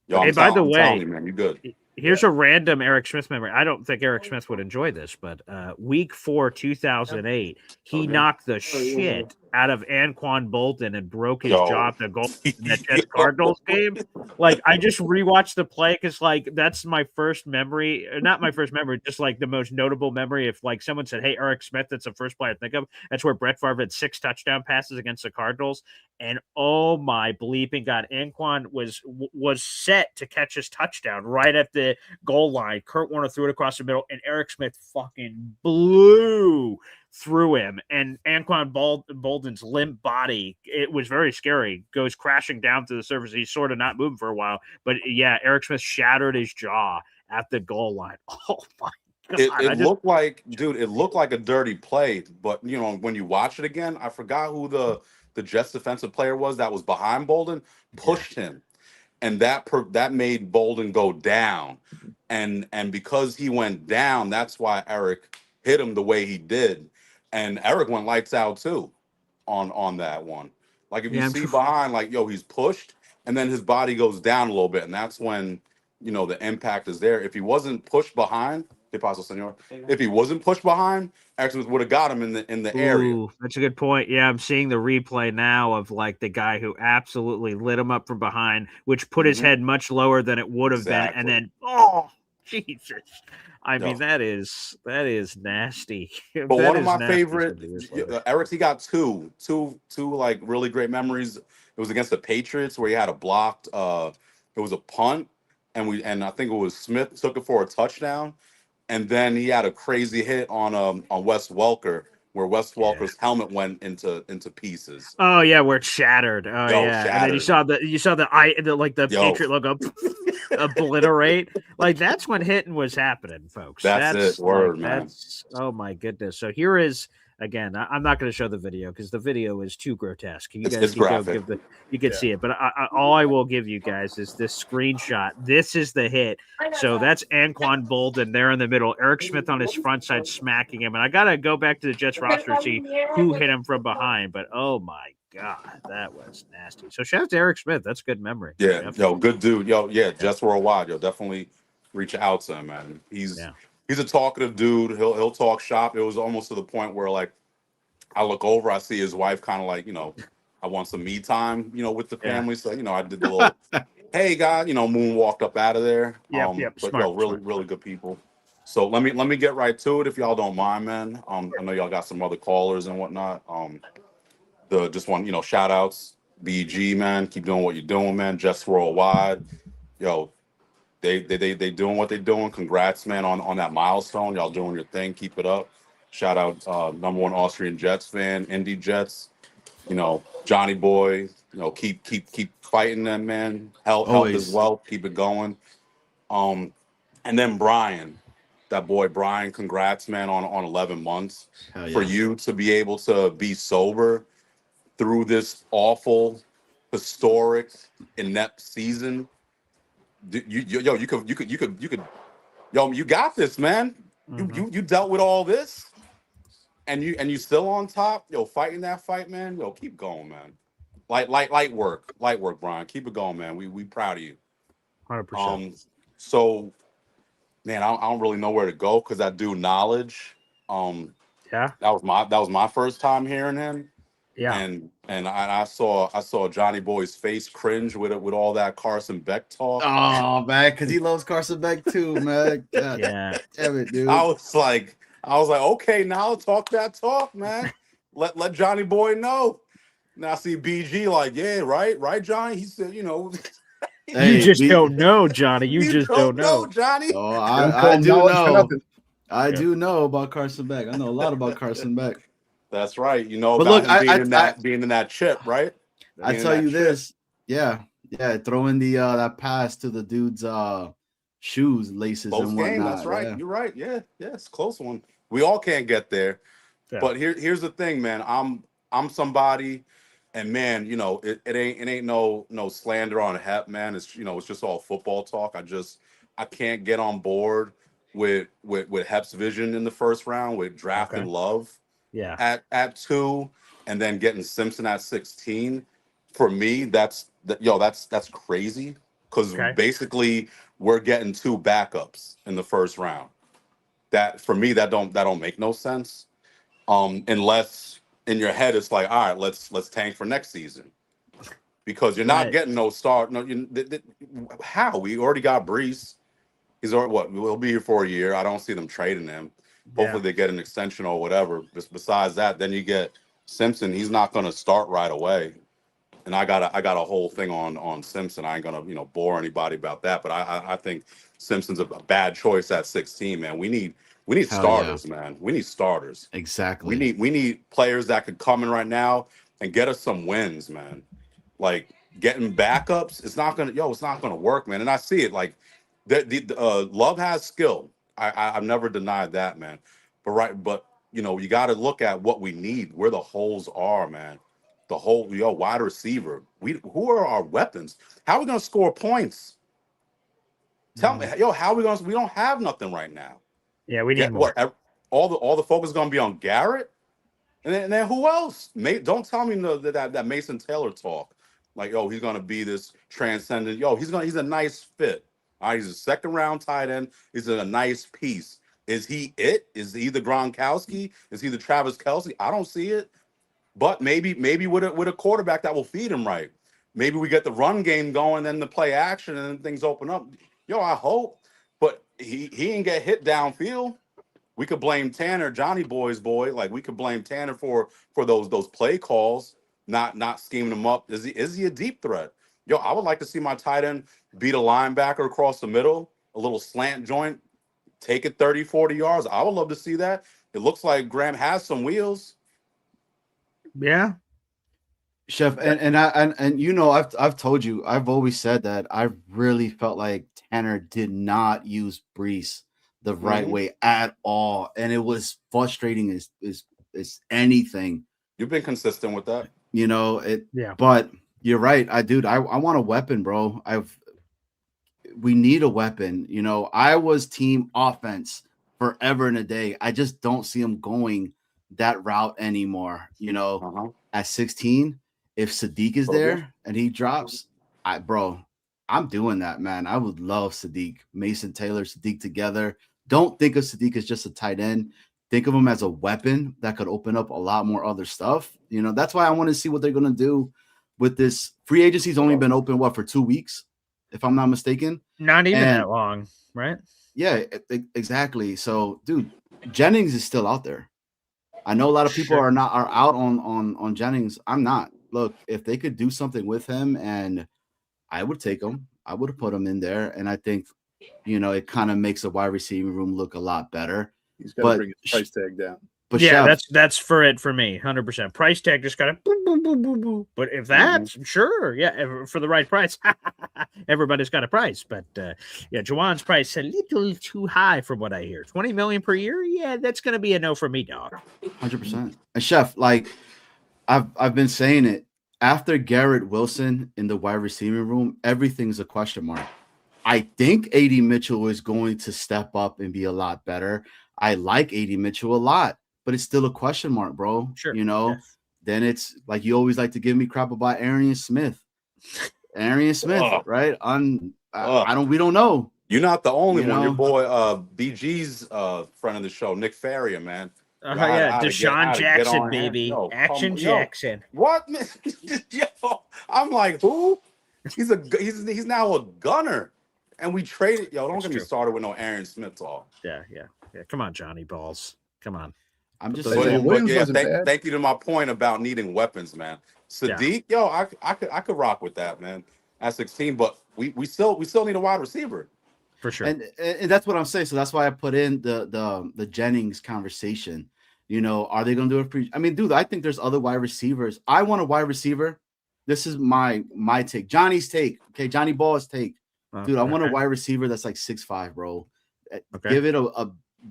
Yo, hey, by the way, man, you good. Here's a random Eric Smith memory. I don't think Eric Smith would enjoy this, but week 4, 2008, he knocked the shit out of Anquan Bolton and broke his jaw to goal in that Jets Cardinals game. I just rewatched the play because that's my first memory, not my first memory, just the most notable memory. If someone said, "Hey, Eric Smith," that's the first play I think of. That's where Brett Favre had 6 touchdown passes against the Cardinals, and oh my bleeping god, Anquan was set to catch his touchdown right at the goal line. Kurt Warner threw it across the middle, and Eric Smith fucking blew through him. And Anquan Bolden's limp body, it was very scary, goes crashing down to the surface. He's sort of not moving for a while, but yeah, Eric Smith shattered his jaw at the goal line. Oh my god! It looked like a dirty play, but when you watch it again, I forgot who the Jets defensive player was that was behind Bolden, pushed him. And that made Bolden go down, and because he went down, that's why Eric hit him the way he did, and Eric went lights out too, on that one. If you see behind, he's pushed, and then his body goes down a little bit, and that's when you know, the impact is there. If he wasn't pushed behind, ¿Qué pasó, señor? If he wasn't pushed behind, Eric would have got him in the area. Ooh, that's a good point. Yeah, I'm seeing the replay now of like the guy who absolutely lit him up from behind, which put his head much lower than it would have been, and then Jesus. I mean, that is nasty. But That one of is my nasty favorite, 70 years later. Eric, he got two like really great memories. It was against the Patriots where he had a blocked. It was a punt, and I think it was Smith took it for a touchdown, and then he had a crazy hit on Wes Welker where Wes Welker's helmet went into pieces. Oh yeah, where it shattered. Oh yeah, and then you saw the Patriot logo obliterate. Like that's when hitting was happening, folks. That's it. Word, man. That's oh my goodness. So here is again. I'm not going to show the video because the video is too grotesque. You guys can go give you can see it, but all I will give you guys is this screenshot. This is the hit. So that's Anquan Bolden there in the middle. Eric Smith on his front side smacking him, and I got to go back to the Jets roster to see who hit him from behind. But oh my God, that was nasty. So shout out to Eric Smith. That's good memory. Yeah, Definitely. good dude. Jets Worldwide. Definitely reach out to him, man. He's a talkative dude. He'll talk shop. It was almost to the point where like I look over, I see his wife kind of like, I want some me time, with the family. So, I did the little hey guy, moon walked up out of there. But smart, really good people. So let me get right to it if y'all don't mind, man. I know y'all got some other callers and whatnot. Just want, shout outs. BG, man, keep doing what you're doing, man. Jets Worldwide. They doing what they're doing. Congrats, man, on that milestone. Y'all doing your thing. Keep it up. Shout out #1 Austrian Jets fan, Indy Jets. Johnny Boy. Keep fighting them, man. Help as well. Keep it going. And then Brian, that boy Brian. Congrats, man, on 11 months. For you to be able to be sober through this awful, historic, inept season. You got this, man. You dealt with all this, and you still on top. Fighting that fight, man. Keep going, man. Light work, Brian. Keep it going, man. We proud of you. 100%. So, man, I don't really know where to go because that dude Knowledge. That was my first time hearing him. Yeah. And I saw Johnny Boy's face cringe with all that Carson Beck talk. Oh man, because he loves Carson Beck too, man. God, damn it, dude. I was like, okay, now talk that talk, man. Let Johnny Boy know. Now I see BG like, yeah, right, Johnny. He said, Hey, you just don't know, Johnny. You just don't know, Johnny. Oh, I do know. I do know about Carson Beck. I know a lot about Carson Beck. That's right. But look, being in that chip, right? I tell you this, yeah, throwing the that pass to the dude's shoes, laces, Close and whatnot. game. That's right. Yeah. You're right. Yeah, it's a close one. We all can't get there, but here's the thing, man. I'm somebody, and man, it ain't no slander on Hep, man. It's it's just all football talk. I can't get on board with Hep's vision in the first round with drafting Love. Yeah. At 2 and then getting Simpson at 16. For me, that's crazy because basically we're getting 2 backups in the first round. That for me that don't make no sense. Unless in your head it's like, all right, let's tank for next season. Because you're not getting no start. No, how? We already got Brees. He's already we'll be here for a year. I don't see them trading him. Hopefully they get an extension or whatever. Besides that, then you get Simpson. He's not going to start right away. And I got a whole thing on Simpson. I ain't gonna bore anybody about that. But I think Simpson's a bad choice at 16. Man, we need starters, man. We need starters. Exactly. We need players that could come in right now and get us some wins, man. Like getting backups, it's not gonna work, man. And I see it. Like the Love has skill. I've never denied that, man. But you got to look at what we need, where the holes are, man. The whole wide receiver. Who are our weapons? How are we gonna score points? Tell me, how are we gonna? We don't have nothing right now. Yeah, we need more. All the focus is gonna be on Garrett, and then who else? Don't tell me that Mason Taylor talk. Like, he's gonna be this transcendent. He's a nice fit. All right, he's a second round tight end. He's a nice piece. Is he it? Is he the Gronkowski? Is he the Travis Kelce? I don't see it. But maybe with a quarterback that will feed him right. Maybe we get the run game going, then the play action, and then things open up. Yo, I hope. But he ain't get hit downfield. We could blame Tanner, Johnny Boy's boy. Like we could blame Tanner for those play calls, not scheming him up. Is he a deep threat? Yo, I would like to see my tight end beat a linebacker across the middle, a little slant joint, take it 30, 40 yards. I would love to see that. It looks like Graham has some wheels. Yeah. Chef, and you know, I've told you, I've always said that I really felt like Tanner did not use Brees the right way at all, and it was frustrating as anything. You've been consistent with that, you know it. Yeah, but you're right. I want a weapon, bro. We need a weapon. You know, I was team offense forever and a day. I just don't see him going that route anymore. You know, at 16, if Sadiq is there and he drops, I'm doing that, man. I would love Sadiq, Mason Taylor, Sadiq together. Don't think of Sadiq as just a tight end. Think of him as a weapon that could open up a lot more other stuff. You know, that's why I want to see what they're going to do with this. Free agency's only been open, for 2 weeks, if I'm not mistaken. Not even that long, right? Yeah, exactly. So, dude, Jennings is still out there. I know a lot of people are out on Jennings. I'm not. Look, if they could do something with him, and I would take him. I would have put him in there, and I think, you know, it kind of makes the wide receiving room look a lot better. He's got to bring his price tag down. But yeah, Chef, that's for me, 100%. Price tag just got to boom, boom, boom, boom, boom. But if that's sure, yeah, for the right price, everybody's got a price. But yeah, Juwan's price a little too high from what I hear. $20 million per year, yeah, that's gonna be a no for me, dog. 100%. And Chef, like I've been saying it. After Garrett Wilson in the wide receiving room, everything's a question mark. I think AD Mitchell is going to step up and be a lot better. I like AD Mitchell a lot, but it's still a question mark, bro. Sure. You know, then it's like you always like to give me crap about Arian Smith. Right? We don't know. You're not the only one. know? Your boy BG's friend of the show, Nick Farrier, man. Yeah, Deshaun Jackson, baby. Action Jackson. What? Yo, I'm like, who? He's now a gunner. And we traded. Yo, don't get me started with no Aaron Smith talk. Yeah. Come on, Johnny Balls. Come on. I'm just saying. Thank you to my point about needing weapons, man. Sadiq, yo, I could rock with that, man. At 16, but we still need a wide receiver. For sure. And that's what I'm saying. So that's why I put in the Jennings conversation. You know, are they going to do it? I mean, dude, I think there's other wide receivers. I want a wide receiver. This is my take. Johnny's take. Okay, Johnny Ball's take. Dude, I want a wide receiver that's like 6'5", bro. Okay.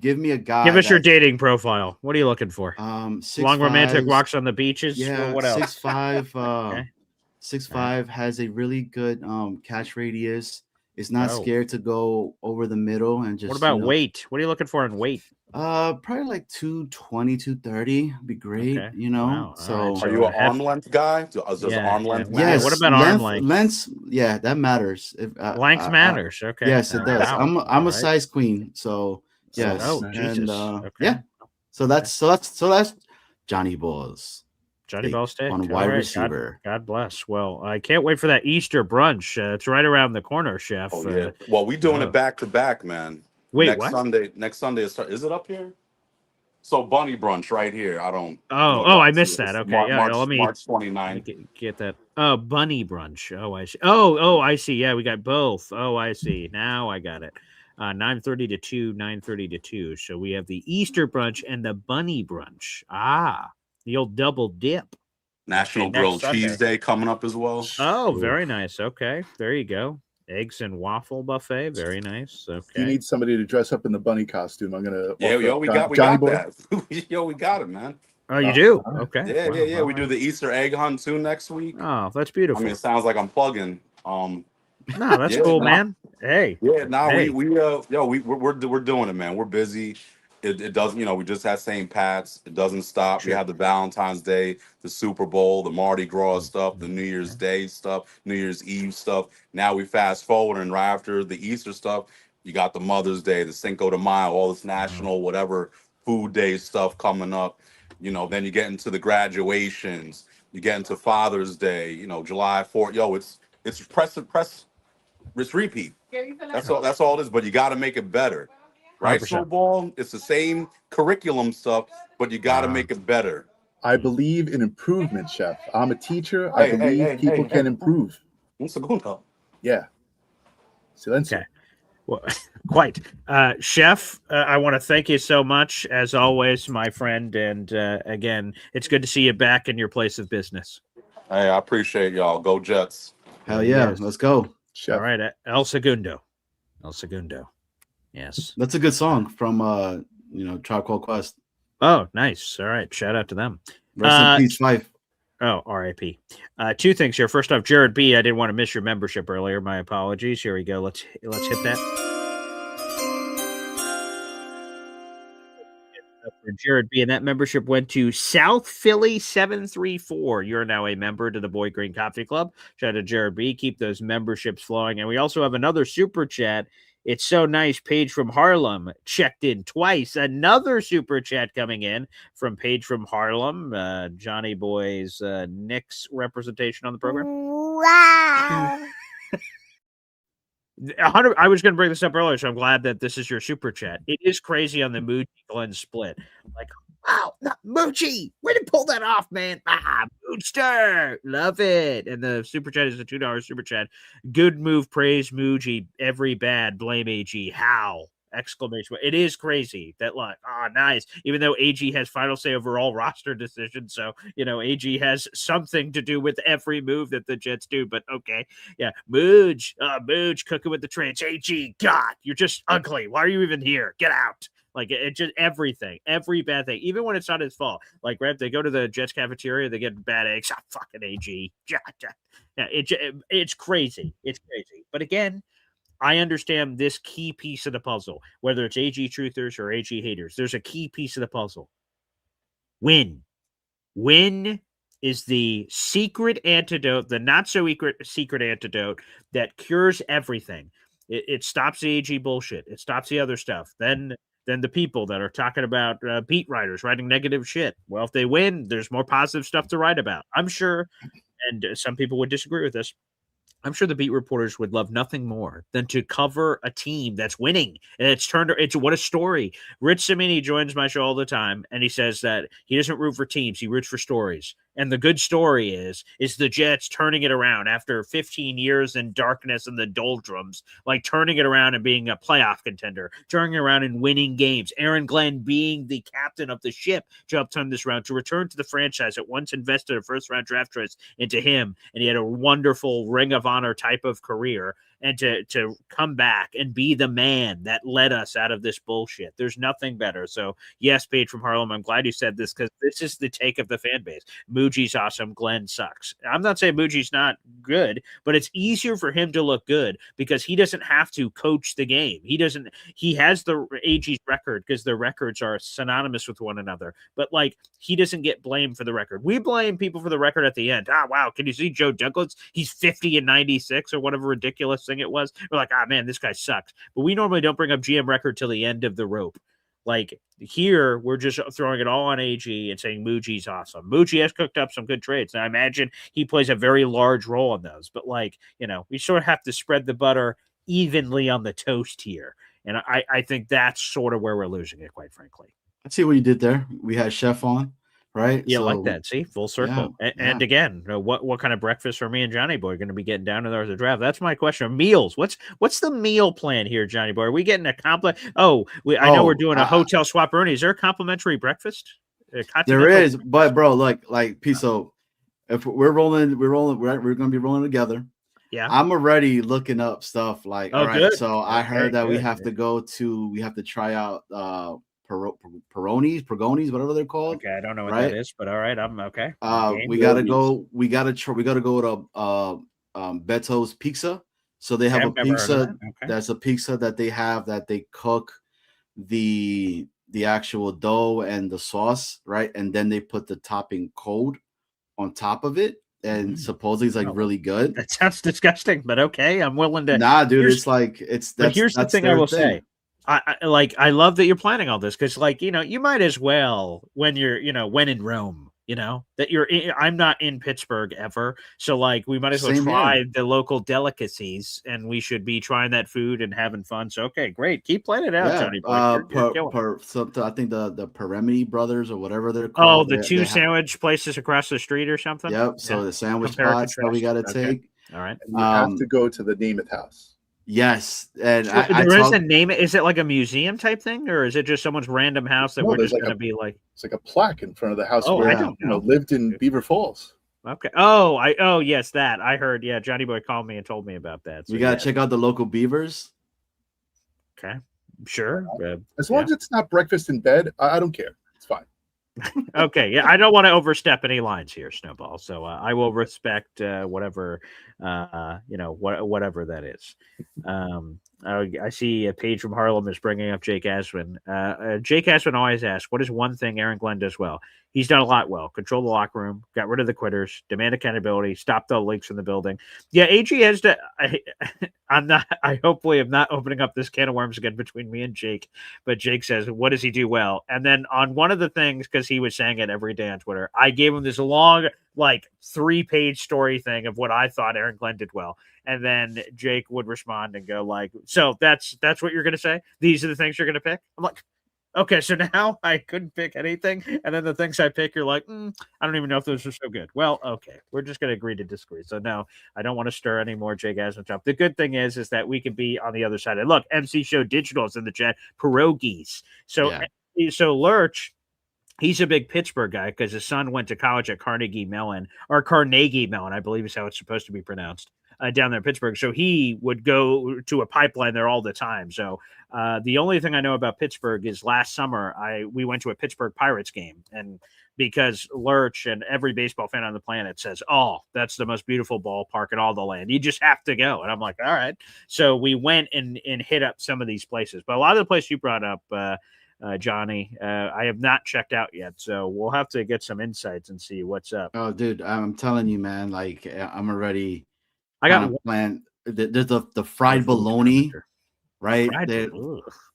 Give me a guy. Give us your dating profile. What are you looking for? 6'5", long romantic walks on the beaches. Yeah. What else? 6'5", 6'5", has a really good catch radius. Is not scared to go over the middle and just. What about weight? What are you looking for in weight? Probably like 220, 230 be great. Okay. You know. Wow. So are you an arm length guy? Does arm length? Yes. What about arm length? Length, yeah, that matters. Length matters. Okay. Yes, it does. Wow. I'm a size queen, so yes. Jesus. And yeah. So that's Johnny Balls. Johnny Balls take on wide receiver. God bless. Well, I can't wait for that Easter brunch. It's right around the corner, Chef. Oh, yeah. Well, we're doing it back to back, man. Wait, next Sunday is it up here? So bunny brunch right here. I don't. Oh, I missed that. Okay, let me March 29th. Get that. Oh, bunny brunch. Oh, I see. Oh, I see. Yeah, we got both. Oh, I see. Now I got it. 9:30 to 2, 9:30 to 2. So we have the Easter brunch and the bunny brunch. The old double dip. National Grilled Cheese Day coming up as well. Oh, very nice. Okay, there you go. Eggs and waffle buffet. Very nice. Okay. You need somebody to dress up in the bunny costume. I'm gonna. We got that. Yo, we got it, man. Oh, you do? Okay. Yeah. We do the Easter egg hunt too next week. Oh, that's beautiful. I mean, it sounds like I'm plugging. No, that's cool, man. Hey. Yeah. Now we're doing it, man. We're busy. It doesn't, we just had St. Pat's. It doesn't stop. We have the Valentine's Day, the Super Bowl, the Mardi Gras stuff, the New Year's Day stuff, New Year's Eve stuff. Now we fast forward, and right after the Easter stuff, you got the Mother's Day, the Cinco de Mayo, all this national whatever food day stuff coming up. Then you get into the graduations, you get into Father's Day, July 4th. It's press, it's repeat. That's all it is. But you got to make it better, right? 100%. Snowball, it's the same curriculum stuff, but you got to make it better. I believe in improvement, Chef. I'm a teacher. I believe people can improve. Un segundo. Yeah. Silencio. Okay. Well, quite. Chef, I want to thank you so much, as always, my friend. And again, it's good to see you back in your place of business. Hey, I appreciate y'all. Go Jets. Hell yeah. Let's go. Chef. All right. El Segundo. Yes. That's a good song from, Tribe Called Quest. Oh, nice. All right. Shout out to them. Rest in peace, Fife. Oh, R.I.P. Two things here. First off, Jared B. I didn't want to miss your membership earlier. My apologies. Here we go. Let's hit that. For Jared B. And that membership went to South Philly 734. You're now a member to the Boy Green Coffee Club. Shout out to Jared B. Keep those memberships flowing. And we also have another super chat. It's so nice. Paige from Harlem checked in twice. Another super chat coming in from Paige from Harlem. Johnny Boy's Knicks representation on the program. Wow. 100. I was going to bring this up earlier, so I'm glad that this is your super chat. It is crazy on the Moody Glenn split. Like, wow, Moochie, way to pull that off, man. Moodster, love it. And the super chat is a $2 super chat. Good move, praise Moochie. Every bad, blame AG. How? Exclamation. It is crazy that, like, nice. Even though AG has final say over all roster decisions, so AG has something to do with every move that the Jets do. But okay, yeah, Mooj, cooking with the trades. AG, God, you're just ugly. Why are you even here? Get out. Like, it just everything, every bad thing, even when it's not his fault. Like, right, they go to the Jets cafeteria, they get bad eggs. Fucking AG. Yeah, it's crazy. It's crazy. But again, I understand this key piece of the puzzle, whether it's AG truthers or AG haters. There's a key piece of the puzzle. Win. Win is the secret antidote, the not so secret antidote that cures everything. It stops the AG bullshit. It stops the other stuff. Then the people that are talking about beat writers writing negative shit. Well, if they win, there's more positive stuff to write about. I'm sure, and some people would disagree with this, I'm sure the beat reporters would love nothing more than to cover a team that's winning. And it's what a story. Rich Cimini joins my show all the time, and he says that he doesn't root for teams, he roots for stories. And the good story is the Jets turning it around after 15 years in darkness and the doldrums, like turning it around and being a playoff contender, turning it around and winning games. Aaron Glenn being the captain of the ship to help turn this round, to return to the franchise that once invested a first-round draft choice into him, and he had a wonderful Ring of Honor type of career, and to come back and be the man that led us out of this bullshit. There's nothing better. So yes, Paige from Harlem, I'm glad you said this, because this is the take of the fan base. Moochie's awesome. Glenn sucks. I'm not saying Moochie's not good, but it's easier for him to look good because he doesn't have to coach the game. He has the AG's record because their records are synonymous with one another, but like, he doesn't get blamed for the record. We blame people for the record at the end. Wow. Can you see Joe Douglas? He's 50-96 or whatever ridiculous thing it was. We're like, man, this guy sucks. But we normally don't bring up GM record till the end of the rope. Like, here, we're just throwing it all on AG and saying Moochie's awesome. Moochie has cooked up some good trades, and I imagine he plays a very large role in those. But, like, we sort of have to spread the butter evenly on the toast here. And I think that's sort of where we're losing it, quite frankly. I see what you did there. We had Chef on, right? Yeah, so, like that. See, full circle. Yeah, and again, what kind of breakfast for me and Johnny Boy are going to be getting down to the draft? That's my question. Meals. What's the meal plan here, Johnny Boy? Are we getting a compliment? I know we're doing a hotel swap. Ernie, is there a complimentary breakfast? There is, but bro, like so if we're going to be rolling together. Yeah, I'm already looking up stuff like. All right, good. so I heard that we have to try out Peronis, whatever they're called. Okay, I don't know what that is, but all right, I'm okay. We gotta go to Beto's Pizza. So they have a pizza. That's a pizza that they have that they cook the the actual dough and the sauce, right? And then they put the topping cold on top of it, and supposedly it's like really good. That sounds disgusting, but okay, I'm willing to. Nah, dude, it's like But here's the thing I will say. I love that you're planning all this because, like, you might as well when you're, when in Rome, that I'm not in Pittsburgh ever. So, like, we might as well try the local delicacies and we should be trying that food and having fun. So, okay, great. Keep planning it out, Johnny boy. I think the Paremini brothers or whatever they're called. Oh, the two sandwich places across the street or something. Yep. So the sandwich spots that we got to take. All right. And you have to go to the Namath House. Yes, and so there is a name. Is it like a museum type thing, or is it just someone's random house that we're just going to be like? It's like a plaque in front of the house. Oh, where I don't know. Lived in Beaver Falls. Okay. Oh, yes, that I heard. Yeah, Johnny boy called me and told me about that. So we gotta check out the local beavers. Okay, sure. As long as it's not breakfast in bed, I don't care. It's fine. Okay, yeah, I don't want to overstep any lines here, Snowball. So I will respect whatever, whatever that is. I see a page from Harlem is bringing up Jake Aswin. Jake Aswin always asks, "What is one thing Aaron Glenn does well?" He's done a lot well. Control the locker room, got rid of the quitters, demand accountability, stop the leaks in the building. Yeah, AG has to. I hopefully am not opening up this can of worms again between me and Jake. But Jake says, "What does he do well?" And then on one of the things, because he was saying it every day on Twitter, I gave him this long, like 3-page story thing of what I thought Aaron Glenn did well. And then Jake would respond and go like, "So that's what you're going to say? These are the things you're going to pick?" I'm like, okay, so now I couldn't pick anything. And then the things I pick, you're like, I don't even know if those are so good. Well, okay, we're just going to agree to disagree. So no, I don't want to stir any more Jake Aswin up. The good thing is that we can be on the other side. And look, MC Show Digital is in the chat. Pierogies. So Lurch, he's a big Pittsburgh guy because his son went to college at Carnegie Mellon, I believe is how it's supposed to be pronounced. Down there in Pittsburgh. So he would go to a pipeline there all the time. So the only thing I know about Pittsburgh is last summer we went to a Pittsburgh Pirates game, and because Lurch and every baseball fan on the planet says, "Oh, that's the most beautiful ballpark in all the land. You just have to go." And I'm like, all right. So we went and hit up some of these places. But a lot of the places you brought up, Johnny, I have not checked out yet. So we'll have to get some insights and see what's up. Oh, dude, I'm telling you, man, like I'm already I got a plan. There's the fried bologna, right?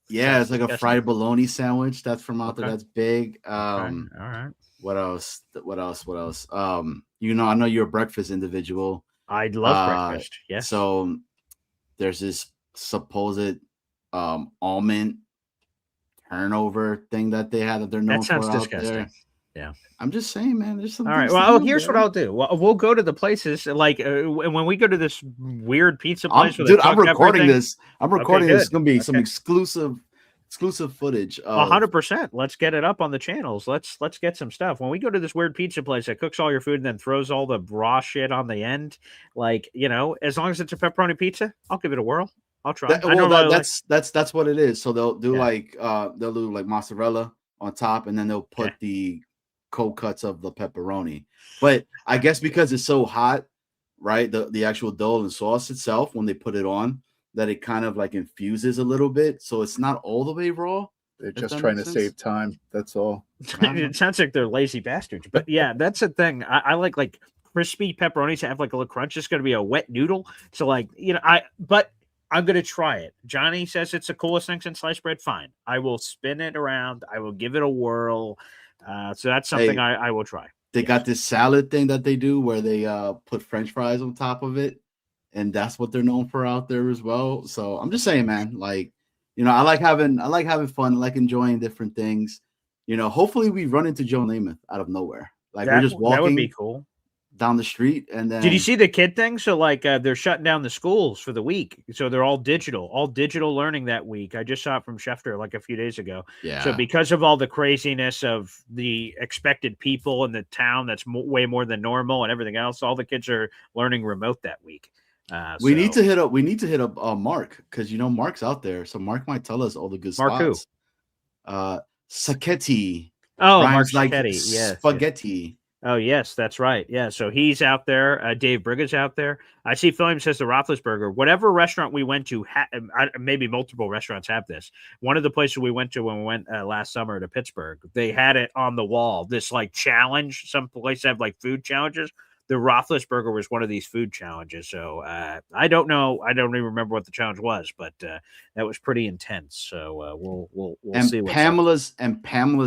Yeah, it's like a fried bologna sandwich. That's from out there. That's big. All right. What else? I know you're a breakfast individual. I love breakfast. Yes. So there's this supposed almond turnover thing that they had that they're known for out there. Yeah, I'm just saying, man. There's some. All right. Well, here's what I'll do. We'll go to the places like when we go to this weird pizza place. I'm recording this. It's gonna be some exclusive footage. 100%. Let's get it up on the channels. Let's get some stuff. When we go to this weird pizza place that cooks all your food and then throws all the raw shit on the end, like as long as it's a pepperoni pizza, I'll give it a whirl. I'll try. That's what it is. So they'll do they'll do like mozzarella on top, and then they'll put the cold cuts of the pepperoni. But I guess because it's so hot, right? The actual dough and sauce itself, when they put it on, that it kind of like infuses a little bit, so it's not all the way raw. They're just trying to save time. That's all. It sounds like they're lazy bastards, but yeah, that's the thing. I like crispy pepperonis to have like a little crunch. It's going to be a wet noodle, so like but I'm going to try it. Johnny says it's the coolest thing since sliced bread. Fine. I will spin it around. I will give it a whirl. So that's something I will try. They got this salad thing that they do where they put French fries on top of it. And that's what they're known for out there as well. So I'm just saying, man, like, I like having fun. I like enjoying different things. Hopefully we run into Joe Namath out of nowhere. Like we're just walking. That would be cool. Down the street, and then did you see the kid thing? So like they're shutting down the schools for the week, so they're all digital learning that week. I just saw it from Schefter like a few days ago. Yeah. So because of all the craziness of the expected people in the town, that's way more than normal and everything else, all the kids are learning remote that week. We need to hit up Mark, because Mark's out there, so Mark might tell us all the good spots. Who? Sacchetti. Oh, Mark Sacchetti. Yes, spaghetti. Oh, yes, that's right. Yeah, so he's out there. Dave Brigga's out there. I see Philliam says the Roethlisberger. Whatever restaurant we went to, maybe multiple restaurants have this. One of the places we went to when we went last summer to Pittsburgh, they had it on the wall. This like challenge. Some places have like food challenges. The Roethlisberger was one of these food challenges. So I don't know. I don't even remember what the challenge was, but that was pretty intense. So we'll see. Pamela's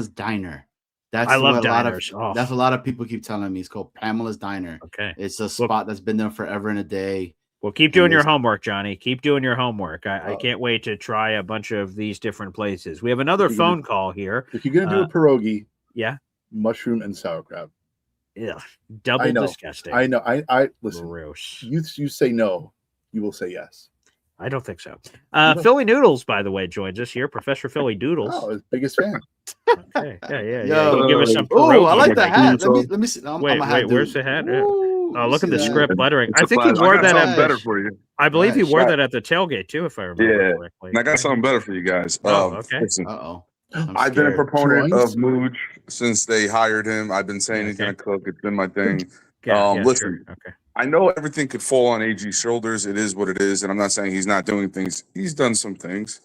Diner. That's I love what diners. That's a lot of people keep telling me. It's called Pamela's Diner. Okay, it's a spot that's been there forever and a day. Well, keep doing your homework, Johnny. Keep doing your homework. I can't wait to try a bunch of these different places. We have another phone call here. If you're gonna do a pierogi, yeah, mushroom and sauerkraut. Yeah, double disgusting. I know. I listen. Gross. You say no, you will say yes. I don't think so. Philly Noodles, by the way, joins us here. Professor Philly Doodles. Oh, his biggest fan. Okay. Yeah. Give us some. Oh, I like the hat. Let me see. Wait. Where's the hat? Ooh, oh, look at the script lettering. It's I think he class. wore I got that something at better for you. I believe he wore that at the tailgate too, if I remember correctly. And I got something better for you guys. Okay. Listen, Uh-oh. I've been a proponent of Mooj since they hired him. I've been saying he's gonna cook. It's been my thing. Listen, sure. Okay. I know everything could fall on AG's shoulders. It is what it is, and I'm not saying he's not doing things. He's done some things,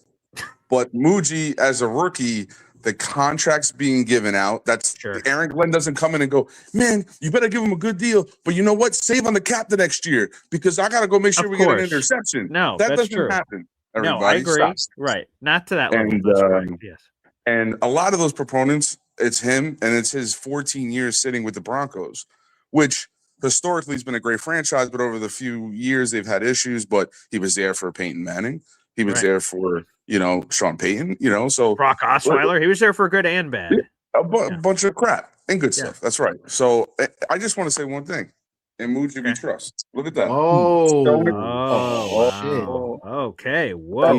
but Muji as a rookie, the contracts being given out. That's Aaron Glenn doesn't come in and go, man, you better give him a good deal. But you know what? Save on the cap the next year because I got to go make sure we get an interception. No, that that's doesn't true. happen. No, I agree. Stop. Right, not to that level. And that's right. Yes. And a lot of those proponents, it's him, and it's his 14 years sitting with the Broncos, which historically has been a great franchise, but over the few years they've had issues. But he was there for Peyton Manning. He was there for, Sean Payton, so Brock Osweiler. He was there for good and bad. A bunch of crap and good stuff. That's right. So I just want to say one thing. In Muji we trust. Look at that. Okay. Whoa.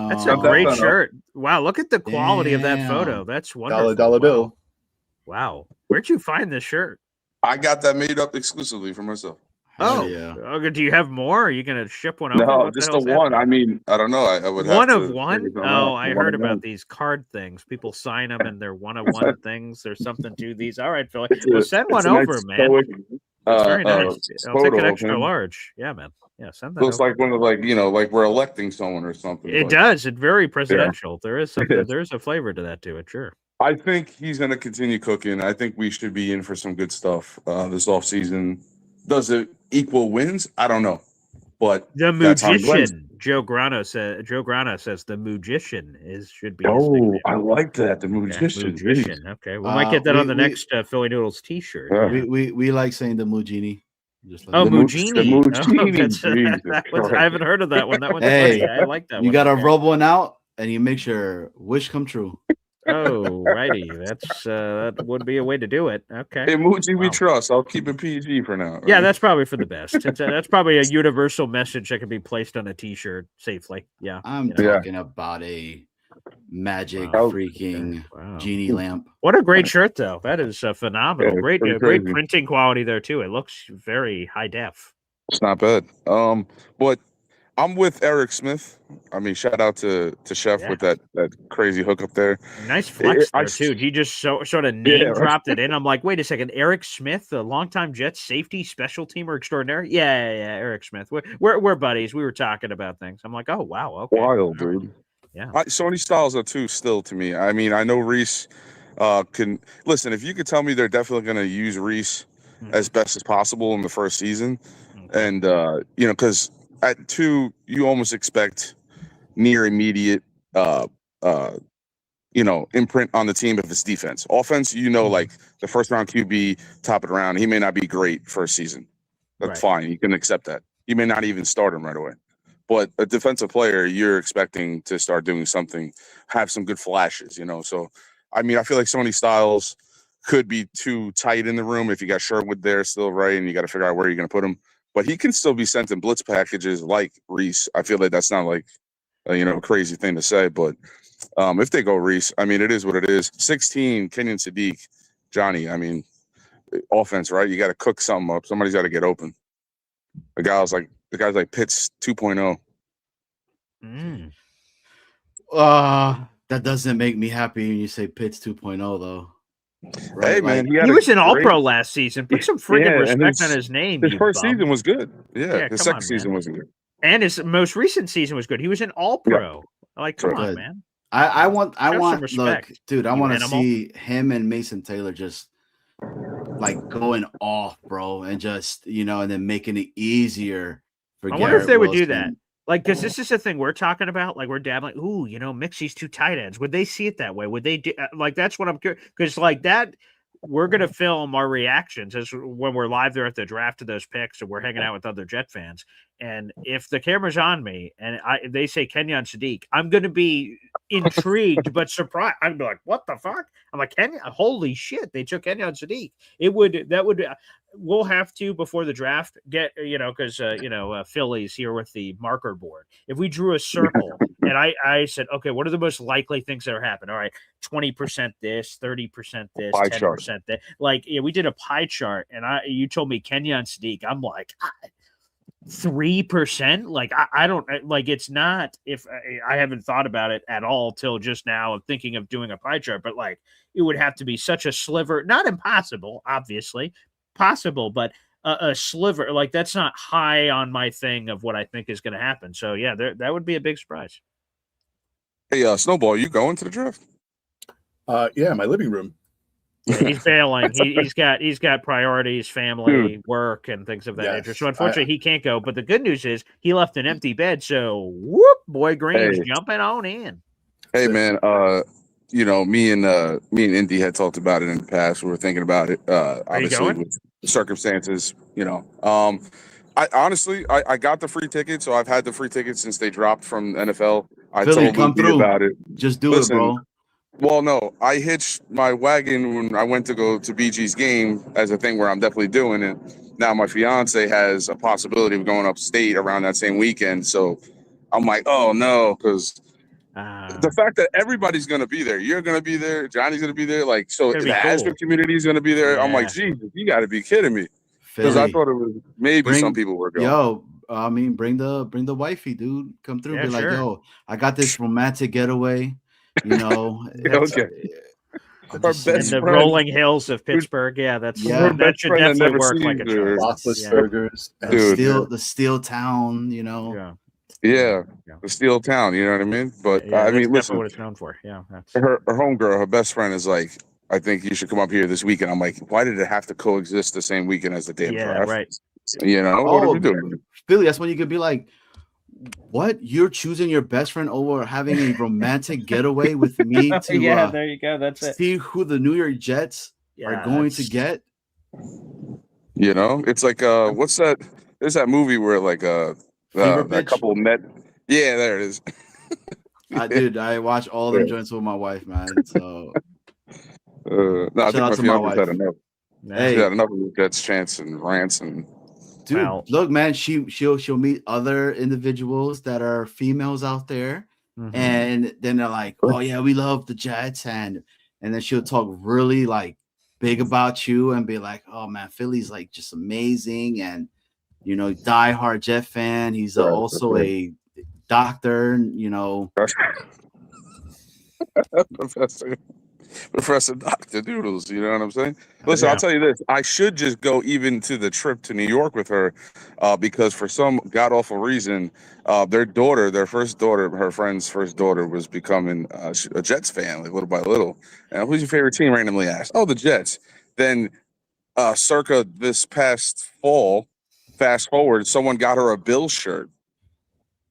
That's a great shirt. Wow. Look at the quality of that photo. That's wonderful. Dollar bill. Wow. Where'd you find this shirt? I got that made up exclusively for myself. Oh, yeah. Okay. Do you have more? Are you going to ship one over? No, just the one. I mean, I don't know. I would have one to of one. Oh, I heard about these card things. People sign them, and they're one of one things. There's something to these. All right, Philly. Well, send one over, man. It's very nice. I'll take an extra large. Yeah, man. Yeah, send that. Looks like one of like we're electing someone or something. It does. It's very presidential. There is something. There is a flavor to that to it. Sure. I think he's going to continue cooking. I think we should be in for some good stuff this offseason. Does it equal wins? I don't know. But the magician, Joe Grana says the magician should be. Oh, I like that. The magician. Okay, we might get that on the next Philly Noodles T-shirt. We like saying the Mugini. Mugini. I haven't heard of that one. That one's funny. I like that one. You got to rub one out, and you make sure wish come true. Oh, righty. That would be a way to do it. Okay. Emoji we trust. I'll keep it PG for now. Right? Yeah, that's probably for the best. That's probably a universal message that can be placed on a T-shirt safely. Yeah. I'm talking about a magic freaking genie lamp. What a great shirt, though. That is phenomenal. Great printing quality there too. It looks very high def. It's not bad. But I'm with Eric Smith. I mean, shout out to Chef with that crazy hook up there. Nice flex there, too. He just sort of name dropped it in. I'm like, wait a second. Eric Smith, the longtime Jets safety special teamer extraordinary? Yeah, Eric Smith. We're buddies. We were talking about things. I'm like, oh, wow. Okay. Wild, dude. Yeah. Sony Styles are too still to me. I mean, I know Reese can – listen, if you could tell me they're definitely going to use Reese as best as possible in the first season and, because – at 2, you almost expect near immediate, imprint on the team if it's defense. Offense, like the first round QB, top of the round, he may not be great first season. That's fine. You can accept that. You may not even start him right away. But a defensive player, you're expecting to start doing something, have some good flashes, So, I mean, I feel like Sony Styles could be too tight in the room if you got Sherwood there still, right? And you got to figure out where you're going to put him. But he can still be sent in blitz packages like Reese. I feel like that's not like, a crazy thing to say. But if they go Reese, I mean, it is what it is. 16, Kenyon Sadiq, Johnny. I mean, offense, right? You got to cook something up. Somebody's got to get open. The guy's like Pitts 2.0. That doesn't make me happy when you say Pitts 2.0, though. Hey man, he was an All-Pro last season. Put some friggin' and respect on his name. His first bum. season was good. Yeah, his come second on, season man. wasn't good. And his most recent season was good. He was an All-Pro. Like, come on, man. I want respect, look, dude, I you want to animal. see him and Mason Taylor just like going off, bro, and just and then making it easier for I wonder if they would do Wilson. that. Like, because this is the thing we're talking about. Like, we're dabbling. Ooh, Mixie's 2 tight ends. Would they see it that way? Would they do like that's what I'm curious because like that. We're gonna film our reactions as when we're live there at the draft of those picks, and we're hanging out with other Jet fans. And if the camera's on me and they say Kenyon Sadiq, I'm gonna be intrigued but surprised. I'm like, what the fuck? I'm like, Kenyon, holy shit, they took Kenyon Sadiq. We'll have to before the draft get because Philly's here with the marker board. If we drew a circle and I said, okay, what are the most likely things that are happening? All right, 20% this, 30% this, 10% that. Like, we did a pie chart, and you told me Kenyon Sadiq. I'm like 3%. Like, I don't like. It's not. If I haven't thought about it at all till just now of thinking of doing a pie chart, but like it would have to be such a sliver. Not impossible, obviously. Possible, but a sliver like that's not high on my thing of what I think is going to happen. So yeah, that would be a big surprise. Hey, Snowball, you going to the draft? Yeah, my living room. Yeah, he's bailing. He's got priorities, family, work, and things of that nature. So unfortunately, he can't go. But the good news is he left an empty bed. So whoop, boy, Green's jumping on in. Hey man, me and Indy had talked about it in the past. We were thinking about it. Obviously, with circumstances, I honestly got the free ticket, so I've had the free ticket since they dropped from NFL. I told Lucy about it. Just do it, bro. Well, no, I hitched my wagon when I went to go to BG's game as a thing where I'm definitely doing it. Now my fiance has a possibility of going upstate around that same weekend, so I'm like, oh no, because the fact that everybody's going to be there, you're going to be there, Johnny's going to be there, like, so the Asheville community is going to be there. I'm like, Jesus, you got to be kidding me, because I thought it was maybe some people were going. Yo, I mean, bring the wifey, dude. Come through, be like, yo, I got this romantic getaway. Okay. Our best in the rolling hills of Pittsburgh. Yeah, that should definitely work like a charm. Burgers. The steel town, Yeah, the steel town, you know what I mean? But I mean, listen, what it's known for. Yeah, her homegirl, her best friend is like, I think you should come up here this weekend. I'm like, why did it have to coexist the same weekend as the damn draft? Right. What are we doing? Billy, that's when you could be like, what? You're choosing your best friend over having a romantic getaway with me to there you go. That's it. See who the New York Jets are going to get. It's like what's that? There's that movie where like that couple met. Yeah, there it is. I watch all them joints with my wife, man. So no, I think my fiance had enough. Hey, she had enough of the Jets chants and rants and. Dude, look, man, she'll meet other individuals that are females out there, and then they're like, "Oh yeah, we love the Jets," and then she'll talk really like big about you and be like, "Oh man, Philly's like just amazing," and diehard Jet fan. He's also a doctor, Professor Dr. Doodles, you know what I'm saying? Listen, I'll tell you this. I should just go even to the trip to New York with her because for some god-awful reason, their first daughter, her friend's first daughter was becoming a Jets fan, like little by little. And who's your favorite team? Randomly asked. Oh, the Jets. Then circa this past fall, fast forward, someone got her a Bills shirt.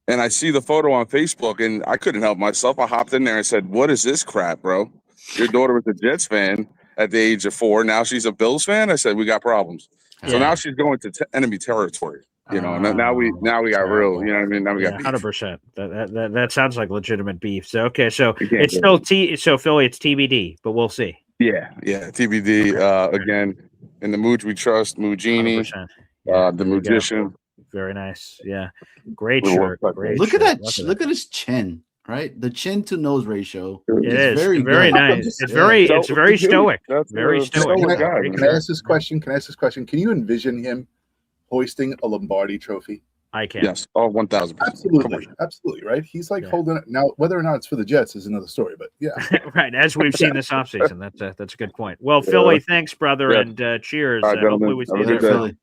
And I see the photo on Facebook, and I couldn't help myself. I hopped in there and said, what is this crap, bro? Your daughter was a Jets fan at the age of 4. Now she's a Bills fan. I said, we got problems. So now she's going to enemy territory. Now we got real. You know what I mean? Now we got 100%. That sounds like legitimate beef. So okay, so it's still so Philly, it's TBD, but we'll see. Yeah, TBD. Again, in the Mooj we trust, Moogini, the magician. Very nice. Yeah, great shirt. Great. Look at that. Look at his chin. Right, the chin to nose ratio. It is very nice. It's very stoic. Very stoic. Can I ask this question? Can you envision him hoisting a Lombardi trophy? I can. Yes. Oh, 1,000%. Absolutely. Right. He's like holding it now. Whether or not it's for the Jets is another story. But yeah. Right. As we've seen this offseason, that's a good point. Well, Philly, thanks, brother, and cheers. All right, Hopefully we see you there, Philly.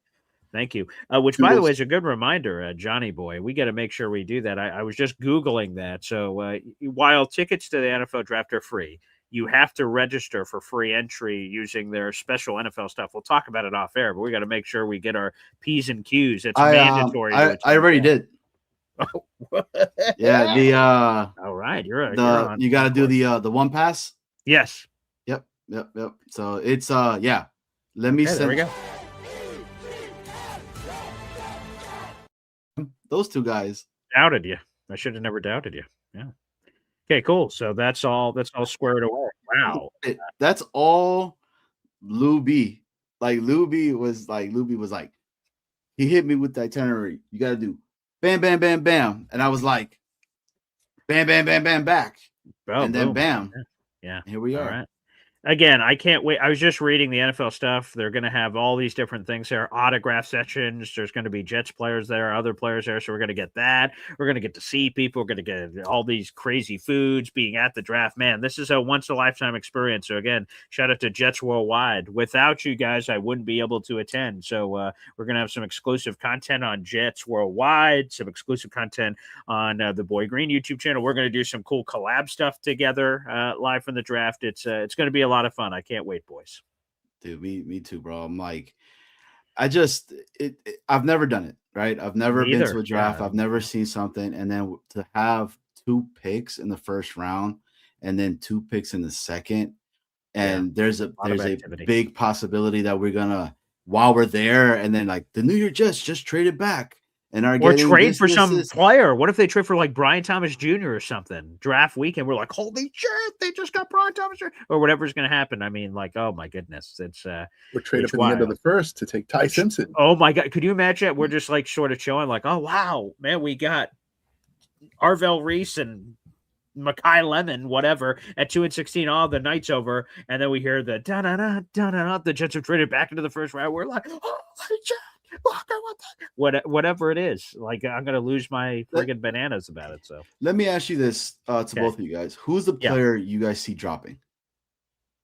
Thank you. Which, by the way, is a good reminder, Johnny boy. We got to make sure we do that. I was just Googling that. So while tickets to the NFL draft are free, you have to register for free entry using their special NFL stuff. We'll talk about it off air, but we got to make sure we get our P's and Q's. It's mandatory. I already did. Yeah. The all right. You're on. You got to do the one pass. Yes. Yep. So it's yeah. Let me send. There we go. Those two guys doubted you. I should have never doubted you. Yeah. Okay, cool. So that's all squared away. Wow. That's all Lou B. Like Lou B was like, he hit me with the itinerary. You gotta do bam, bam, bam, bam. And I was like, bam, bam, bam, bam, back. And then bam. Yeah. Here we are. All right. Again, I can't wait. I was just reading the NFL stuff. They're going to have all these different things there, autograph sections. There's going to be Jets players there, other players there. So we're going to get that. We're going to get to see people. We're going to get all these crazy foods being at the draft. Man, this is a once-in-a-lifetime experience. So again, shout out to Jets Worldwide. Without you guys, I wouldn't be able to attend. So we're going to have some exclusive content on Jets Worldwide, some exclusive content on the Boy Green YouTube channel. We're going to do some cool collab stuff together live from the draft. It's going to be a lot of fun. I can't wait, boys. Dude, me too, bro. I'm like, I've never done it, right? I've never been to a draft. I've never seen something. And then to have 2 picks in the first round and then 2 picks in the second. And there's a big possibility that we're gonna, while we're there, and then like the New York Jets just traded back. And or trade for some player. What if they trade for like Brian Thomas Jr. or something? Draft weekend, we're like, holy shit, they just got Brian Thomas Jr. or whatever's going to happen. I mean, like, oh my goodness, it's we're trading for the end of the first to take Ty Simpson. Oh my god, could you imagine? We're just like sort of chilling, like, oh wow, man, we got Arvell Reese and Makai Lemon, whatever, at 2-16. All the night's over, and then we hear the da da da da da. The Jets have traded back into the first round. We're like, oh my god. Whatever it is, like I'm gonna lose my friggin' bananas about it. So let me ask you this to both of you guys: who's the player you guys see dropping?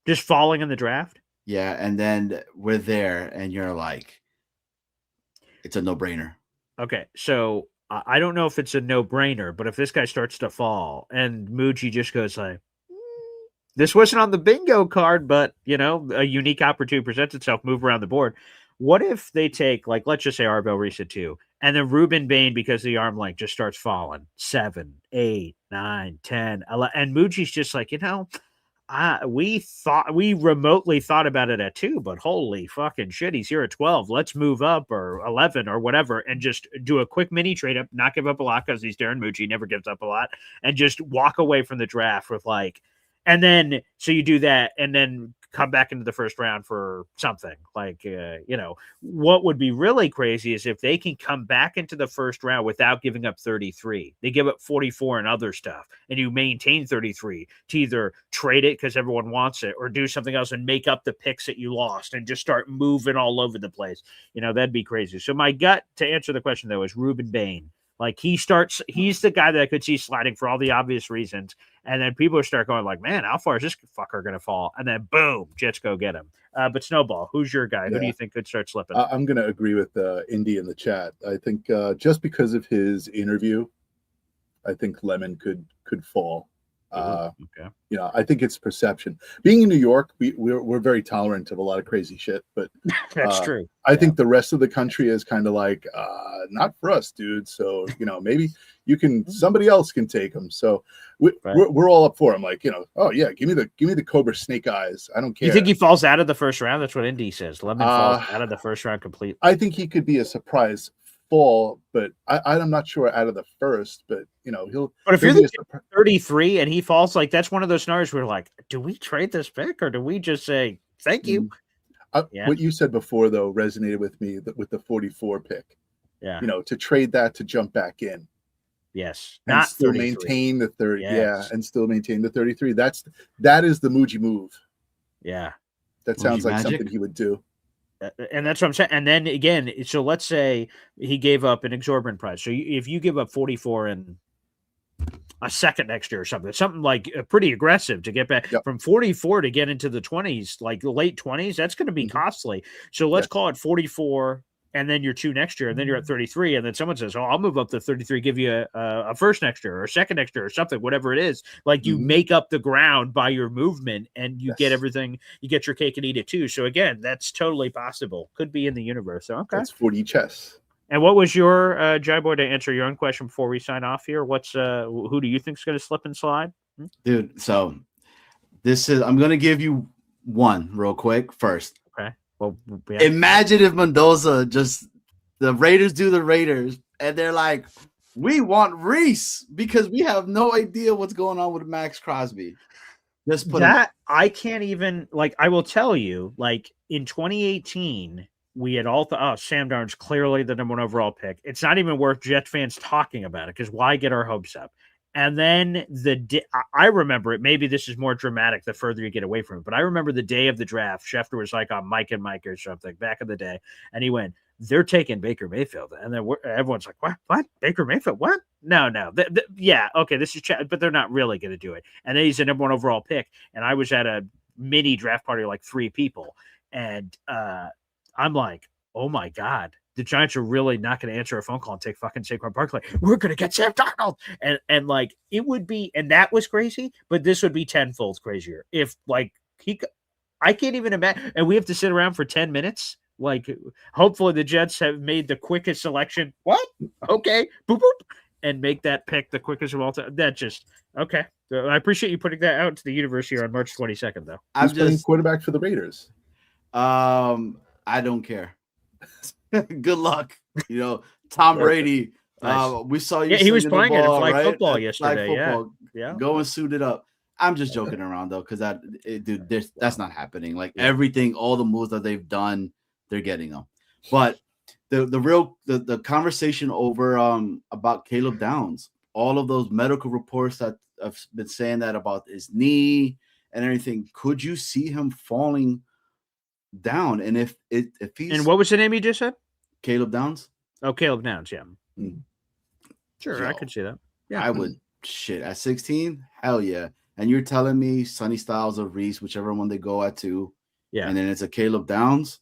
Just falling in the draft? Yeah, and then we're there, and you're like, it's a no-brainer. Okay, so I don't know if it's a no-brainer, but if this guy starts to fall, and Muji just goes like, this wasn't on the bingo card, but a unique opportunity presents itself, move around the board. What if they take, like, let's just say Arvell Reese at 2, and then Ruben Bain, because the arm length just starts falling, 7, 8, 9, 10, 11, and Muji's just like, we remotely thought about it at 2, but holy fucking shit, he's here at 12. Let's move up, or 11 or whatever, and just do a quick mini trade up, not give up a lot because he's Darren Muji, never gives up a lot, and just walk away from the draft with like, and then so you do that, and then come back into the first round for something like, what would be really crazy is if they can come back into the first round without giving up 33. They give up 44 and other stuff, and you maintain 33 to either trade it because everyone wants it or do something else and make up the picks that you lost and just start moving all over the place. That'd be crazy. So my gut to answer the question though is Ruben Bain. Like he's the guy that I could see sliding for all the obvious reasons. And then people start going like, man, how far is this fucker going to fall? And then boom, Jets go get him. But Snowball, who's your guy? Who do you think could start slipping? I'm going to agree with Indy in the chat. I think just because of his interview, I think Lemon could fall. Okay. I think it's perception. Being in New York, we're very tolerant of a lot of crazy shit, but that's true. I think the rest of the country is kind of like, not for us, dude. So maybe somebody else can take him. So we're all up for him. Like oh yeah, give me the Cobra Snake Eyes. I don't care. You think he falls out of the first round? That's what Indy says. Lemon falls out of the first round completely. I think he could be a surprise fall, but I'm not sure out of the first, but he'll. But if you're the 33 and he falls, like that's one of those scenarios where like, do we trade this pick or do we just say thank you? What you said before though resonated with me with the 44 pick. Yeah, to trade that to jump back in. Yes, and not still 33. Maintain the 30. Yes. Yeah, and still maintain the 33. That is the Muji move. Yeah, that sounds Muji like magic? something he would do. And that's what I'm saying. And then again, so let's say he gave up an exorbitant price. So if you give up 44 and a second next year or something like pretty aggressive to get back from 44 to get into the 20s, like the late 20s, that's going to be costly. So let's call it 44 and then you're 2 next year and then you're at 33. And then someone says, oh, I'll move up to 33, give you a first next year or a second next year or something, whatever it is. Like you make up the ground by your movement and you get everything, you get your cake and eat it too. So again, that's totally possible. Could be in the universe. So, okay. That's 40 chess. And what was your Jai Boy, to answer your own question before we sign off here? What's who do you think is going to slip and slide, dude? So I'm going to give you one real quick first. Okay. Well, imagine if Mendoza the Raiders do the Raiders, and they're like, we want Reese because we have no idea what's going on with Max Crosby. Just put that. I can't even I will tell you, in 2018. We had all thought, oh, Sam Darnold's clearly the number 1 overall pick. It's not even worth Jet fans talking about it because why get our hopes up? And then I remember it. Maybe this is more dramatic the further you get away from it. But I remember the day of the draft, Schefter was like on Mike and Mike or something back in the day. And he went, they're taking Baker Mayfield. And then everyone's like, what? Baker Mayfield? What? No. Yeah, okay, this is but they're not really going to do it. And then he's the number 1 overall pick. And I was at a mini draft party of 3 people. And I'm like, oh my God, the Giants are really not going to answer a phone call and take fucking Saquon Barkley. We're going to get Sam Darnold. And it would be, and that was crazy, but this would be tenfold crazier. If I can't even imagine, and we have to sit around for 10 minutes. Hopefully the Jets have made the quickest selection. What? Okay. Boop, boop. And make that pick the quickest of all time. That just, okay. So I appreciate you putting that out into the universe here on March 22nd, though. Who's playing quarterback for the Raiders? I don't care. Good luck. Tom Brady. Nice. We saw you. Yeah, he was playing ball, it in flag right? football yesterday. Football. Yeah. Go and suit it up. I'm just joking around though, because that's not happening. Everything, all the moves that they've done, they're getting them. But the conversation over about Caleb Downs, all of those medical reports that have been saying that about his knee and everything. Could you see him falling down? And if he's, and what was the name you just said? Caleb Downs. Oh, Caleb Downs. Yeah. Sure, I could see that. Yeah, I would. Shit, at 16, hell yeah. And you're telling me Sonny Styles or Reese, whichever one they go at 2, and then it's a Caleb Downs,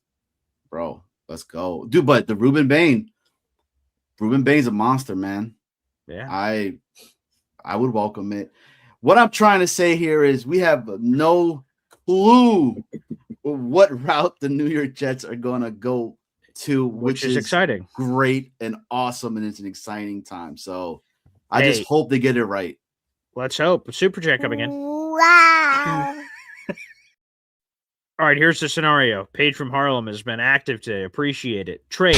bro. Let's go, dude. But the Ruben Bain's a monster, man. Yeah, I would welcome it. What I'm trying to say here is we have no clue what route the New York Jets are going to go to, which is exciting, great, and awesome, and it's an exciting time. So I just hope they get it right. Let's hope. Super Chat coming in. Wow. All right, here's the scenario. Paige from Harlem has been active today. Appreciate it. Trade.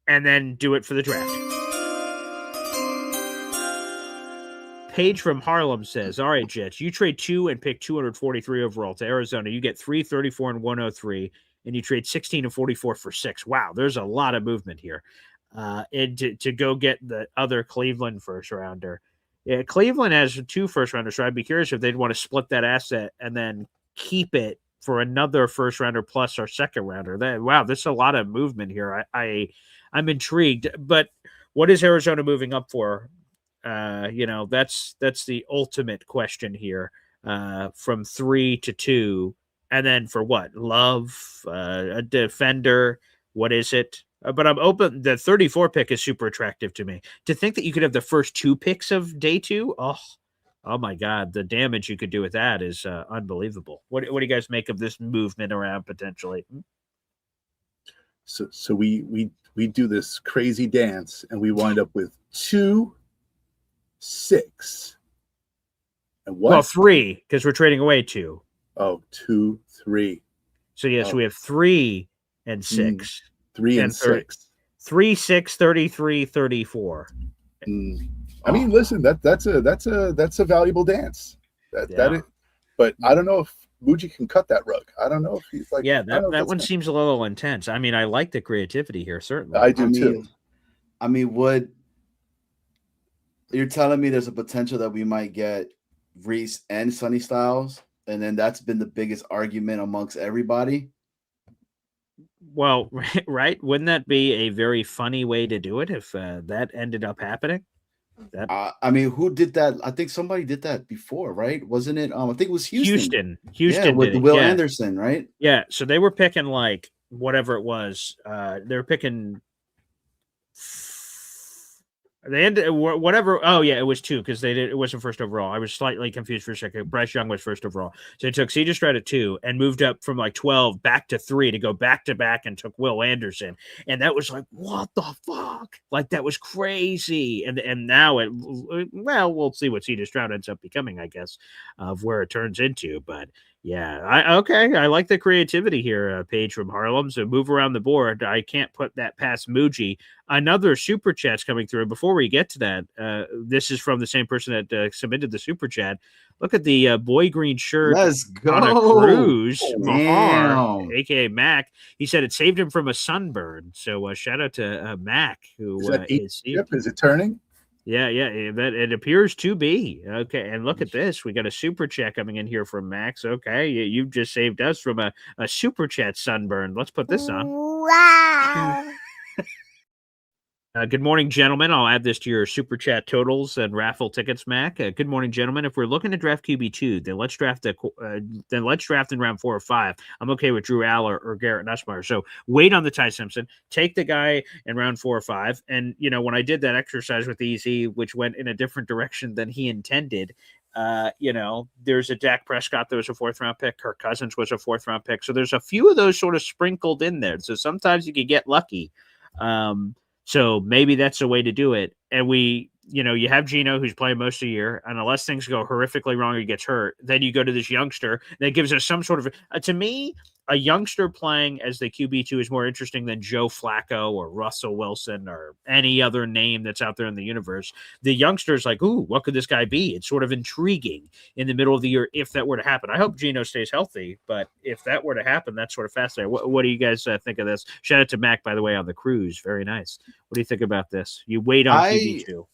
And then do it for the draft. Paige from Harlem says, all right, Jets, you trade 2 and pick 243 overall to Arizona. You get 334 and 103, and you trade 16 and 44 for 6. Wow, there's a lot of movement here. And to go get the other Cleveland first rounder. Yeah, Cleveland has 2 first rounders, so I'd be curious if they'd want to split that asset and then keep it for another first rounder plus our second rounder. Wow, there's a lot of movement here. I'm intrigued. But what is Arizona moving up for? That's the ultimate question here. From 3 to 2, and then for what? Love, a defender. What is it? But I'm open. The 34 pick is super attractive to me. To think that you could have the first 2 picks of day 2. Oh my God. The damage you could do with that is unbelievable. What do you guys make of this movement around potentially? So we do this crazy dance and we wind up with 2, 6. And what? Well, 3, because we're trading away 2. Oh, 2, 3. So yes, we have 3 and 6. 3 and 6. 3, 6, 33, 34. I mean, listen, that's a valuable dance. That is, but I don't know if Muji can cut that rug. I don't know if he's like. Yeah, that one seems a little intense. I mean, I like the creativity here, certainly. I do too. I mean, you're telling me there's a potential that we might get Reese and Sonny Styles? and then that's been the biggest argument amongst everybody. Well, right? Wouldn't that be a very funny way to do it if that ended up happening? That I mean, who did that? I think somebody did that before, right? Wasn't it? I think it was Houston. Houston with did it, Will yeah. Anderson, right? Yeah, so they were picking like whatever it was. They were picking. They ended whatever. Oh yeah, it was 2 because they did. It wasn't first overall. I was slightly confused for a second. Bryce Young was first overall, so they took C.J. Stroud at 2 and moved up from like 12 back to 3 to go back to back and took Will Anderson, and that was like what the fuck? Like that was crazy. And now we'll see what C.J. Stroud ends up becoming, I guess, of where it turns into, but. Yeah, I like the creativity here, Paige from Harlem. So move around the board. I can't put that past Muji. Another super chat's coming through. Before we get to that, this is from the same person that submitted the super chat. Look at the boy green shirt. Let's go on a cruise. Damn. aka Mac. He said it saved him from a sunburn. So shout out to Mac, who is it turning? Yeah, that it appears to be. Okay, and look at this. We got a super chat coming in here from Max. Okay, you've just saved us from a super chat sunburn. Let's put this on. Wow. Good morning, gentlemen. I'll add this to your super chat totals and raffle tickets, Mac. Good morning, gentlemen. If we're looking to draft QB2, then let's draft in round 4 or 5. I'm okay with Drew Aller or Garrett Nussmeier. So wait on the Ty Simpson. Take the guy in round 4 or 5. And when I did that exercise with EZ, which went in a different direction than he intended, there's a Dak Prescott that was a 4th round pick. Kirk Cousins was a 4th round pick. So there's a few of those sort of sprinkled in there. So sometimes you could get lucky. So maybe that's the way to do it. And you have Geno, who's playing most of the year, and unless things go horrifically wrong or he gets hurt, then you go to this youngster that gives us some sort of to me, a youngster playing as the QB2 is more interesting than Joe Flacco or Russell Wilson or any other name that's out there in the universe. The youngster's like, ooh, what could this guy be? It's sort of intriguing in the middle of the year if that were to happen. I hope Geno stays healthy, but if that were to happen, that's sort of fascinating. What do you guys think of this? Shout out to Mac, by the way, on the cruise. Very nice. What do you think about this? You wait on QB2.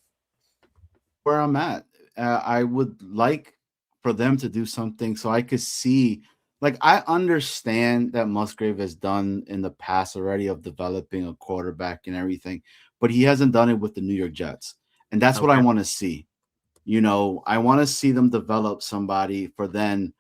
Where I'm at, I would like for them to do something so I could see. Like, I understand that Musgrave has done in the past already of developing a quarterback and everything, but he hasn't done it with the New York Jets. And that's what I want to see. I want to see them develop somebody for then.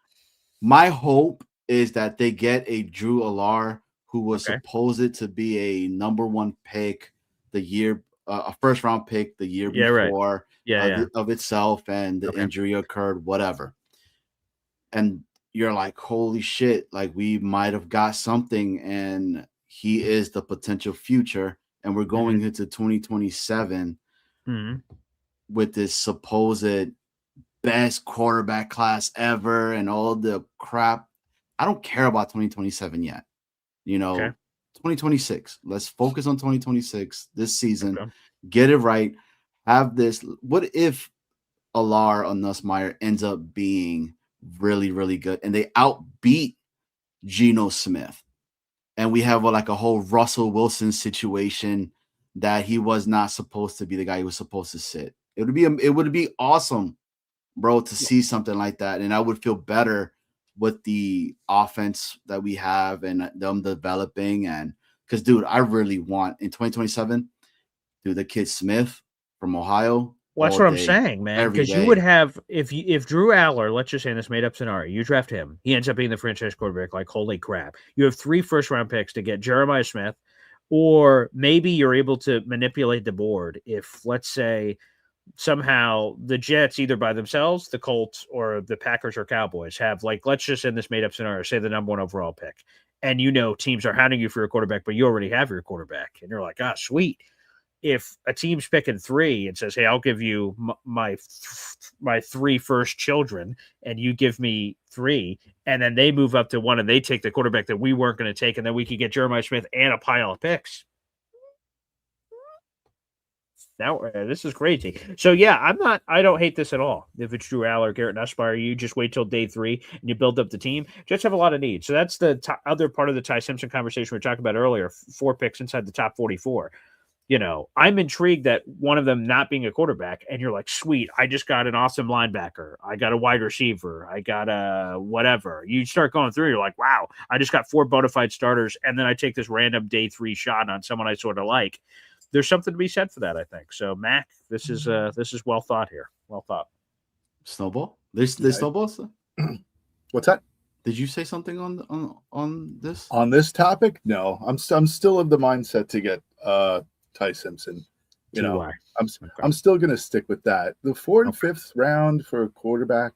My hope is that they get a Drew Aller, who was supposed to be a number 1 pick the year, a 1st round pick the year before of itself, and the injury occurred, whatever. And you're like, holy shit, like we might have got something, and he is the potential future. And we're going into 2027 with this supposed best quarterback class ever and all the crap. I don't care about 2027 yet. 2026. Let's focus on 2026 this season. Get it right. Have this. What if Aller or Nussmeier ends up being really, really good and they outbeat Geno Smith, and we have a whole Russell Wilson situation that he was not supposed to be the guy he was supposed to sit? It would be awesome, bro, to see something like that, and I would feel better with the offense that we have and them developing. And because, dude, I really want in 2027, dude, the kid Smith from Ohio. Well, that's what I'm saying, man. Because you would have, if Drew Aller, let's just say in this made-up scenario, you draft him, he ends up being the franchise quarterback. Like, holy crap! You have 3 first-round picks to get Jeremiah Smith, or maybe you're able to manipulate the board. If, let's say, somehow the Jets, either by themselves, the Colts, or the Packers or Cowboys, have, like, let's just in this made-up scenario, say the number 1 overall pick, and teams are hounding you for your quarterback, but you already have your quarterback, and you're like, ah, sweet. If a team's picking 3 and says, hey, I'll give you my 3 first children and you give me 3, and then they move up to 1 and they take the quarterback that we weren't going to take, and then we could get Jeremiah Smith and a pile of picks. Now, this is crazy. So, yeah, I don't hate this at all. If it's Drew Aller, Garrett Nussmeier, you just wait till day 3 and you build up the team. Jets have a lot of needs. So that's the other part of the Ty Simpson conversation we were talking about earlier, 4 picks inside the top 44. I'm intrigued that one of them not being a quarterback, and you're like, sweet, I just got an awesome linebacker. I got a wide receiver. I got a whatever. You start going through, you're like, wow, I just got 4 bona fide starters, and then I take this random day 3 shot on someone I sort of like. There's something to be said for that, I think. So, Mac, this is well thought here. Well thought. Snowball? There's snowballs? What's that? Did you say something on this? On this topic? No, I'm still of the mindset to get Ty Simpson. I'm still going to stick with that. The 4th and 5th round for a quarterback,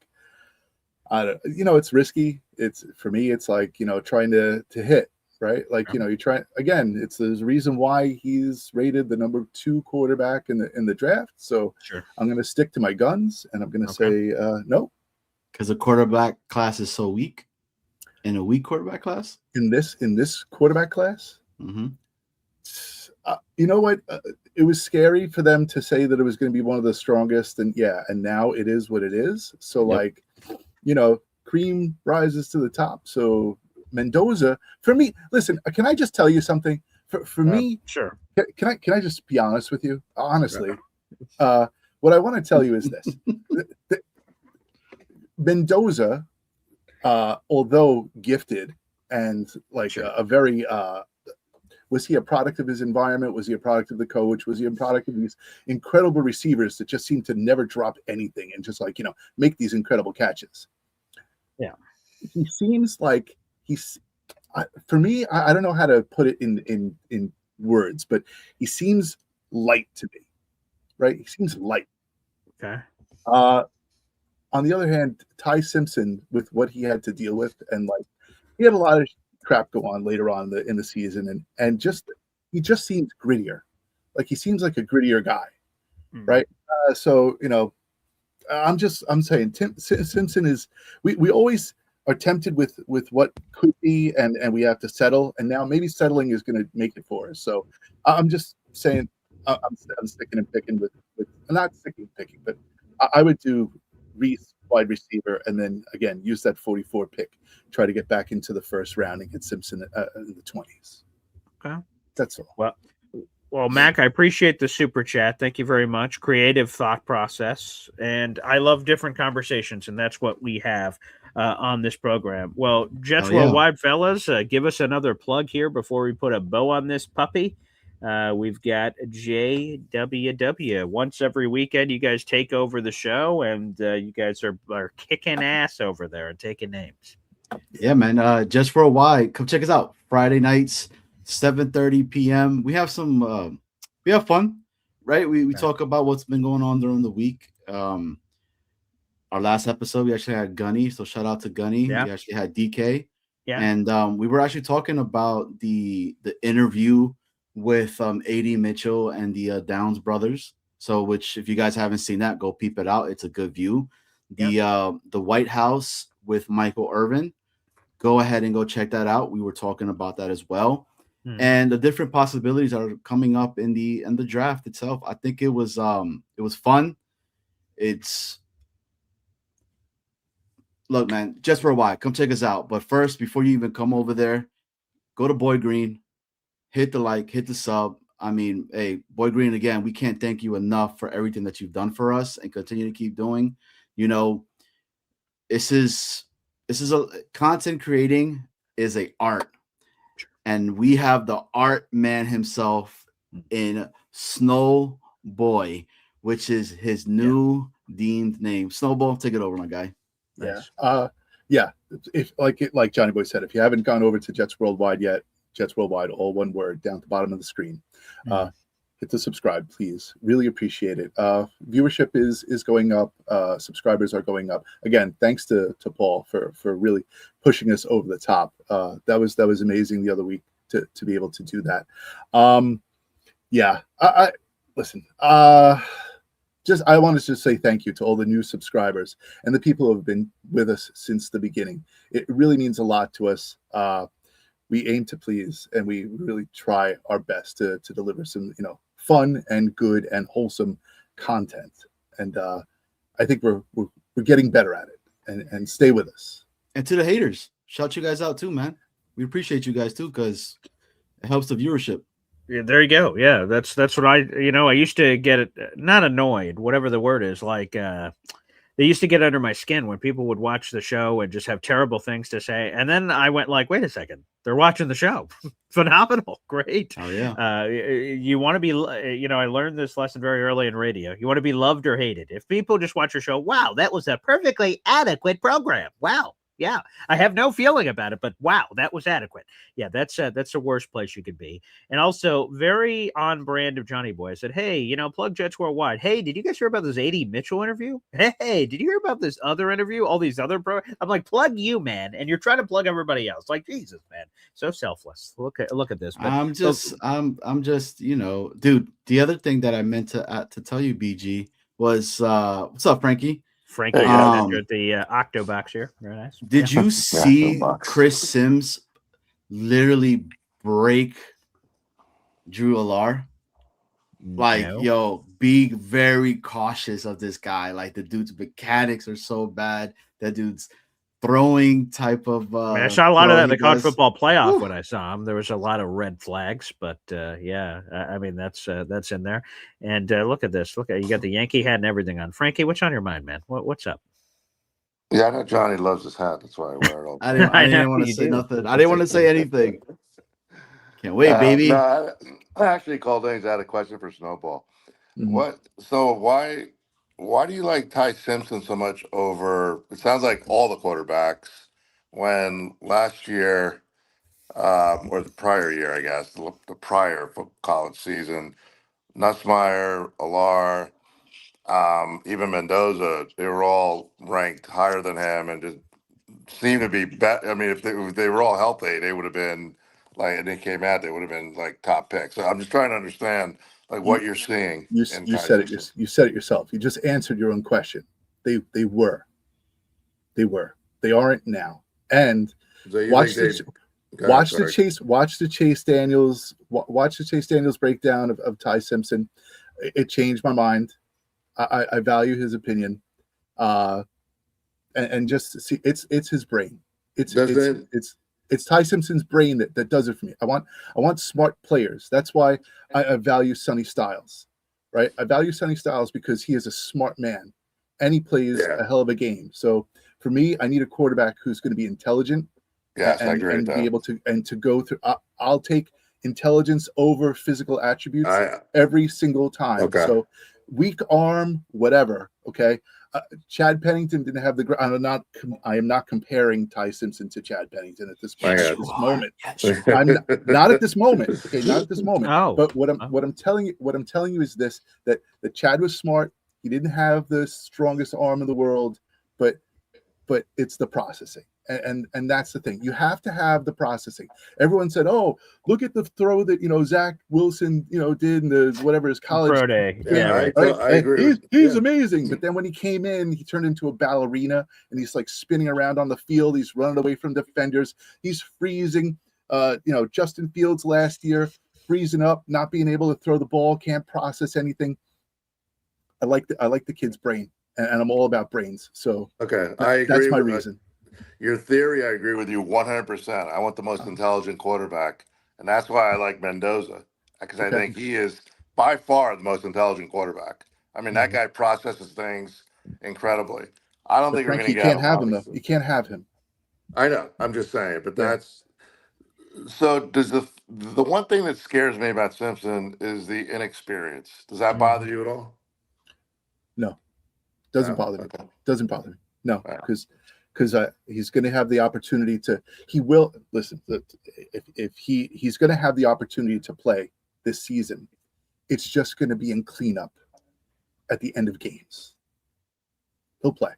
it's risky. It's for me. It's like trying to hit right. Like you try again. There's a reason why he's rated the number 2 quarterback in the draft. So I'm going to stick to my guns, and I'm going to say no. Because the quarterback class is so weak. In a weak quarterback class? In this quarterback class? Mm-hmm. You know what? It was scary for them to say that it was going to be one of the strongest, and now it is what it is. So cream rises to the top. So Mendoza, for me, listen, can I just tell you something? For me, sure. Can I just be honest with you? Honestly, what I want to tell you is this: Mendoza, although gifted and a very was he a product of his environment? Was he a product of the coach? Was he a product of these incredible receivers that just seem to never drop anything and just make these incredible catches? Yeah, he seems like for me, I don't know how to put it in words, but he seems light to me, right? He seems light. Okay. On the other hand, Ty Simpson, with what he had to deal with, and he had a lot of crap go on later on in the season, and he just seems grittier. Like he seems like a grittier guy, right? I'm saying Simpson is. We always are tempted with what could be, and we have to settle, and now maybe settling is going to make it for us. So I'm just saying I'm sticking and picking with not sticking and picking, but I would do Reese wide receiver, and then again use that 44 pick, try to get back into the first round and get Simpson in the 20s. Okay, that's all. Well, Mac, I appreciate the super chat. Thank you very much. Creative thought process, and I love different conversations, and that's what we have on this program. Well, Jets Worldwide, fellas, give us another plug here before we put a bow on this puppy. We've got JWW. Once every weekend, you guys take over the show, and you guys are kicking ass over there and taking names. Yeah, man. Just Worldwide. Come check us out. Friday nights, 7:30 p.m. We have some. We have fun, right? We talk about what's been going on during the week. Our last episode, we actually had Gunny, so shout out to Gunny. Yeah. We actually had DK, yeah, and we were actually talking about the interview with A.D. Mitchell and the Downs brothers. So, which if you guys haven't seen that, go peep it out. It's a good view. The White House with Michael Irvin. Go ahead and go check that out. We were talking about that as well, and the different possibilities are coming up in the draft itself. I think it was fun. Look, man, Jets Worldwide, come check us out. But first, before you even come over there, go to Boy Green. Hit the like, hit the sub. I mean, hey, Boy Green, again, we can't thank you enough for everything that you've done for us and continue to keep doing. This is a content creating is a art. And we have the art man himself in Snow Boy, which is his new deemed name. Snowball, take it over, my guy. Nice. If like Johnny Boy said, if you haven't gone over to Jets Worldwide yet, Jets Worldwide, all one word, down at the bottom of the screen. Hit the subscribe, please. Really appreciate it. Viewership is going up. Subscribers are going up. Again, thanks to Paul for really pushing us over the top. That was amazing the other week to be able to do that. I listen. I wanted to say thank you to all the new subscribers and the people who have been with us since the beginning. It really means a lot to us. We aim to please, and we really try our best to deliver some, fun and good and wholesome content. And I think we're getting better at it. And stay with us. And to the haters, shout you guys out too, man. We appreciate you guys too, because it helps the viewership. Yeah, there you go. Yeah, that's what I used to get it not annoyed, whatever the word is, like they used to get under my skin when people would watch the show and just have terrible things to say. And then I went like, wait a second, they're watching the show. Phenomenal. Great. Oh yeah. You want to be, I learned this lesson very early in radio. You want to be loved or hated. If people just watch your show, wow, that was a perfectly adequate program. Wow. Yeah, I have no feeling about it, but wow, that was adequate. Yeah, that's the worst place you could be. And also very on brand of Johnny Boy. I said, hey, plug Jets Worldwide. Hey, did you guys hear about this A.D. Mitchell interview? Hey, did you hear about this other interview? All these other I'm like, plug you, man, and you're trying to plug everybody else. Like, Jesus, man, so selfless. Look at this. But, I'm just, dude. The other thing that I meant to tell you, BG, was what's up, Frankie? Frankie entered the Octobox here. Very nice. Did you see Chris Sims literally break Drew Alar? Like, yo, be very cautious of this guy. Like, the dude's mechanics are so bad. That dude's throwing type of I saw a lot of that in the college football playoff. When I saw him, there was a lot of red flags, but I mean that's in there. And look at this. Look at, you got the Yankee hat and everything on. Frankie, what's on your mind, man? What's up? Yeah, I know Johnny loves his hat. That's why I wear it all. I didn't want to say nothing. I didn't want to say anything. Can't wait, baby. No, I actually called in. I had a question for Snowball. So why do you like Ty Simpson so much over? It sounds like all the quarterbacks. When last year, or the prior year, I guess, the prior college season, Nussmeier, Alar, even Mendoza, they were all ranked higher than him and just seemed to be better. I mean, if they were all healthy, they would have been like, and they came out, they would have been like top picks. So I'm just trying to understand like what you're seeing. You said it. You said it yourself. You just answered your own question. They were. They aren't now. And watch the Chase Daniels breakdown of Ty Simpson. It changed my mind. I value his opinion. And just see, it's his brain. It's Ty Simpson's brain that does it for me. I want smart players. That's why I value Sonny Styles, right? I value Sonny Styles because he is a smart man, and he plays a hell of a game. So for me, I need a quarterback who's going to be intelligent. Yes, I agree and with be that. able to go through. I'll take intelligence over physical attributes every single time. Okay. So weak arm, whatever. Okay. Chad Pennington didn't have the. I am not comparing Ty Simpson to Chad Pennington at this moment. I'm not at this moment. Okay, not at this moment. Oh. But what I'm telling you is this: that Chad was smart. He didn't have the strongest arm in the world, but it's the processing. And that's the thing. You have to have the processing. Everyone said, "Oh, look at the throw that Zach Wilson did in the whatever his college pro day." Yeah, I agree. He's amazing. But then when he came in, he turned into a ballerina, and he's like spinning around on the field. He's running away from defenders. He's freezing. Justin Fields last year freezing up, not being able to throw the ball, can't process anything. I like the kid's brain, and I'm all about brains. So okay, I agree. That's my reason. Your theory, I agree with you 100%. I want the most intelligent quarterback, and that's why I like Mendoza, because I think he is by far the most intelligent quarterback. I mean, that guy processes things incredibly. I don't think we're going to get. You can't have him though. You can't have him. I know. I'm just saying, but that's. So does the one thing that scares me about Simpson is the inexperience. Does that bother you at all? No, doesn't bother me. Doesn't bother me. No, because he's going to have the opportunity to. He will listen. If he's going to have the opportunity to play this season, it's just going to be in cleanup at the end of games. He'll play.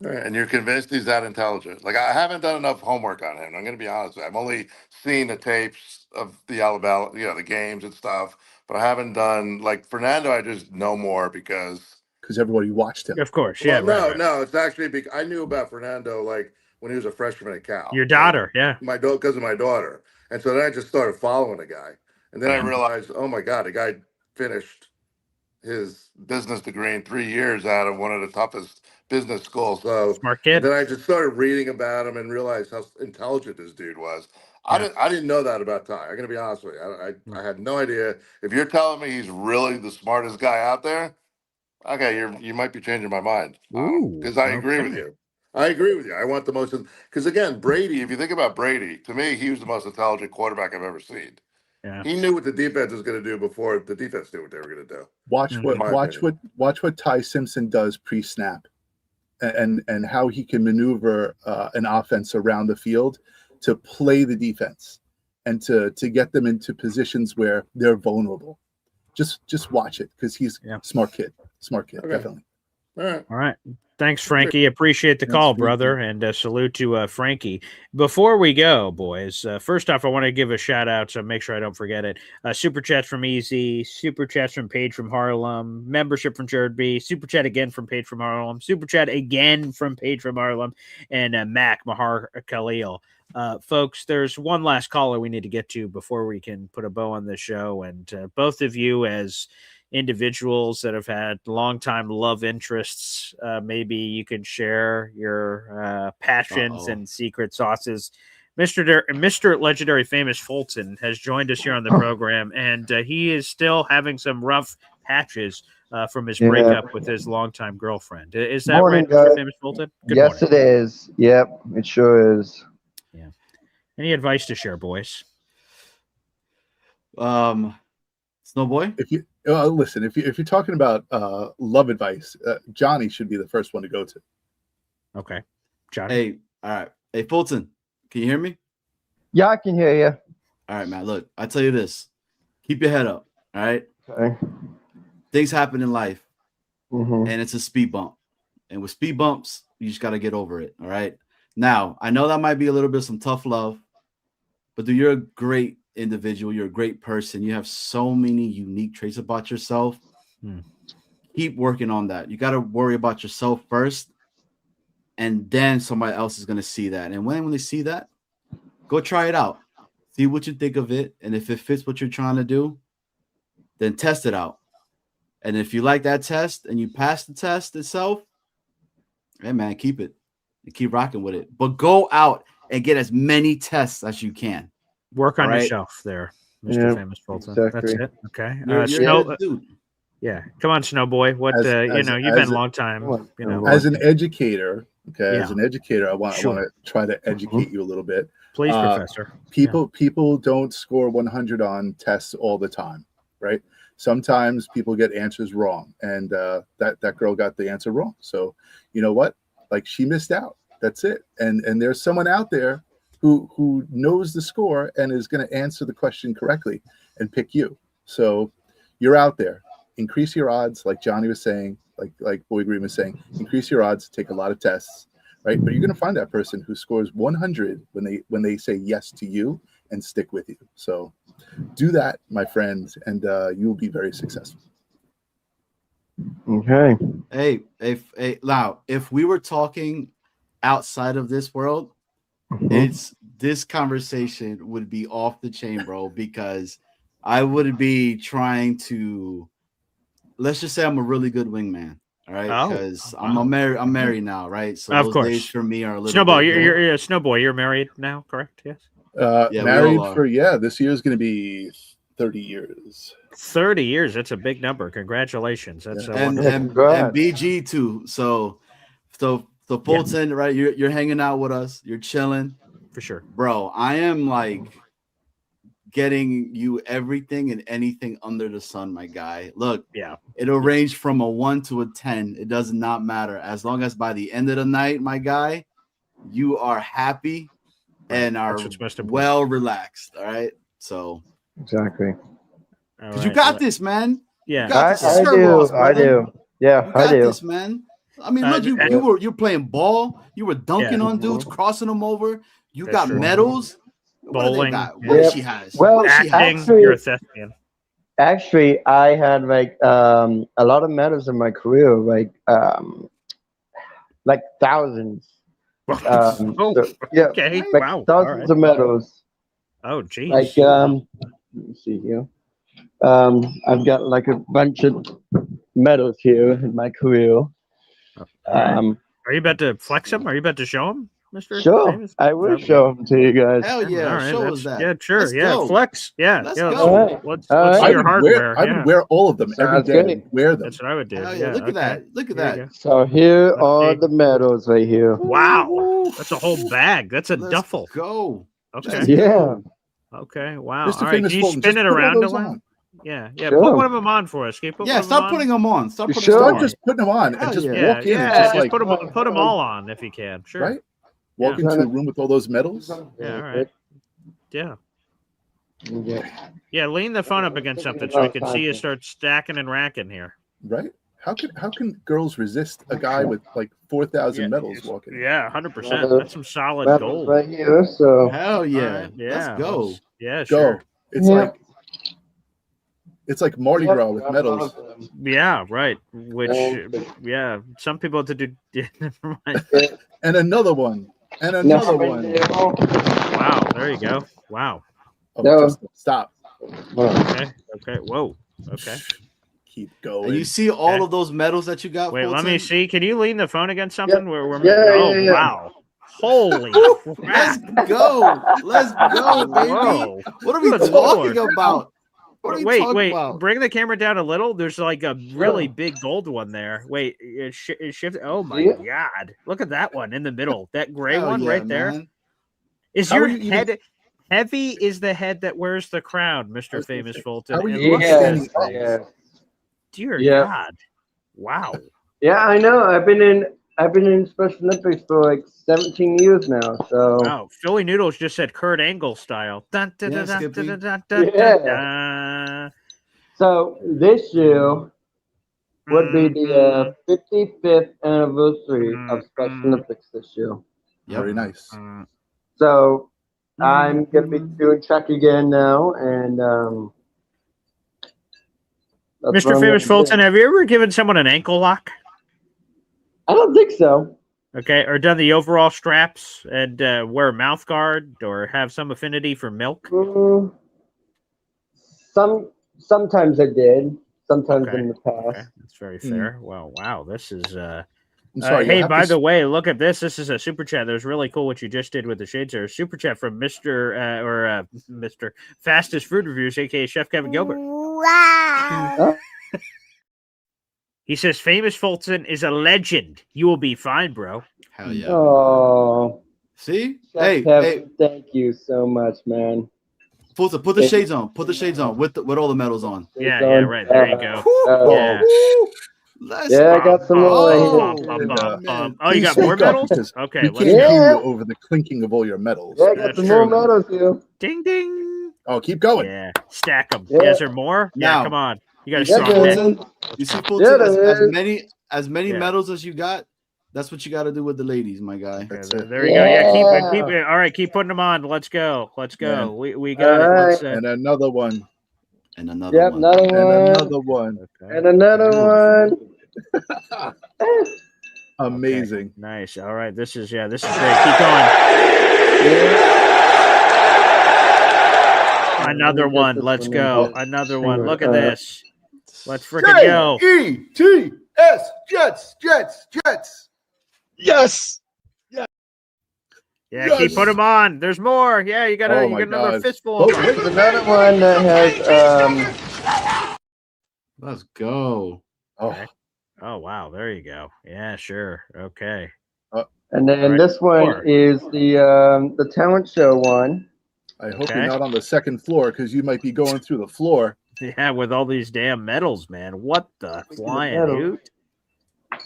All right, and you're convinced he's that intelligent? Like, I haven't done enough homework on him. I'm going to be honest with you. I've only seen the tapes of the Alabama, the games and stuff, but I haven't done like Fernando. I just know more because everybody watched him. Of course, yeah. Well, no, it's actually because I knew about Fernando like when he was a freshman at Cal. Your daughter, because of my daughter, and so then I just started following the guy, and then I realized, oh my God, the guy finished his business degree in 3 years out of one of the toughest business school. So smart kid. then I just started reading about him and realized how intelligent this dude was. I didn't know that about Ty. I'm gonna be honest with you. I had no idea. If you're telling me he's really the smartest guy out there, okay, you might be changing my mind. Because I agree with you. I agree with you. I want the most, because again, Brady, if you think about Brady, to me, he was the most intelligent quarterback I've ever seen. Yeah. He knew what the defense was going to do before the defense knew what they were going to do. Watch what Ty Simpson does pre-snap, and how he can maneuver an offense around the field to play the defense and to get them into positions where they're vulnerable. Just watch it, because he's smart kid, definitely. All right. Thanks, Frankie. Appreciate the call, brother, and salute to Frankie. Before we go, boys, first off, I want to give a shout out, so make sure I don't forget it. Super chats from Easy, super chats from Paige from Harlem, membership from Jared B, super chat again from Paige from Harlem, super chat again from Paige from Harlem, and Mac Mahar Khalil. Folks, there's one last caller we need to get to before we can put a bow on this show, and both of you as individuals that have had long-time love interests, maybe you can share your passions and secret sauces. Mr. Legendary Famous Fulton has joined us here on the program, and he is still having some rough patches from his breakup with his longtime girlfriend. Is that right, Mr. Famous Fulton? Good yes, morning. it is. Yep, it sure is. Yeah. Any advice to share, boys? Snowboy? If you listen, if you're talking about love advice, Johnny should be the first one to go to. Okay, Johnny. Hey, all right. Hey, Fulton, can you hear me? Yeah, I can hear you. All right, man. Look, I tell you this: keep your head up. All right. Okay. Things happen in life, Mhm. and it's a speed bump. And with speed bumps, you just got to get over it. All right. Now, I know that might be a little bit of some tough love, but dude, you're a great individual. You're a great person. You have so many unique traits about yourself. Keep working on that. You got to worry about yourself first, and then somebody else is going to see that. And when they see that, go try it out. See what you think of it. And if it fits what you're trying to do, then test it out. And if you like that test and you pass the test itself, hey, man, keep it and keep rocking with it. But go out and get as many tests as you can. Work on All right? yourself there, Mr. Famous Fulton. exactly. That's it. Okay. You're a dude. Yeah. Come on, Snowboy. What you've been a long time. As an educator, as Yeah. an educator, I want Sure. to try to educate you a little bit. Please, Professor. People don't score 100 on tests all the time, right? Sometimes people get answers wrong, and that girl got the answer wrong. So you know what? Like, she missed out. That's it. And there's someone out there who knows the score and is going to answer the question correctly and pick you. So you're out there. Increase your odds, like Johnny was saying, like Boy Green was saying. Increase your odds. Take a lot of tests, right? But you're going to find that person who scores 100 when they say yes to you and stick with you. So do that, my friends, and you will be very successful. Okay. Hey, Lau, if we were talking outside of this world, this conversation would be off the chain, bro, because I would be trying to, let's just say I'm a really good wingman. All right, because I'm married now, right? So of those course. days for me are a little Snowball. bit You're Snowboy. You're married now, correct? Yes. Married for this year is going to be 30 years. 30 years. That's a big number. Congratulations. That's and BG too. So Fulton, right? You're hanging out with us. You're chilling for sure, bro. I am like getting you everything and anything under the sun, my guy. Look, it'll range from a 1 to a 10. It does not matter as long as by the end of the night, my guy, you are happy and are well relaxed. All right, so exactly. Because you got this, man. Yeah, you got this. I do. Yeah, you got I do. this, man. I mean, look, you're playing ball. You were dunking on dudes, crossing them over. You got medals. Bowling. What does she has? Well, acting. You're a thespian. Actually, I had like a lot of medals in my career, like thousands. Okay. Like wow. thousands of medals. Oh, geez. Like let me see here. I've got like a bunch of medals here in my career. Are you about to flex him? Are you about to show him, Mr. Sure, Famous? I will show them to you guys. Hell yeah, All right, show us that. Yeah, sure. Let's Yeah, go. flex. Yeah, Let's yeah. go. Let's All see right. your hardware. I would wear all of them every Sounds day. good. Wear them. That's what I would do. Hell yeah, look at that. Look at Here you that. go. So here Let's are see. the medals right here. Wow, that's a whole bag. That's a Let's duffel. go. Okay. Let's Yeah. go. Okay. Wow. Mr. All right. Famous Can you Fulton, spin just it put all around, those Dylan? on. Yeah. Yeah. Sure. Put one of them on for us. Can you put Yeah, one of stop them putting them on. Stop putting Sure. them Start on. just putting them on Hell and just yeah. walk in and Yeah. just like put them all on if you can. Sure. right. Walk Yeah. into a room with all those medals. Yeah. All right. Yeah. Yeah. Yeah. Lean the phone up against something so we can see you start stacking and racking here. Right? How can girls resist a guy with like 4,000 medals walking? Yeah. 100%. That's some solid Medals gold. right here. So Hell yeah. Right, yeah. Let's go. Yeah. Go. Sure. It's like Mardi Gras with medals. Yeah. Right. Which. Yeah. Some people have to do. Never mind. And another one. And another one. Wow. There you go. Wow. Oh, No. just stop. Okay. Okay. Whoa. Okay. Keep going. And you see all of those medals that you got? Wait, let Fulton? me see. Can you lean the phone against something? Where we're Yeah. wow. Holy Let's crap. go. Let's go, baby. Whoa. What are we Good talking Lord. about? What are we Wait, talking about? bring the camera down a little. There's like a really big gold one there. Wait, it shifted. Oh my God. Look at that one in the middle. That gray Hell one yeah, right there. man. Is How your are you even- head heavy? Is the head that wears the crown, Mr. Famous Fulton? How are And you look at standing this up? thing. yeah. Dear Yeah. God. Wow. Yeah, I know. I've been in Special Olympics for like 17 years now. So Wow. Philly Noodles just said Kurt Angle style. Dun, dun, Yeah, dun, dun, Skippy. dun, dun, dun, Yeah. dun. so this year would be the 55th anniversary of Special Olympics this year. Very nice. So I'm gonna be doing track again now, and that's what Mr. I'm Famous gonna do. Fulton, have you ever given someone an ankle lock? I don't think so. Okay, or done the overall straps and wear a mouth guard or have some affinity for milk? Sometimes I did. Sometimes Okay. in the past. Okay, that's very fair. Well, wow, this is. I'm sorry. Hey, you'll have by to the way, look at this. This is a super chat. That was really cool what you just did with the shades there. Super chat from Mr. Fastest Food Reviews, aka Chef Kevin Gilbert. Wow. He says, "Famous Fulton is a legend. You will be fine, bro." Hell yeah. Oh, See? Chef Hey, Kevin, thank you so much, man. Fulton, put the shades on. Put the shades on with all the medals on. Yeah, right. There you go. Yeah. Let's I got some more right man. Oh, you got more medals? Okay, we let's can't go. hear you over the clinking of all your medals. Yeah, I got some more medals here. Ding ding. Oh, keep going. Yeah, stack them. Yeah. Is there more? Yeah, Now, come on. You got to You see, strong neck. Fulton? You see, Fulton, Yeah, there as many Yeah. medals as you got, that's what you got to do with the ladies, my guy. That's Yeah, it. there you go. Yeah, keep it. All right, keep putting them on. Let's go. Let's go. Yeah. We got All it. right. Let's, And another one. And another Yep, one. another And one. another one. okay. And another one. Amazing. Nice. All right. This is great. Keep going. Another one. Let's go. Another one. Look at this. Let's freaking go. J-E-T-S, Jets. Yes. Yeah, Yes. keep putting them on. There's more. Yeah, you got Oh you my got another God. fistful of them. There's another one that has Let's go. Oh, Oh wow, there you go. Yeah, sure. Okay. and then Right. this one Four. is the talent show one. I hope Okay. you're not on the second floor because you might be going through the floor. Yeah, with all these damn medals, man. What the flying medal. hoot?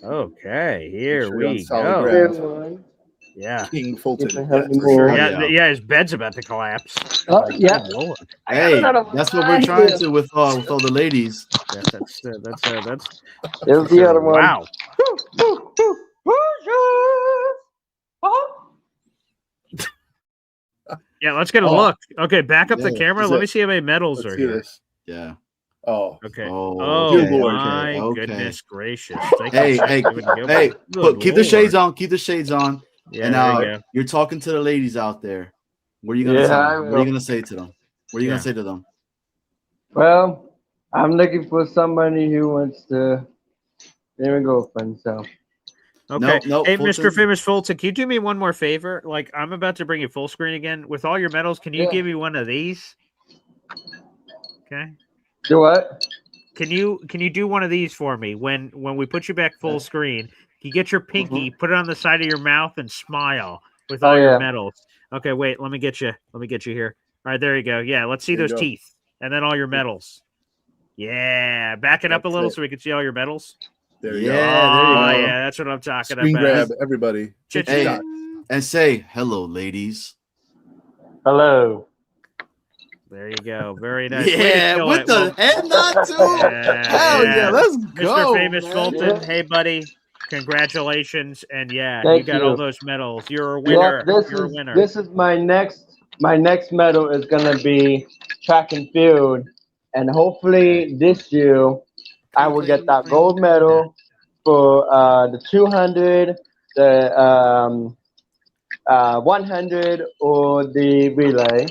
Okay, here Sure you're on we solid go. ground. There's one. Yeah. King Fulton. If I have any for more. sure. Yeah, yeah, his bed's about to collapse. Oh, yeah. Good Lord. Hey, another that's what one we're trying here. to with all the ladies. Yeah, that's There's the other one. wow. Yeah, let's get a Oh. look. Okay, back up the Yeah, camera. is Let it- me see how many medals Let's are see here. this. Yeah. Oh, Okay. Oh, Oh, Good Lord. my Okay. goodness gracious. Thank Hey, you, Chef hey, Kevin Gilbert. hey, Good keep the shades Lord. on. Keep the shades on. Yeah, And there you go. you're talking to the ladies out there. What are you gonna Yeah, tell I them? What are will. you gonna say to them? What are you Yeah. gonna say to them? Well, I'm looking for somebody who wants to be my girlfriend. So Okay. No, Hey, Fulton. Mr. Famous Fulton, can you do me one more favor? Like, I'm about to bring you full screen again. With all your medals, can you give me one of these? Okay. Do what? Can you do one of these for me when we put you back full screen? You get your pinky, put it on the side of your mouth, and smile with all your medals. Okay, wait. Let me get you here. All right, there you go. Yeah, let's see There you those go. teeth, and then all your medals. Yeah, back it up a That's little it. so we can see all your medals. There you go. There you Oh go. yeah, that's what I'm talking Screen about. grab, everybody. Hey, and say hello, ladies. Hello. There you go. Very nice. Way to Yeah, kill with it. the head nod too. Hell yeah, let's go, Mr. Famous man. Fulton. Hey, buddy. Congratulations. And yeah, you Thank got all you. those medals. You're a Yep, winner. You're a winner. this is my next medal is gonna be track and field, and hopefully this year I will get that gold medal for the 200, the 100, or the relay,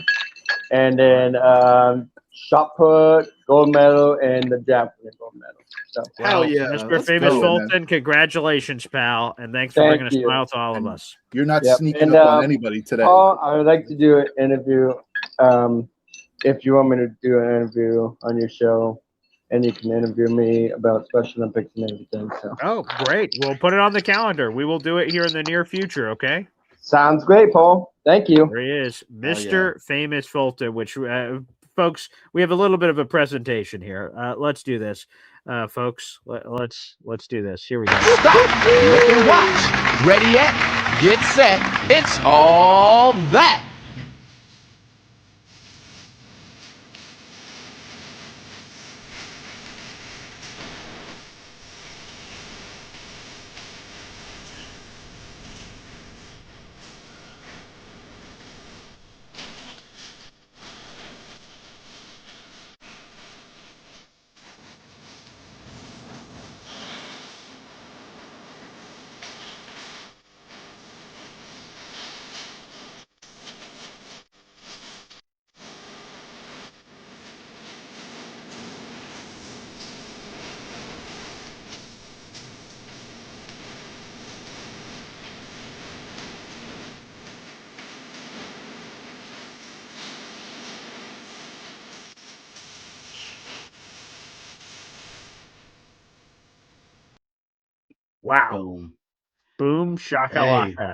and then shot put gold medal and the javelin gold medal. So Well, yeah, Mr. let's Famous go. Fulton, congratulations, pal. And thanks for Thank bringing a you. smile to all of us. You're not Yep. sneaking And, up on anybody today. Paul, I would like to do an interview. If you want me to do an interview on your show, and you can interview me about Special Olympics and everything. So Oh, great. We'll put it on the calendar. We will do it here in the near future, okay? sounds great, Paul. Thank you. There he is, Mr. Famous Fulton, which, folks, we have a little bit of a presentation here. Let's do this, folks. Let's do this. Here we go. Stop, look and watch. Ready yet? Get set. It's all that. Wow. Boom shakalaka. Hey,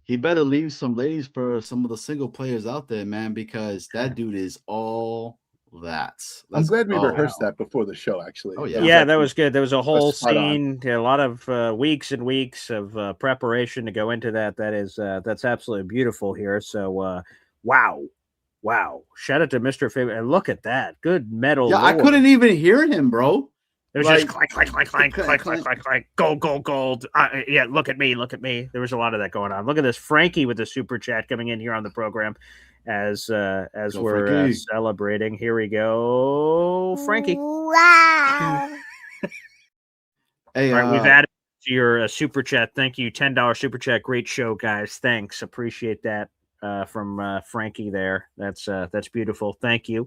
he better leave some ladies for some of the single players out there, man, because that dude is all that. I'm glad we go. rehearsed that before the show, actually. Oh, Yeah, that was good. There was a whole spot on. scene, a lot of weeks and weeks of preparation to go into that. That's absolutely beautiful here. So, wow! Shout out to Mr. Favorite, and look at that, good medal. Yeah, I lord. couldn't even hear him, bro. It was just clank, clank, clank, clank, clank, clank, clank, clank, gold, gold, gold. Yeah, look at me. There was a lot of that going on. Look at this, Frankie with the super chat coming in here on the program as we're Frankie. celebrating. Here we go, Frankie. Wow. Hey, All right, we've added to your super chat. Thank you, $10 super chat. Great show, guys. Thanks, appreciate that from Frankie there. That's beautiful. Thank you,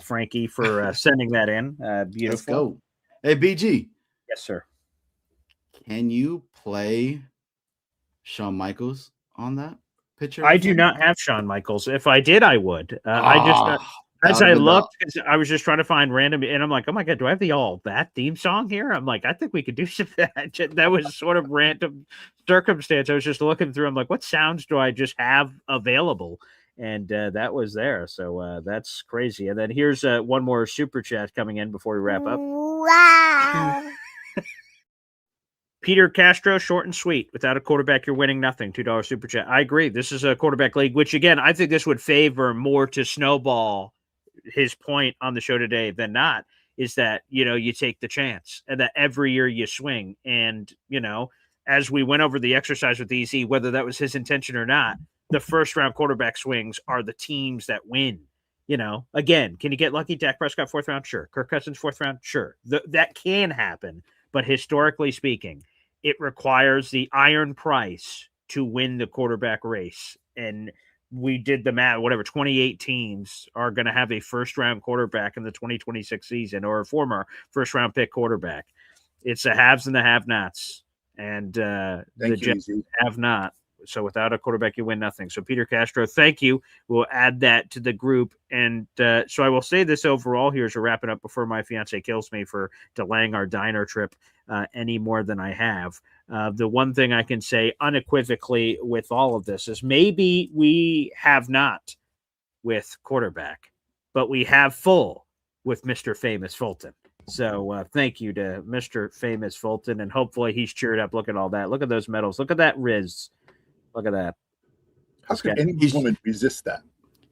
Frankie, for sending that in. Beautiful. Let's go. Hey, BG. Yes, sir. Can you play Shawn Michaels on that picture? I do not have Shawn Michaels. If I did, I would. I just as I looked, I was just trying to find random, and I'm like, oh my god, do I have the All That theme song here? I'm like, I think we could do some of that. That was sort of random circumstance. I was just looking through. I'm like, what sounds do I just have available? And that was there. So that's crazy. And then here's one more super chat coming in before we wrap up. Wow. Peter Castro, short and sweet. Without a quarterback, you're winning nothing. $2 super chat. I agree. This is a quarterback league, which again, I think this would favor more to Snowball. His point on the show today than not is that, you take the chance and that every year you swing. And, as we went over the exercise with EZ, whether that was his intention or not, the first round quarterback swings are the teams that win. Again, can you get lucky? Dak Prescott, 4th round? Sure. Kirk Cousins, 4th round? Sure. That can happen. But historically speaking, it requires the iron price to win the quarterback race. And we did the math, 28 teams are going to have a first-round quarterback in the 2026 season, or a former first-round pick quarterback. It's the haves and the have-nots. and the Thank you, Jets have not. So without a quarterback, you win nothing. So Peter Castro, thank you. We'll add that to the group. And so I will say this overall here as we're wrapping up before my fiance kills me for delaying our diner trip any more than I have. The one thing I can say unequivocally with all of this is maybe we have not with quarterback, but we have full with Mr. Famous Fulton. So thank you to Mr. Famous Fulton, and hopefully he's cheered up. Look at all that. Look at those medals. Look at that Riz. Look at that. How could any woman resist that?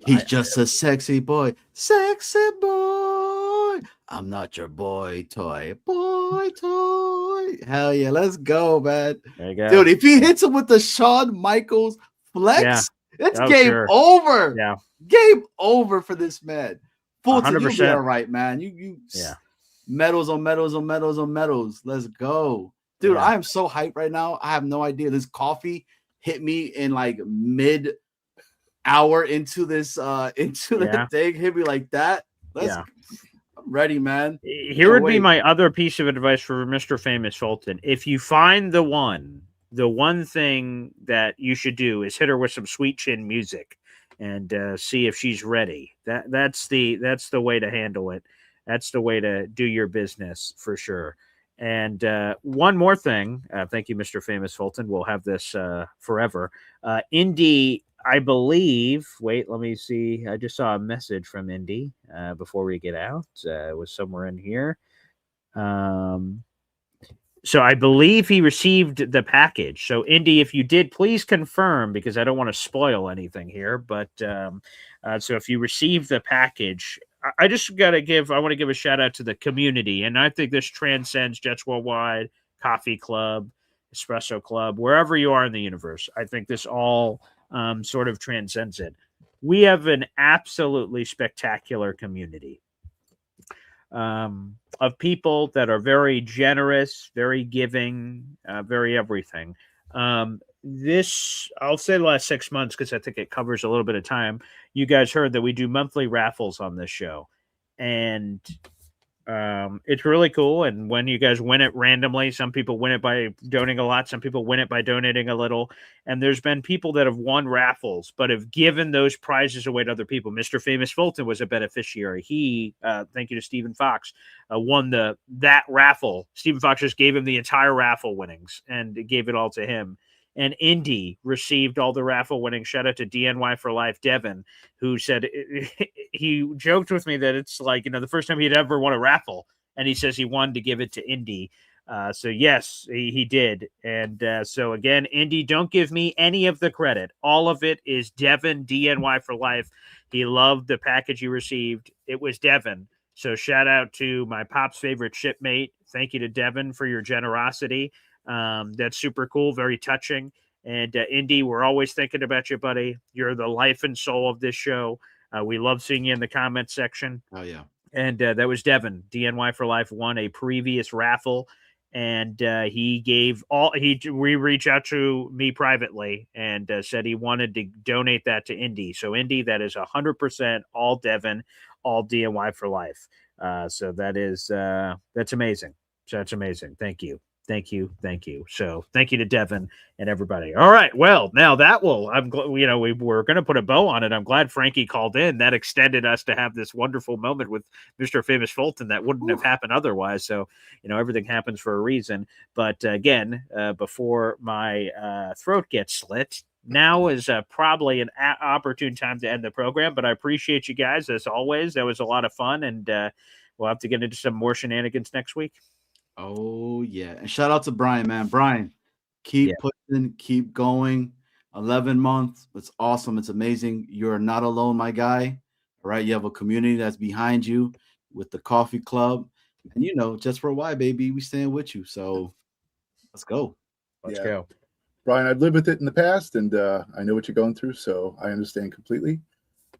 He's just a sexy boy. Sexy boy. I'm not your boy toy. Boy toy. Hell yeah. Let's go, man. There you go. Dude, if he hits him with the Shawn Michaels flex, it's game over. Yeah. Game over for this man. Fulton, 100%. you'll be all right, man. You medals on medals on medals on medals. Let's go. Dude, I am so hyped right now. I have no idea. This coffee hit me in like mid hour into this the thing. Hit me like that. I'm ready, man. Here would be my other piece of advice for Mr. Famous Fulton. If you find the one thing that you should do is hit her with some sweet chin music and see if she's ready. That's the way to handle it. That's the way to do your business for sure. And one more thing. Thank you, Mr. Famous Fulton. We'll have this forever. Indy, I believe. Wait, let me see. I just saw a message from Indy before we get out. It was somewhere in here. So I believe he received the package. So Indy, if you did, please confirm, because I don't want to spoil anything here. But so if you received the package, I want to give a shout out to the community. And I think this transcends Jets Worldwide, Coffee Club, Espresso Club, wherever you are in the universe. I think this all sort of transcends it. We have an absolutely spectacular community of people that are very generous, very giving, very everything. This, I'll say the last 6 months, because I think it covers a little bit of time. You guys heard that we do monthly raffles on this show, and it's really cool. And when you guys win it randomly, some people win it by donating a lot, some people win it by donating a little. And there's been people that have won raffles but have given those prizes away to other people. Mr. Famous Fulton was a beneficiary. He, thank you to Stephen Fox, won that raffle. Stephen Fox just gave him the entire raffle winnings and gave it all to him. And Indy received all the raffle winnings. Shout out to DNY for Life, Devin, who said he joked with me that it's like, the first time he'd ever won a raffle. And he says he wanted to give it to Indy. So, yes, he did. And so, again, Indy, don't give me any of the credit. All of it is Devin, DNY for Life. He loved the package he received. It was Devin. So shout out to my pop's favorite shipmate. Thank you to Devin for your generosity. That's super cool, very touching. And Indy, we're always thinking about you, buddy. You're the life and soul of this show. We love seeing you in the comment section. Oh yeah. And that was Devin. DNY for Life won a previous raffle, and we reached out to me privately and said he wanted to donate that to Indy. So Indy, that is 100% all Devin, all DNY for Life. So that's amazing. So that's amazing. Thank you. Thank you. Thank you. So thank you to Devin and everybody. All right. Well, now we were going to put a bow on it. I'm glad Frankie called in. That extended us to have this wonderful moment with Mr. Famous Fulton that wouldn't have happened otherwise. So, everything happens for a reason. But again, before my throat gets slit, now is probably an opportune time to end the program. But I appreciate you guys as always. That was a lot of fun. And we'll have to get into some more shenanigans next week. Oh, yeah. And shout out to Brian, man. Brian, keep pushing, keep going. 11 months. It's awesome. It's amazing. You're not alone, my guy. All right. You have a community that's behind you with the coffee club. And, JetsWorldWide, baby, we stand with you. So let's go. Let's go. Brian, I've lived with it in the past, and I know what you're going through, so I understand completely.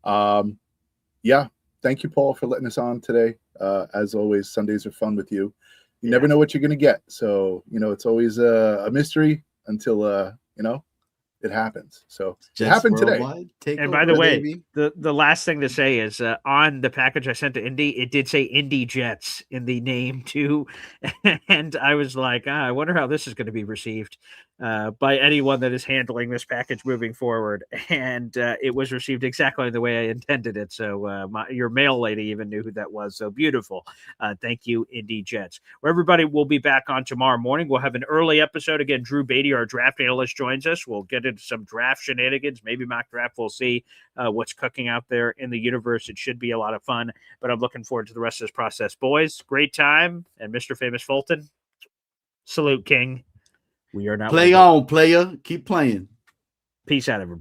Thank you, Paul, for letting us on today. As always, Sundays are fun with you. You never know what you're going to get. So, it's always a mystery until, it happens. So it Jets happened today. Worldwide, And by takeover, the way, baby. the last thing to say is on the package I sent to Indy, it did say Indy Jets in the name too. And I was like, I wonder how this is going to be received by anyone that is handling this package moving forward. And it was received exactly the way I intended it. So your mail lady even knew who that was. So beautiful. Thank you, Indy Jets. Where everybody will be back on tomorrow morning. We'll have an early episode. Again, Drew Beatty, our draft analyst, joins us. We'll get into some draft shenanigans, maybe mock draft. We'll see what's cooking out there in the universe. It should be a lot of fun, but I'm looking forward to the rest of this process. Boys, great time. And Mr. Famous Fulton, salute, King. We are not play on, player. Keep playing. Peace out, everybody.